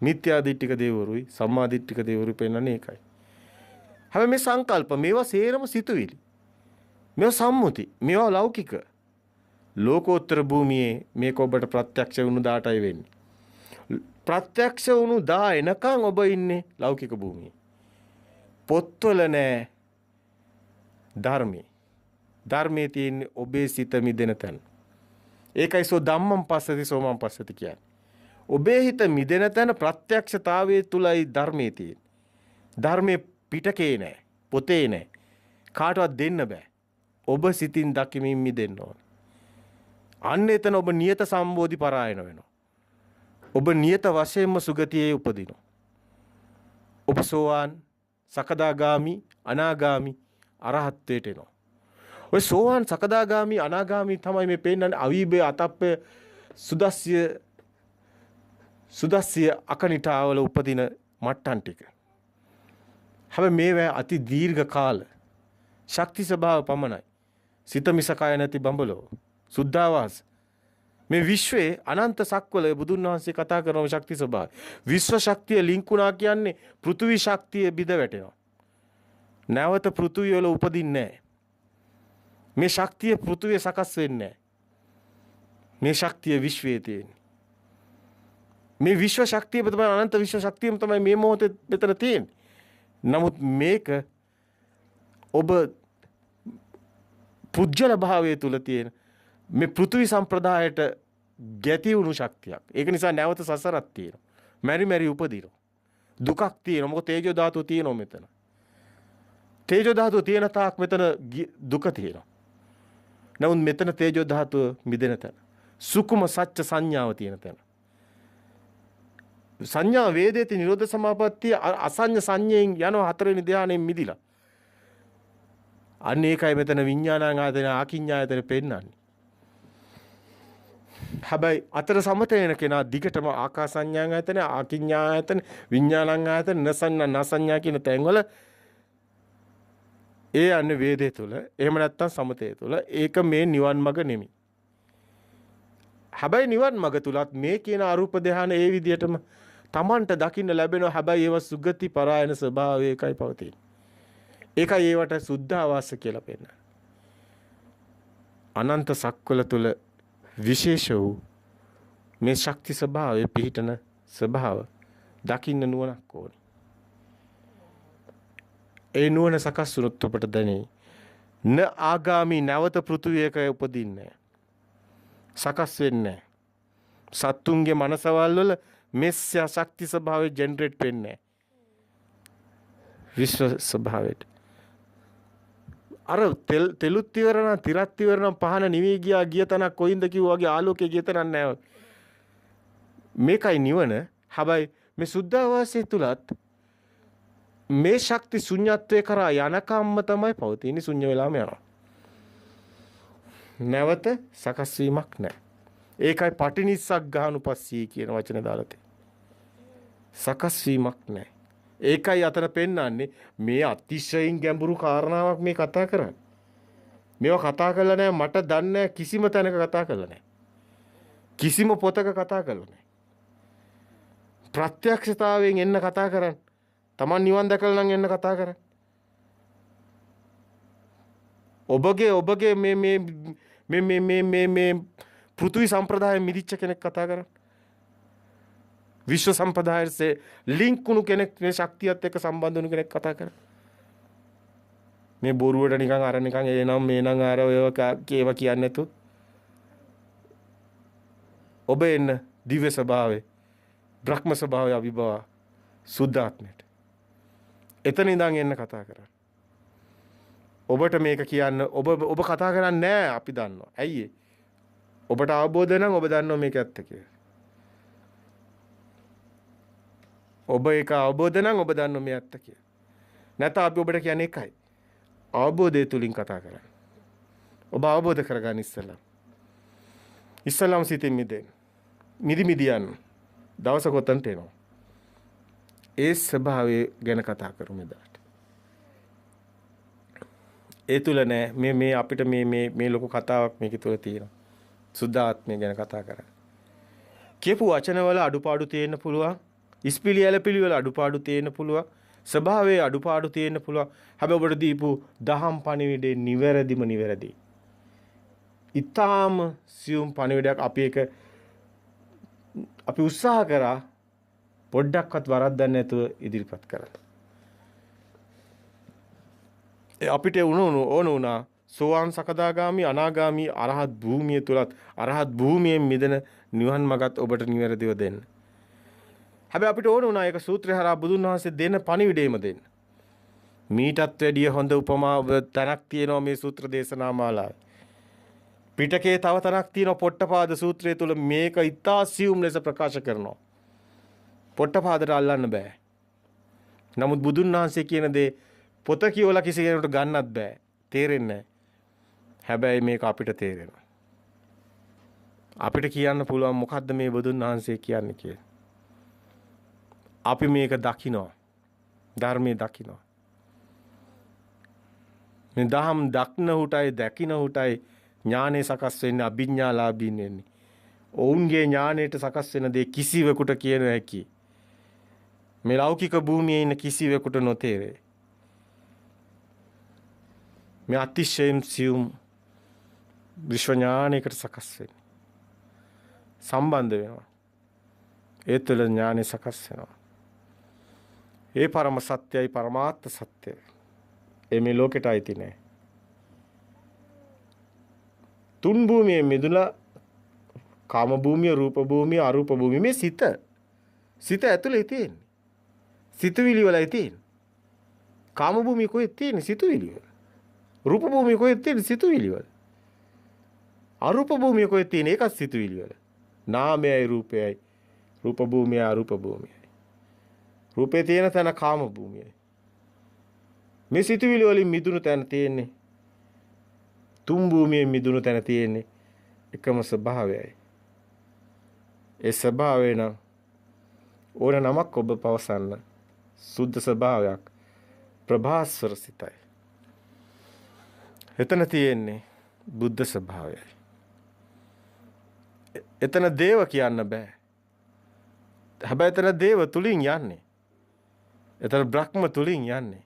මිත්‍යා දිට්ඨික දෙවරුයි සම්මා දිට්ඨික දෙවරුයි පෙන්වන්නේ ඒකයි. හැබැයි මේ සංකල්ප මේවා සේරම සිතුවිලි. මේවා සම්මුති. මේවා ලෞකික. ලෝකෝත්තර භූමියේ මේක ඔබට ප්‍රත්‍යක්ෂ වුණු දාටයි වෙන්නේ. ප්‍රත්‍යක්ෂ වුණු දා එනකන් ඔබ ඉන්නේ ලෞකික භූමියේ. පොත්වල නෑ ධර්මයේ. ධර්මයේ තියෙන්නේ ඔබේ සිත මිදෙන තැන. ඒකයි සෝ ධම්මං පස්සති සෝමං පස්සති කියන්නේ. ඔබේ හිත මිදෙන තැන ප්‍රත්‍යක්ෂතාවයේ තුලයි ධර්මයේ තියෙන්නේ. ධර්මයේ පිටකේ නෑ, පොතේ නෑ. කාටවත් දෙන්න බෑ. ඔබ සිතින් දකිමින් මිදෙන්න ඕන. අන්න එතන ඔබ නියත සම්බෝධි පරායන වෙනවා. ඔබ නියත වශයෙන්ම සුගතියේ උපදිනවා. ඔබ සෝවාන්, සකදාගාමි, අනාගාමි, අරහත්ත්වයට එනවා. ඔය සෝවාන්, සකදාගාමි, අනාගාමි තමයි මේ පෙන්නන්නේ අවීභය, අතප්පය, සුදස්සිය අකනිටාවල උපදින මට්ටම් ටික. හැබැයි මේවා අති දීර්ඝ කාල ශක්ති ස්වභාව පමණයි. සිත මිසකය නැති බඹලෝ සුද්ධාවාස. මේ විශ්වයේ අනන්ත සක්වල බුදුන් වහන්සේ කතා කරන ශක්ති ස්වභාවය. විශ්ව ශක්තිය ලින්කුණා කියන්නේ පෘථිවි ශක්තිය බිඳ වැටෙනවා. නැවත පෘථිවිය වල උපදින්නේ නැහැ. මේ ශක්තිය පෘථිවිය සකස් වෙන්නේ නැහැ. මේ ශක්තිය විශ්වයේ තියෙන්නේ. මේ විශ්ව ශක්තිය තමයි අනන්ත විශ්ව ශක්තියම තමයි මේ මොහොතේ මෙතන තියෙන්නේ. නමුත් මේක ඔබ පුජ්‍යල භාවයේ තුල තියෙන මේ පෘථිවි සම්ප්‍රදායට ගැති වුණු ශක්තියක්. ඒක නිසා නැවත සසරක් තියෙනවා. මෙරි මෙරි උපදිනවා. දුකක් තියෙනවා. මොකද තේජෝ ධාතුව තියෙනවා මෙතන. තේජෝ ධාතුව තියෙන තාක් මෙතන දුක තියෙනවා. නමුත් මෙතන තේජෝ ධාතුව මිදෙන තැන. සුකුම සත්‍ය සංඥාව තියෙන තැන. සංඥා වේදේති නිරෝධ සමාපත්තිය අසඤ්ඤ සංඥයෙන් යනවා හතරවෙනි ධානයෙන් මිදිලා. අන්න ඒකයි මෙතන විඥානායතන ආකින්ඥායතන පෙන්නන්නේ. හැබැයි අතර සමතේ වෙන කෙනා දිගටම ආකාසඤ්ඤායතන ආකින්ඥායතන විඥානායතන නසඤ්ඤා කියන තැන්වල ඒ අන්නේ වේදේ තුල එහෙම නැත්තම් සමතේ තුල ඒක මේ නිවන් මඟ නෙමෙයි. හැබැයි නිවන් මඟ තුලත් මේ කියන අරූප ධානය ඒ විදිහටම Tamanට දකින්න ලැබෙනවා. හැබැයි ඒව සුගති පරායන ස්වභාවය එකයි පවතින්නේ. ඒකයි ඒවට සුද්ධාවාස කියලා පෙන්නන්නේ. අනන්ත සක්වල තුල විශේෂ වූ මේ ශක්ති ස්වභාවයේ පිහිටන ස්වභාව දකින්න නුවණක් ඕනේ. ඒ නුවණ සකස් වුණොත් ඔබට දැනේ න ආගාමි නැවත පෘථුවියක උපදින්නේ සකස් වෙන්නේ සත්තුන්ගේ මනසවල් වල මෙස්ය ශක්ති ස්වභාවය ජෙනරේට් වෙන්නේ විශ්ව ස්වභාවයට. අර තෙලුත් ඉවරන තිරත් ඉවරන පහන නිවි ගිය තනක් කොයින්ද කිව්වා වගේ ආලෝකයේ ගිය තනක් නැහැ. මේකයි නිවන. හැබැයි මේ සුද්ධාවාසයේ තුලත් මේ ශක්ති ශුන්‍යත්වයේ කරා යනකම්ම තමයි පවතින්නේ. ශුන්‍ය වෙලාම යනවා. නැවත සකස් වීමක් නැහැ. ඒකයි පටිනිස්සග්ගානුපස්සී කියන වචන දාලා තියෙන්නේ. සකස් වීමක් නැහැ. ඒකයි අතන පෙන්නන්නේ මේ අතිශයින් ගැඹුරු කාරණාවක් මේ කතා කරන්නේ. මේවා කතා කරලා නැහැ මට දන්නේ කිසිම තැනක කතා කරලා නැහැ. කිසිම පොතක කතා කරලා නැහැ. ප්‍රත්‍යක්ෂතාවයෙන් එන්න කතා කරන්නේ. Taman නිවන් දැකලා නම් එන්න කතා කරන්නේ. ඔබගේ මේ පෘථිවි සම්ප්‍රදාය මිදිච්ච කෙනෙක් කතා කරන්නේ. විශ්ව සම්ප්‍රදායේ ලින්ක් වුණු කෙනෙක් මේ ශක්තියත් එක්ක සම්බන්ධ වුණු කෙනෙක් කතා කරන්නේ. මේ බොරුවට නිකන් අර නිකන් එනම් මේනම් අර ඔය කේව කියන්නේ නැතු. ඔබ එන්න දිව්‍ය ස්වභාවයේ බ්‍රහ්ම ස්වභාවයේ අවිභව සුද්ධාත්මයට. එතන ඉඳන් එන්න කතා කරන්නේ. ඔබට මේක කියන්න ඔබ කතා කරන්නේ නැහැ අපි දන්නවා. ඇයි ඔබට අවබෝධ නම් ඔබ දන්නවා මේක ඇත්ත කියලා. ඔබ ඒක අවබෝධ නම් ඔබ දන්නවා මේ ඇත්ත කියලා. නැත්නම් අපි ඔබට කියන්නේ එකයි. අවබෝධය තුලින් කතා කරන්නේ. ඔබ අවබෝධ කරගන්න ඉස්සෙල්ලා. ඉස්සෙල්ලාම සිතින් මිදෙන්න. මිදි යන්න. දවසක උතන්ට එනවා. ඒ ස්වභාවය ගැන කතා කරමු එදාට. ඒ තුල නෑ මේ අපිට මේ ලොකු කතාවක් මේක තුල තියෙනවා. සුද්ධාත්මය ගැන කතා කරන්නේ. කියපු වචනවල අඩුපාඩු තියෙන්න පුළුවන්. ඉස්පිලියල පිළිවෙල අඩුපාඩු තියෙන්න පුළුවන්. ස්වභාවයේ අඩුපාඩු තියෙන්න පුළුවන්. හැබැයි ඔබට දීපු දහම් පණිවිඩේ නිවැරදි. ඊටාම සියුම් පණිවිඩයක් අපි උත්සාහ කරා පොඩ්ඩක්වත් වරද්දන්නේ නැතුව ඉදිරිපත් කරන්න. අපිට ඕන වුණා සෝවාන් සකදාගාමි අනාගාමි අරහත් භූමිය තුලත් අරහත් භූමියෙන් මිදෙන නිවන් මගත් ඔබට නිවැරදිව දෙන්න. හැබැයි අපිට ඕන වුණා ඒක සූත්‍රය හරහා බුදුන් වහන්සේ දෙන පණිවිඩයම දෙන්න. මීටත් වැඩිය හොඳ උපමා තැනක් තියෙනවා මේ සූත්‍ර දේශනා මාලාවේ. පිටකේ තව තැනක් තියෙනවා පොට්ටපාද සූත්‍රය තුල මේක ඉතා සියුම් ලෙස ප්‍රකාශ කරනවා. පොට්ටපාදට අල්ලන්න බෑ. නමුත් බුදුන් වහන්සේ කියන දේ පොත කියවලා කිසි කෙනෙකුට ගන්නත් බෑ. තේරෙන්නේ නැහැ. හැබැයි මේක අපිට තේරෙනවා. අපිට කියන්න පුළුවන් මොකද්ද මේ බුදුන් වහන්සේ කියන්නේ කියලා. අපි මේක දකිනවා. ධර්මයේ දකිනවා. මේ දහම් දක්න උටයි දකින්න උටයි ඥානෙ සකස් වෙන්නේ අභිඥාලාභීන් වෙන්නේ. ඔවුන්ගේ ඥානෙට සකස් වෙන දේ කිසිවෙකුට කියන හැකි. මේ ලෞකික භූමියේ ඉන්න කිසිවෙකුට නොතේරේ. මේ අතිශයින් සියුම් විශ්ව ඥානයකට සකස් වෙන්නේ. සම්බන්ධ වෙනවා. ඒ තුළ ඥානෙ සකස් වෙනවා. ඒ පරම සත්‍යයි පරමාර්ථ සත්‍යයි. ඒ මේ ලෝකෙට අයිති නෑ. තුන් භූමියේ මිදුලා කාම භූමිය, රූප භූමිය, අරූප භූමිය මේ සිත ඇතුලේ තියෙන්නේ. සිතුවිලි වලයි තියෙන්නේ. කාම භූමිය කොහෙද තියෙන්නේ? සිතුවිලි වල. රූප භූමිය කොහෙද තියෙන්නේ? සිතුවිලි වල. අරූප භූමිය කොහෙද තියෙන්නේ? ඒකත් සිතුවිලි වල. නාමයයි රූපයයි. රූප භූමිය අරූප භූමියයි. රූපේ තියෙන තැන කාම භූමියයි. මේ සිතුවිලි වලින් මිදුණු තැන තියෙන්නේ තුන් භූමියෙන් මිදුණු තැන තියෙන්නේ එකම ස්වභාවයයි. ඒ ස්වභාවය නම් ඕන නමක් ඔබ පවසන්න සුද්ධ ස්වභාවයක් ප්‍රභාස්වර සිතයි. එතන තියෙන්නේ බුද්ධ ස්වභාවයයි. එතන දේව කියන්න බෑ. හැබැයි එතන දේව තුලින් යන්නේ. එතන බ්‍රහ්ම තුලින් යන්නේ.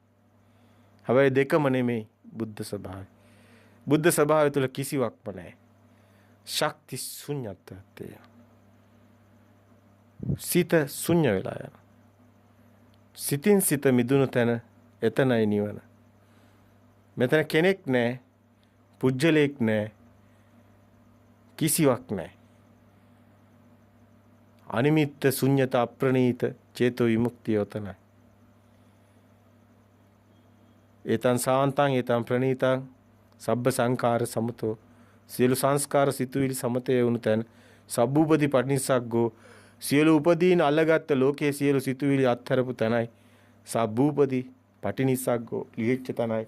හැබැයි දෙකම නෙමෙයි බුද්ධ ස්වභාවය. බුද්ධ ස්වභාවය තුල කිසිවක්ම නැහැ. ශක්ති ශුන්‍යත්වය. සිත ශුන්‍ය වෙලා යනවා. සිතින් සිත මිදුණු තැන එතනයි නිවන. මෙතන කෙනෙක් නැහැ, පුජ්‍යලයක් නැහැ, කිසිවක් නැහැ. අනිමිත්ත ශුන්‍යත අප්‍රණීත චේතෝ විමුක්තිය උතනයි. ඒතං සාන්තං ඒතං ප්‍රණීතං සබ්බ සංඛාර සමතෝ සියලු සංස්කාර සිතුවිලි සමතේ වුණු තැන සබ්බූපදී පටිනිස්සග්ගෝ සියලු උපදීන අල්ලගත්ත ලෝකයේ සියලු සිතුවිලි අත්හැරපු තැනයි සබ්බූපදී පටිනිස්සග්ගෝ ලිහිච්ච තැනයි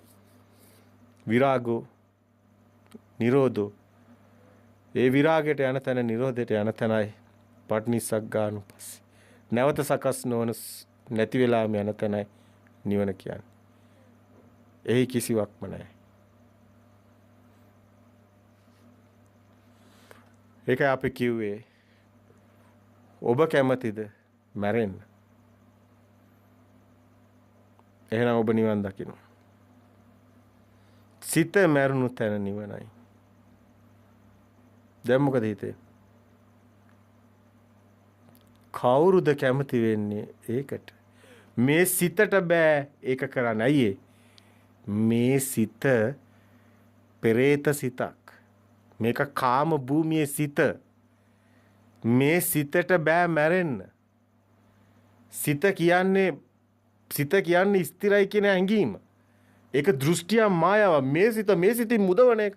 විරාගෝ නිරෝධෝ ඒ විරාගයට යන තැන නිරෝධයට යන තැනයි පටිනිස්සග්ගානුපස්සී නැවත සකස් නොවන නැති වෙලාම යන තැනයි නිවන කියන්නේ. එහි කිසිවක්ම නැහැ. ඒකයි අපි කිව්වේ ඔබ කැමතිද මැරෙන්න? එහෙනම් ඔබ නිවන් දකිනවා. සිත මැරුණු තැන නිවනයි. දැන් මොකද හිතේ? කවුරුද කැමති වෙන්නේ ඒකට? මේ සිතට බෑ ඒක කරන්න. අයියේ මේ සිත පෙරේත සිතක්. මේක කාම භූමියේ සිත. මේ සිතට බෑ මැරෙන්න. සිත කියන්නේ ස්ථිරයි කියන හැඟීම. ඒක දෘෂ්ටිය මායාව. මේ සිතින් මුදවන එක.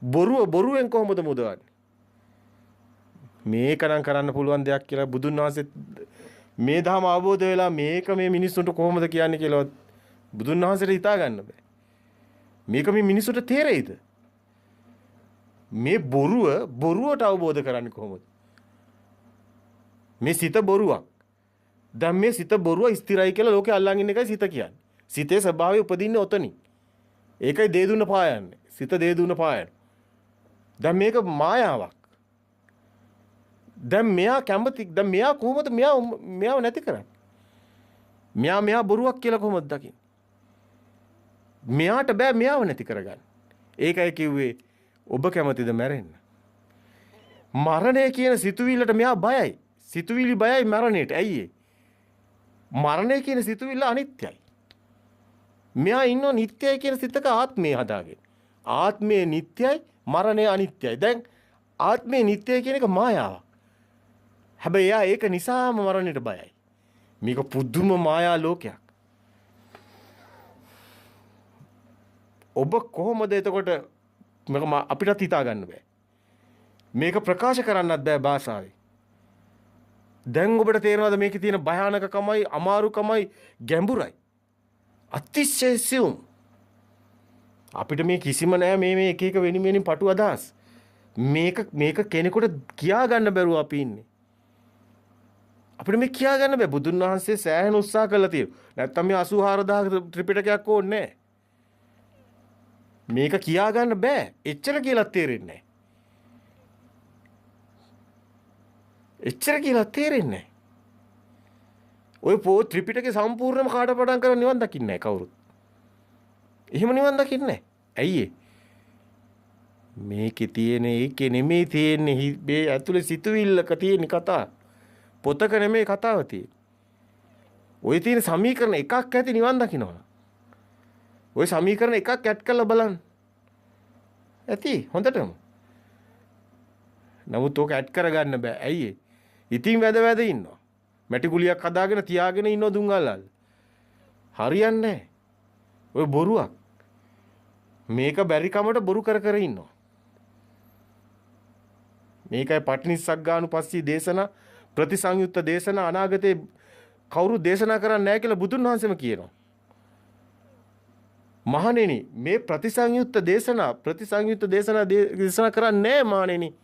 බොරුවෙන් කොහොමද මුදවන්නේ? මේක නම් කරන්න පුළුවන් දෙයක් කියලා බුදුන් වහන්සේ මේ ධර්ම අවබෝධ වෙලා මේක මේ මිනිස්සුන්ට කොහොමද කියන්නේ කියලා බුදුන් වහන්සේට හිතා ගන්න බෑ. මේක මේ මිනිස්සුන්ට තේරෙයිද? මේ බොරුවට අවබෝධ කරන්නේ කොහොමද? මේ සිත බොරුවක්. දැන් මේ සිත බොරුව ස්ථිරයි කියලා ලෝකේ අල්ලන් ඉන්න එකයි සිත කියන්නේ. සිතේ ස්වභාවය උපදින්නේ ඔතනින්. ඒකයි දේ දුන්න පායන්නේ. සිත දේ දුන්න පායන. දැන් මේක මායාවක්. දැන් මෙයා කැමති. දැන් මෙයා කොහොමද මෙයාව නැති කරන්නේ? මෙයා බොරුවක් කියලා කොහොමද දකින්නේ? මෙයාට බෑ මෙයාව නැති කරගන්න. ඒකයි කිව්වේ ඔබ කැමතිද මැරෙන්න? මරණය කියන සිතුවිල්ලට මෙයා බයයි. සිතුවිලි බයයි මරණයට. ඇයි මරණය කියන සිතුවිල්ල අනිත්‍යයි. මෙයා ඉන්නව නිට්ටයයි කියන සිතක ආත්මය හදාගෙන. ආත්මය නිට්ටයයි, මරණය අනිත්‍යයි. දැන් ආත්මය නිට්ටයයි කියන එක මායාවක්. හැබැයි එයා ඒක නිසාම මරණයට බයයි. මේක පුදුම මායා ලෝකයක්. ඔබ කොහොමද එතකොට මේක අපිටත් හිතා ගන්න බෑ. මේක ප්‍රකාශ කරන්නත් බෑ භාෂාවේ. දැන් ඔබට තේරෙනවද මේකේ තියෙන භයානකකමයි, අමාරුකමයි, ගැඹුරයි. අතිශය සියුම්. අපිට මේ කිසිම නෑ මේ එක එක වෙනින් පටු අදහස්. මේක කෙනෙකුට කියා ගන්න බැරුව අපි ඉන්නේ. අපිට මේ කියා ගන්න බෑ. බුදුන් වහන්සේ සෑහෙන උත්සාහ කළා තියෙනවා. නැත්තම් මේ 84000 ත්‍රිපිටකයක් ඕනේ නෑ. මේක කියා ගන්න බෑ. එච්චර කියලා තේරෙන්නේ නෑ. එච්චර කියලා තේරෙන්නේ නෑ. ඔය ත්‍රිපිටකේ සම්පූර්ණයෙන්ම කාටපඩම් කරලා නිවන් දකින්නේ නෑ කවුරුත්. එහෙම නිවන් දකින්නේ නෑ. ඇයි මේකේ තියෙන ඒකේ නෙමෙයි තියෙන්නේ මේ ඇතුලේ සිතුවිල්ලක තියෙන කතාව. පොතක නෙමෙයි කතාව තියෙන්නේ. ඔය තියෙන සමීකරණ එකක් ඇති නිවන් දකින්නවා. ඔය සමීකරණ එකක් ඇඩ් කරලා බලන්න. ඇති හොඳටම. නමුත් ඕක ඇඩ් කරගන්න බෑ. ඇයි ඉතින් වැද ඉන්නවා. මැටි ගුලියක් හදාගෙන තියාගෙන ඉන්නව දුන් අල්ලල්. හරියන්නේ නැහැ. ඔය බොරුවක්. මේක බැරි කමට බොරු කර ඉන්නවා. මේකයි පටිනිස්සග්ගානුපස්සී දේශනා, ප්‍රතිසංයුත්ත දේශනා අනාගතේ කවුරු දේශනා කරන්නේ නැහැ කියලා බුදුන් වහන්සේම කියනවා. මහණෙනි මේ ප්‍රතිසංයුත්ත දේශනා කරන්නේ නැහැ මහණෙනි.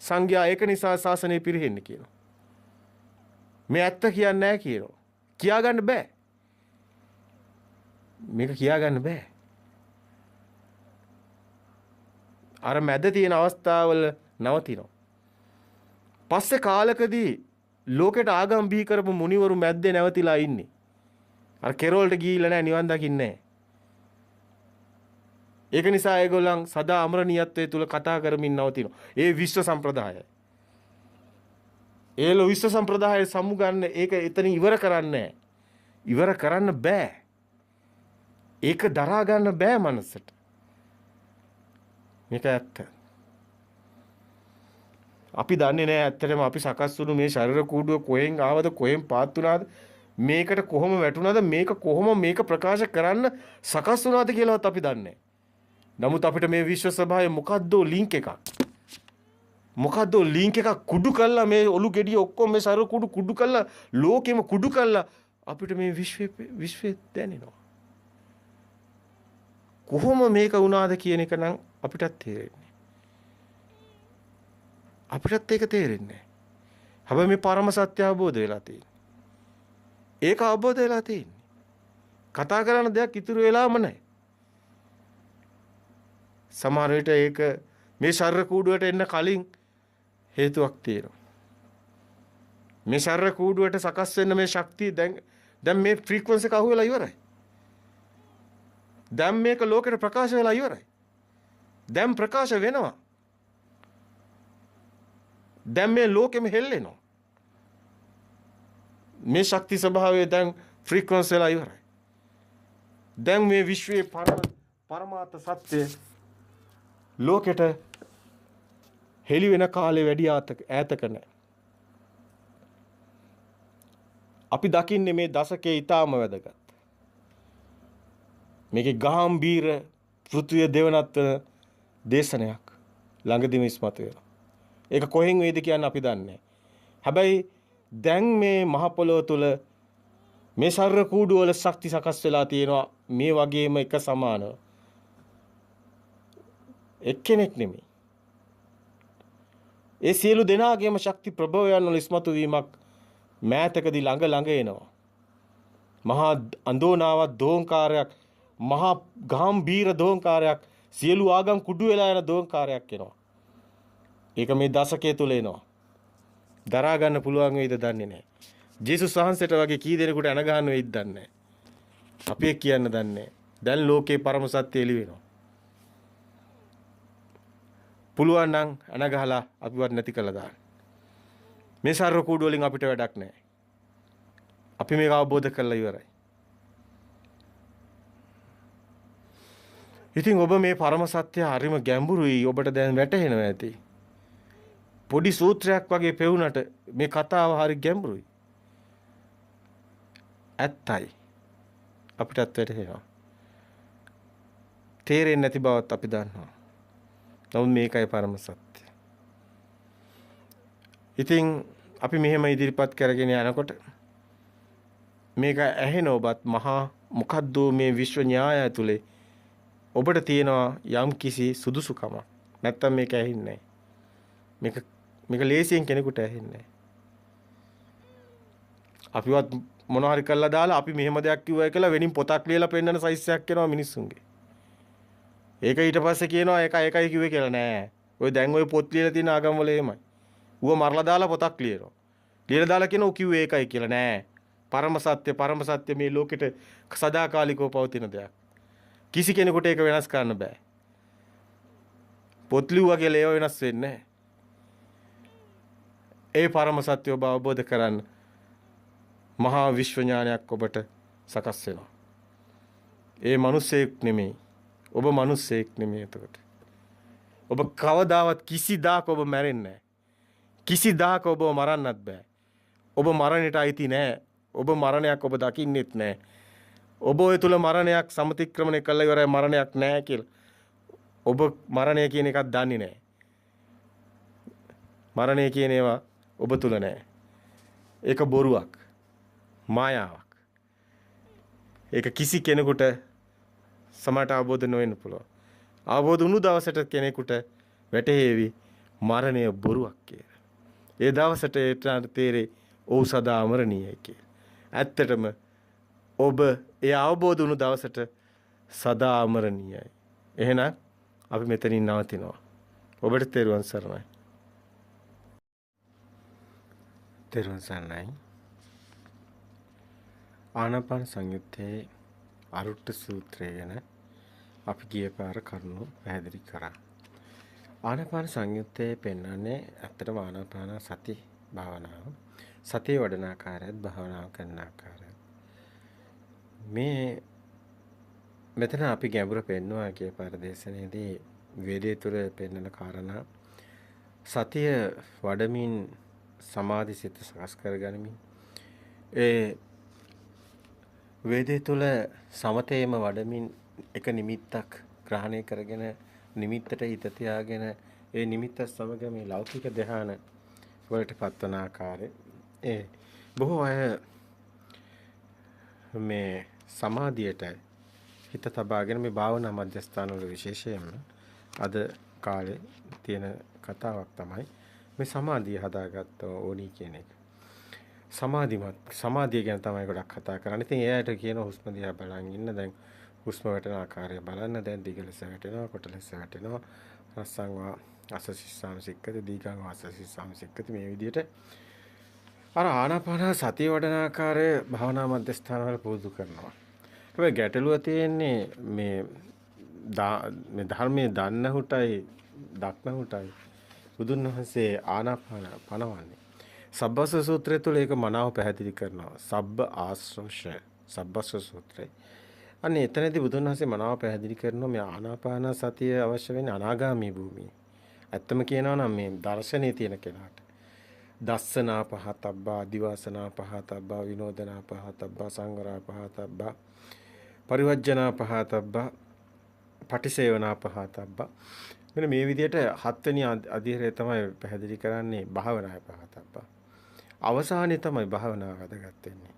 සංඝයා ඒක නිසා ශාසනය පිරිහෙන්නේ කියනවා. මේ ඇත්ත කියන්නේ නැහැ කියනවා. කියා ගන්න බෑ. මේක කියා ගන්න බෑ. අර මැද තියෙන අවස්ථාවල නවතිනවා. පස්සේ කාලකදී ලෝකෙට ආගම් බිහි කරපු මුනිවරු මැද්දේ නැවතිලා ඉන්නේ. අර කෙරවලට ගිහිල්ලා නැහැ නිවන් දකින්නේ නැහැ. ඒක නිසා ඒගොල්ලන් සදා අමරණීයත්වයේ තුල කතා කරමින් නවතිනවා. ඒ විශ්ව සම්ප්‍රදායයි. ඒල විශ්ව සම්ප්‍රදාය සමුගන්න ඒක එතන ඉවර කරන්නේ ඉවර කරන්න බෑ. ඒක දරා ගන්න බෑ මනසට. මේක ඇත්ත. අපි දන්නේ නැහැ ඇත්තටම අපි සකස් වුණු මේ ශරීර කූඩුව කොහෙන් ආවද කොහෙන් පාත් වුණාද මේකට කොහොම වැටුණාද මේක කොහොම මේක ප්‍රකාශ කරන්න සකස් වුණාද කියලාවත් අපි දන්නේ නමුත් අපිට මේ විශ්ව සභාවේ මොකද්ද ලින්ක් එකක් කුඩු කළා මේ ඔලු ගෙඩිය ඔක්කොම මේ ශරීර කුඩු කළා ලෝකෙම කුඩු කළා අපිට මේ විශ්වය දැනෙනවා කොහොම මේක වුණාද කියන එක නම් අපිටත් තේරෙන්නේ අපිටත් ඒක තේරෙන්නේ නැහැ. හැබැයි මේ පරම සත්‍ය අවබෝධ වෙලා තියෙන්නේ. ඒක අවබෝධ වෙලා තියෙන්නේ. කතා කරන දෙයක් ඉතුරු වෙලාම නැහැ. සමහර විට ඒක මේ ශරීර කූඩුවට එන්න කලින් හේතුවක් තියෙනවා. මේ ශරීර කූඩුවට සකස් වෙන්න මේ ශක්තිය දැන් දැන් මේ ෆ්‍රීකවන්සි එක අහුවෙලා ඉවරයි. දැන් මේක ලෝකෙට ප්‍රකාශ වෙලා ඉවරයි. දැන් ප්‍රකාශ වෙනවා. දැන් මේ ලෝකෙම හෙල්ලෙනවා. මේ ශක්ති ස්වභාවය දැන් ෆ්‍රීකවන්සි වෙලා ඉවරයි. දැන් මේ විශ්වයේ පරමාර්ථ සත්‍ය ලෝකෙට හෙළි වෙන කාලේ වැඩි ඈතක නැහැ. අපි දකින්නේ මේ දශකයේ ඊටාම වැදගත්. මේකේ ගාම්භීර පෘථිවිය දෙවනත් වෙන දේශනයක් ළඟදිම ඉස්මතු වෙනවා. ඒක කොහෙන් වේද කියන්නේ අපි දන්නේ නැහැ. හැබැයි දැන් මේ මහ පොළොව තුල මේ ශරීර කූඩු වල ශක්ති සකස් වෙලා තියෙනවා මේ වගේම එක සමානව. එක්කෙනෙක් නෙමෙයි. ඒ සියලු දෙනාගේම ශක්ති ප්‍රභවයන් වල ඉස්මතු වීමක් මෑතකදී ළඟ එනවා. මහා අඳෝනාවක් දෝංකාරයක්, මහා ගාම්භීර දෝංකාරයක්, සියලු ආගම් කුඩු වෙලා යන දෝංකාරයක් එනවා. ඒක මේ දශකයේ තුල එනවා. දරා ගන්න පුළුවන් වෙයිද දන්නේ නැහැ. ජේසුස් වහන්සේට වගේ කී දෙනෙකුට අණ ගන්න වෙයිද දන්නේ නැහැ. අපි කියන්න දන්නේ නැහැ. දැන් ලෝකේ පරම සත්‍ය එළි වෙනවා. පුළුවන් නම් අණ ගහලා අපිවත් නැති කළා දාන්න. මේ සර්ව කූඩු වලින් අපිට වැඩක් නැහැ. අපි මේක අවබෝධ කරලා ඉවරයි. ඉතින් ඔබ මේ පරම සත්‍ය හරිම ගැඹුරුයි, ඔබට දැන් වැටහෙනවා ඇති. පොඩි සූත්‍රයක් වගේ පෙවුනට මේ කතාව හරි ගැඹුරුයි. ඇත්තයි. අපිටත් වැටහෙනවා. තේරෙන්නේ නැති බවත් අපි දන්නවා. නමුත් මේකයි පරම සත්‍ය. ඉතින් අපි මෙහෙම ඉදිරිපත් කරගෙන යනකොට මේක ඇහෙන ඔබත් මහා මොකද්ද මේ විශ්ව න්‍යාය ඇතුලේ ඔබට තියෙනවා යම් කිසි සුදුසුකමක්. නැත්තම් මේක ඇහෙන්නේ නැහැ. මේක ලේසියෙන් කෙනෙකුට ඇහෙන්නේ නැහැ. අපිවත් මොනවා හරි කළා දාලා අපි මෙහෙම දෙයක් කිව්වයි කියලා වෙනින් පොතක් ලියලා පෙන්නන සයිස් එකක් එනවා මිනිස්සුන්ගේ. ඒක ඊට පස්සේ කියනවා ඒකයි කිව්වේ කියලා නෑ. ඔය දැන් ඔය පොත් ලියලා තියෙන ආගම් වල එහෙමයි. ඌව මරලා දාලා පොතක් ලියනවා. ලියලා දාලා කියනවා ඌ කිව්වේ ඒකයි කියලා නෑ. පරම සත්‍ය මේ ලෝකෙට සදාකාලිකව පවතින දෙයක්. කිසි කෙනෙකුට ඒක වෙනස් කරන්න බෑ. පොත් ලිව්වා කියලා ඒව වෙනස් වෙන්නේ නෑ. ඒ පරම සත්‍ය ඔබ අවබෝධ කරන්න මහා විශ්ව ඥානයක් ඔබට සකස් වෙනවා. ඒ මිනිසෙක් නෙමෙයි. ඔබ මිනිසෙක් නෙමෙයි එතකොට. ඔබ කවදාවත් කිසිදාක ඔබ මැරෙන්නේ නැහැ. කිසිදාක ඔබ මරන්නත් බෑ. ඔබ මරණයට අයිති නැහැ. ඔබ මරණයක් ඔබ දකින්නෙත් නැහැ. ඔබ ඔය තුල මරණයක් සමතික්‍රමණය කළා ඉවරයි මරණයක් නැහැ කියලා. ඔබ මරණය කියන එකක් දන්නේ නැහැ. මරණය කියන ඒවා ඔබ තුල නැහැ. ඒක බොරුවක්. මායාවක්. ඒක කිසි කෙනෙකුට සමහරට අවබෝධ නොවෙන්න පුළුවන්. අවබෝධ වුණු දවසට කෙනෙකුට වැටහෙවි මරණය බොරුවක් කියලා. ඒ දවසට ඒට තේරෙයි ඔව් සදා අමරණීයයි කියලා. ඇත්තටම ඔබ ඒ අවබෝධ වුණු දවසට සදා අමරණීයයි. එහෙනම් අපි මෙතනින් නවතිනවා. ඔබට තෙරුවන් සරණයි. තෙරුවන් සරණයි. ආනාපාන සංයුත්තේ අරුට්ට සූත්‍රය ගැන අපි ගිය පාර කරුණු පැහැදිලි කරා. ආනාපාන සංයුත්තේ පෙන්වන්නේ ඇත්තටම ආනාපාන සති භාවනාව. සතිය වඩන ආකාරයත් භාවනාව කරන ආකාරයත්. මෙතන අපි ගැඹුර පෙන්වුවා ගිය පාර දේශනයේදී වේදේ තුර පෙන්වන කාරණා සතිය වඩමින් සමාධි සිත සකස් කරගනිමින් ඒ වේදේ තුල සමතේම වඩමින් එක නිමිත්තක් ග්‍රහණය කරගෙන නිමිත්තට හිත තියාගෙන ඒ නිමිත්ත සමග මේ ලෞකික ධ්‍යාන වලට පත්වන ආකාරය ඒ බොහෝ අය මේ සමාධියට හිත තබාගෙන මේ භාවනා මධ්‍යස්ථාන වල විශේෂයෙන්ම අද කාලේ තියෙන කතාවක් තමයි මේ සමාධිය හදාගත්ත ඕනි කියන එක. සමාධිය ගැන තමයි ගොඩක් කතා කරන්නේ. ඉතින් එයාට කියන හුස්ම දිහා බලන් ඉන්න. දැන් හුස්ම වැටෙන ආකාරය බලන්න. දැන් දිග ලෙස වැටෙනවා, කොට ලෙස වැටෙනවා. රස්සං වා අසසිස්සාම සික්කති, දීඝං වා අසසිස්සාම සික්කති. මේ විදිහට අර ආනාපාන සතිය වඩන ආකාරය භාවනා මධ්‍යස්ථාන වල පුරුදු කරනවා. හැබැයි ගැටලුව තියෙන්නේ මේ ධර්මයේ දන්නහුටයි දක්නහුටයි බුදුන් වහන්සේ ආනාපාන පනවන්නේ. සබ්බස්ස සූත්‍රය තුළ ඒක මනාව පැහැදිලි කරනවා. සබ්බ ආශ්‍රෝෂ සබ්බස්ස සූත්‍රය. අනේ එතනදී බුදුන් වහන්සේ මනාව පැහැදිලි කරනවා මේ ආනාපාන සතිය අවශ්‍ය වෙන්නේ අනාගාමී භූමියේ. ඇත්තම කියනවා නම් මේ දර්ශනේ තියෙන කෙනාට. දස්සනා පහතබ්බා අදිවාසනා පහතබ්බා විනෝදනා පහතබ්බා සංවරා පහතබ්බා පරිවර්ජනා පහතබ්බා පටිසේවනා පහතබ්බා මෙන්න මේ විදිහට හත්වෙනි අධීරය තමයි පැහැදිලි කරන්නේ භාවනාය පහතබ්බා. අවසානයේ තමයි භාවනාව වැදගත් වෙන්නේ.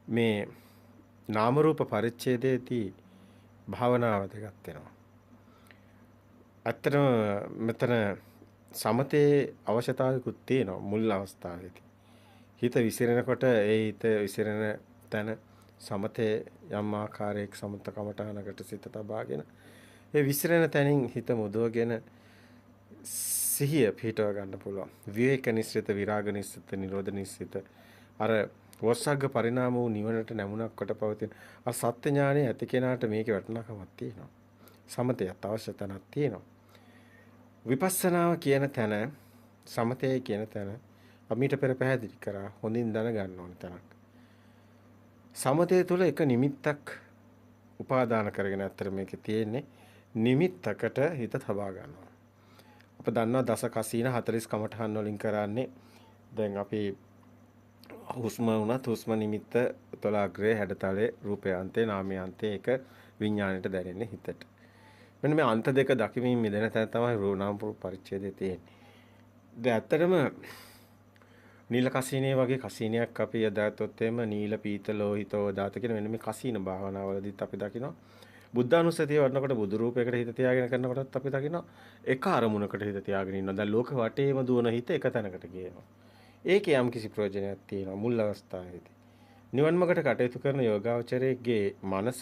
මේ නාම රූප පරිච්ඡේදයේදී භාවනාව වැදගත් වෙනවා. ඇත්තටම මෙතන සමතේ අවශ්‍යතාවයකුත් තියෙනවා මුල් අවස්ථාවේදී. හිත විසිරෙනකොට ඒ හිත විසිරෙන තැන සමතේ යම් ආකාරයක සමත කමඨානකට සිත තබාගෙන ඒ විසිරෙන තැනින් හිත මුදවගෙන සිහිය පිටව ගන්න පුළුවන්. විවේක නිස්සිත විරාග නිස්සිත නිරෝධ නිස්සිත අර වස්සග්ග පරිණාම වූ නිවනට නැමුණක් කොට පවතින අර සත්‍ය ඥානය ඇති කෙනාට මේකේ වටිනාකමක් තියෙනවා. සමතයත් අවශ්‍ය තැනක් තියෙනවා. විපස්සනාව කියන තැන සමතේ කියන තැන අපිට පෙර පැහැදිලි කරා හොඳින් දැනගන්න ඕන තැනක්. සමතේ තුල එක නිමිත්තක් උපාදාන කරගෙන ඇත්තට මේකේ තියෙන්නේ නිමිත්තකට හිත තබා ගන්නවා. අප දන්නවා දස කසීන 40 කමඨහන් වලින් කරන්නේ දැන් අපි හුස්ම වුණත් හුස්ම නිමිත්ත තුළ අග්‍රේ හැඩතලේ රූපයන්තේ නාමයන්තේ එක විඥාණයට දැනෙන්නේ හිතට. මෙන්න මේ අන්ත දෙක දකිමින් මිදෙන තැන තමයි නාම රූප පරිච්ඡේදයේ තියෙන්නේ. දැන් ඇත්තටම නිල කසීනේ වගේ කසීනයක් අපි යදාතොත් එම නීල පීත ලෝහිතෝ දාත කියන මෙන්න මේ කසීන භාවනාවලදීත් අපි දකිනවා බුද්ධානුස්සතිය වඩනකොට බුදු රූපයකට හිත තියාගෙන කරනකොටත් අපි දකිනවා එක අරමුණකට හිත තියාගෙන ඉන්නවා. දැන් ලෝක වටේම දුවන හිත එක තැනකට ගියනවා. ඒකේ යම් කිසි ප්‍රයෝජනයක් තියෙනවා මුල් අවස්ථාවේදී. නිවන් මාර්ගට කටයුතු කරන යෝගාවචරයේ මනස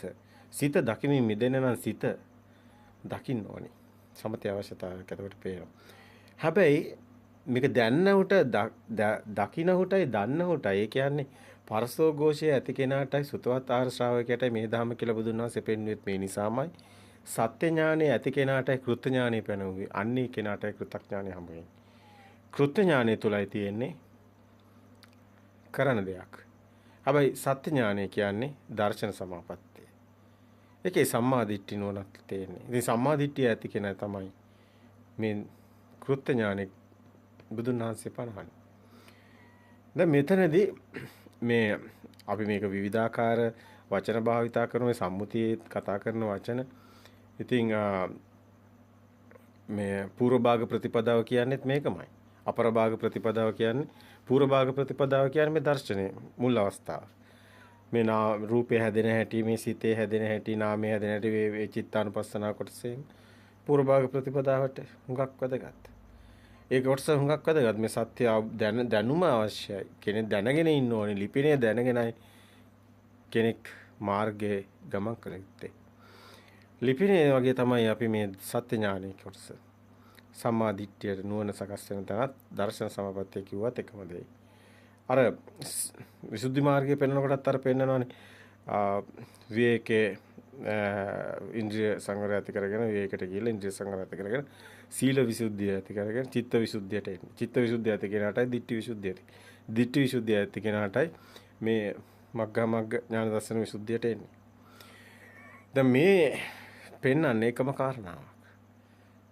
සිත දකිමින් මිදෙන්න නම් සිත දකින්න ඕනේ. සමතේ අවශ්‍යතාවයක් එතකොට පේනවා. හැබැයි මේක දැන්නහුට දකින්නහුටයි දන්නහුටයි ඒ කියන්නේ පරසෝ ഘോഷයේ ඇති කෙනාටයි සුතවත් ආර්ය ශ්‍රාවකයාටයි මේ ධර්ම කියලා බුදුන් වහන්සේ පෙන්වුවෙත් මේ නිසාමයි. සත්‍ය ඥානයේ ඇති කෙනාටයි කෘත්‍ය ඥානෙ පැනුවේ. අන්නේ කෙනාටයි කෘතඥානෙ හම්බ වෙන්නේ. කෘත්‍ය ඥානෙ තුලයි තියෙන්නේ කරන දෙයක්. හැබැයි සත්‍ය ඥානය කියන්නේ දර්ශන සමාපත්තිය. ඒකේ සම්මා දිට්ඨි නෝනක් තියෙන්නේ. ඉතින් සම්මා දිට්ඨිය ඇති කෙනා තමයි මේ කෘත්‍ය ඥානෙ බුදුන් වහන්සේ පනවන්නේ. දැන් මෙතනදී මේ අපි මේක විවිධාකාර වචන භාවිතා කරන මේ සම්මුතියේ කතා කරන වචන. ඉතින් මේ පූර්ව භාග ප්‍රතිපදාව කියන්නේත් මේකමයි. අපර භාග ප්‍රතිපදාව කියන්නේ පූර්ව භාග ප්‍රතිපදාව කියන්නේ මේ දර්ශනයේ මුල් අවස්ථාව. මේ රූපය හැදෙන හැටි, මේ සිතේ හැදෙන හැටි, නාමය හැදෙන හැටි, මේ චිත්තානුපස්සනා කොටසේ පූර්ව භාග ප්‍රතිපදාවට හුඟක් වැදගත්. ඒ කොටස හුඟක් වැදගත්. මේ සත්‍ය දැනුම අවශ්‍යයි. කෙනෙක් දැනගෙන ඉන්න ඕනේ. ලිපිනේ දැනගෙනයි කෙනෙක් මාර්ගයේ ගමන් කළ යුත්තේ. ලිපිනේ වගේ තමයි අපි මේ සත්‍ය ඥානයේ කොටස. සම්මා දිට්ඨියට නුවණ සකස් වෙන තැනත් දර්ශන සමාපත්තිය කිව්වත් එකම දෙයි. අර විසුද්ධි මාර්ගයේ පෙන්වනකොටත් අර පෙන්නනවානේ විවේකේ ඉන්ද්‍රිය සංවරය ඇති කරගෙන විවේකයට ගිහිල්ලා ඉන්ද්‍රිය සංවරය ඇති කරගෙන සීල විසුද්ධිය ඇති කරගෙන චිත්ත විසුද්ධියට එන්නේ. චිත්ත විසුද්ධිය ඇති කෙනාටයි දිට්ඨි විසුද්ධිය ඇති. දිට්ඨි විසුද්ධිය ඇති කෙනාටයි මේ මග්ගා මග්ග ඥාන දර්ශන විසුද්ධියට එන්නේ. දැන් මේ පෙන්වන්නේ එකම කාරණාවක්.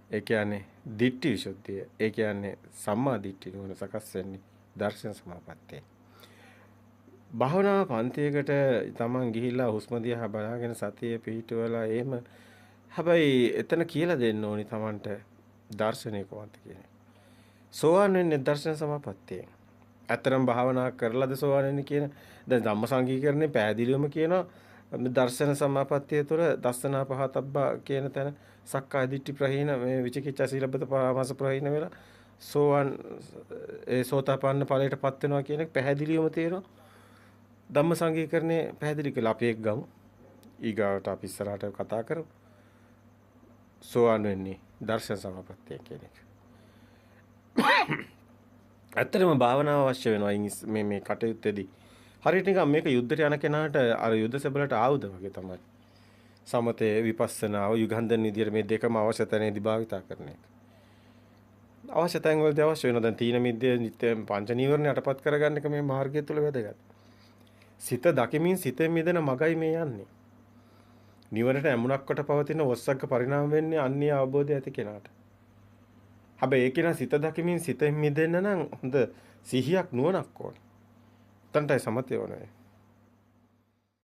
ඒ කියන්නේ දිට්ඨි විසුද්ධිය. ඒ කියන්නේ සම්මා දිට්ඨි නුවණ සකස් වෙන්නේ දර්ශන සමාපත්තිය. භාවනා පන්තියකට තමන් ගිහිල්ලා හුස්ම දිහා බලාගෙන සතියේ පිහිටවලා එහෙම හැබැයි එතන කියලා දෙන්න ඕනි තමන්ට දර්ශනය කොහොමද කියන්නේ. සෝවාන් වෙන්නේ දර්ශන සමාපත්තියෙන්. අතරම භාවනා කරලාද සෝවාන් වෙන්නේ කියන දැන් ධම්මසංගීකරණේ පැහැදිලිවම කියනවා දර්ශන සමාපත්තිය තුළ දස්සනා පහතබ්බා කියන තැන සක්කාය දිට්ඨි ප්‍රහීන මේ විචිකිච්ඡා සීලබ්බත පරාමාස ප්‍රහීන වෙලා සෝවාන් ඒ සෝතාපන්න ඵලයටපත් වෙනවා කියන එක පැහැදිලිවම තේරෙනවා. ධම්මසංගීකරණේ පැහැදිලි කළා අපි එක් ගමු. ඊගාවට අපි ඉස්සරහට කතා කරමු. සෝවාන් වෙන්නේ දර්ශන සමාපත්තිය කියන එක. ඇත්තටම භාවනාව අවශ්‍ය වෙනවා මේ කටයුත්තේදී. හරියට නිකන් මේක යුද්ධයට යන කෙනාට අර යුද්ධ සෙබළට ආයුධ වගේ තමයි. සමතේ විපස්සනාව යුගන්ධන් විදියට මේ දෙකම අවශ්‍ය තැනේදී භාවිතා කරන එක. අවශ්‍ය තැන් වලදී අවශ්‍ය වෙනවා. දැන් තීන මිද්දේ නිත්‍ය පංච නීවරණ යටපත් කරගන්න එක මේ මාර්ගය තුල වැදගත්. සිත දකිමින් සිතෙන් මිදෙන මගයි මේ යන්නේ. නිවරට ඇමුණක් කොට පවතින ඔස්සග්ග පරිණාම වෙන්නේ අන්‍ය අවබෝධය ඇති කෙනාට. හැබැයි ඒක නා සිත දකිමින් සිතෙන් මිදෙන්න නම් හොඳ සිහියක් නුවණක් ඕන. උතන්ටයි සමතය ඕනේ.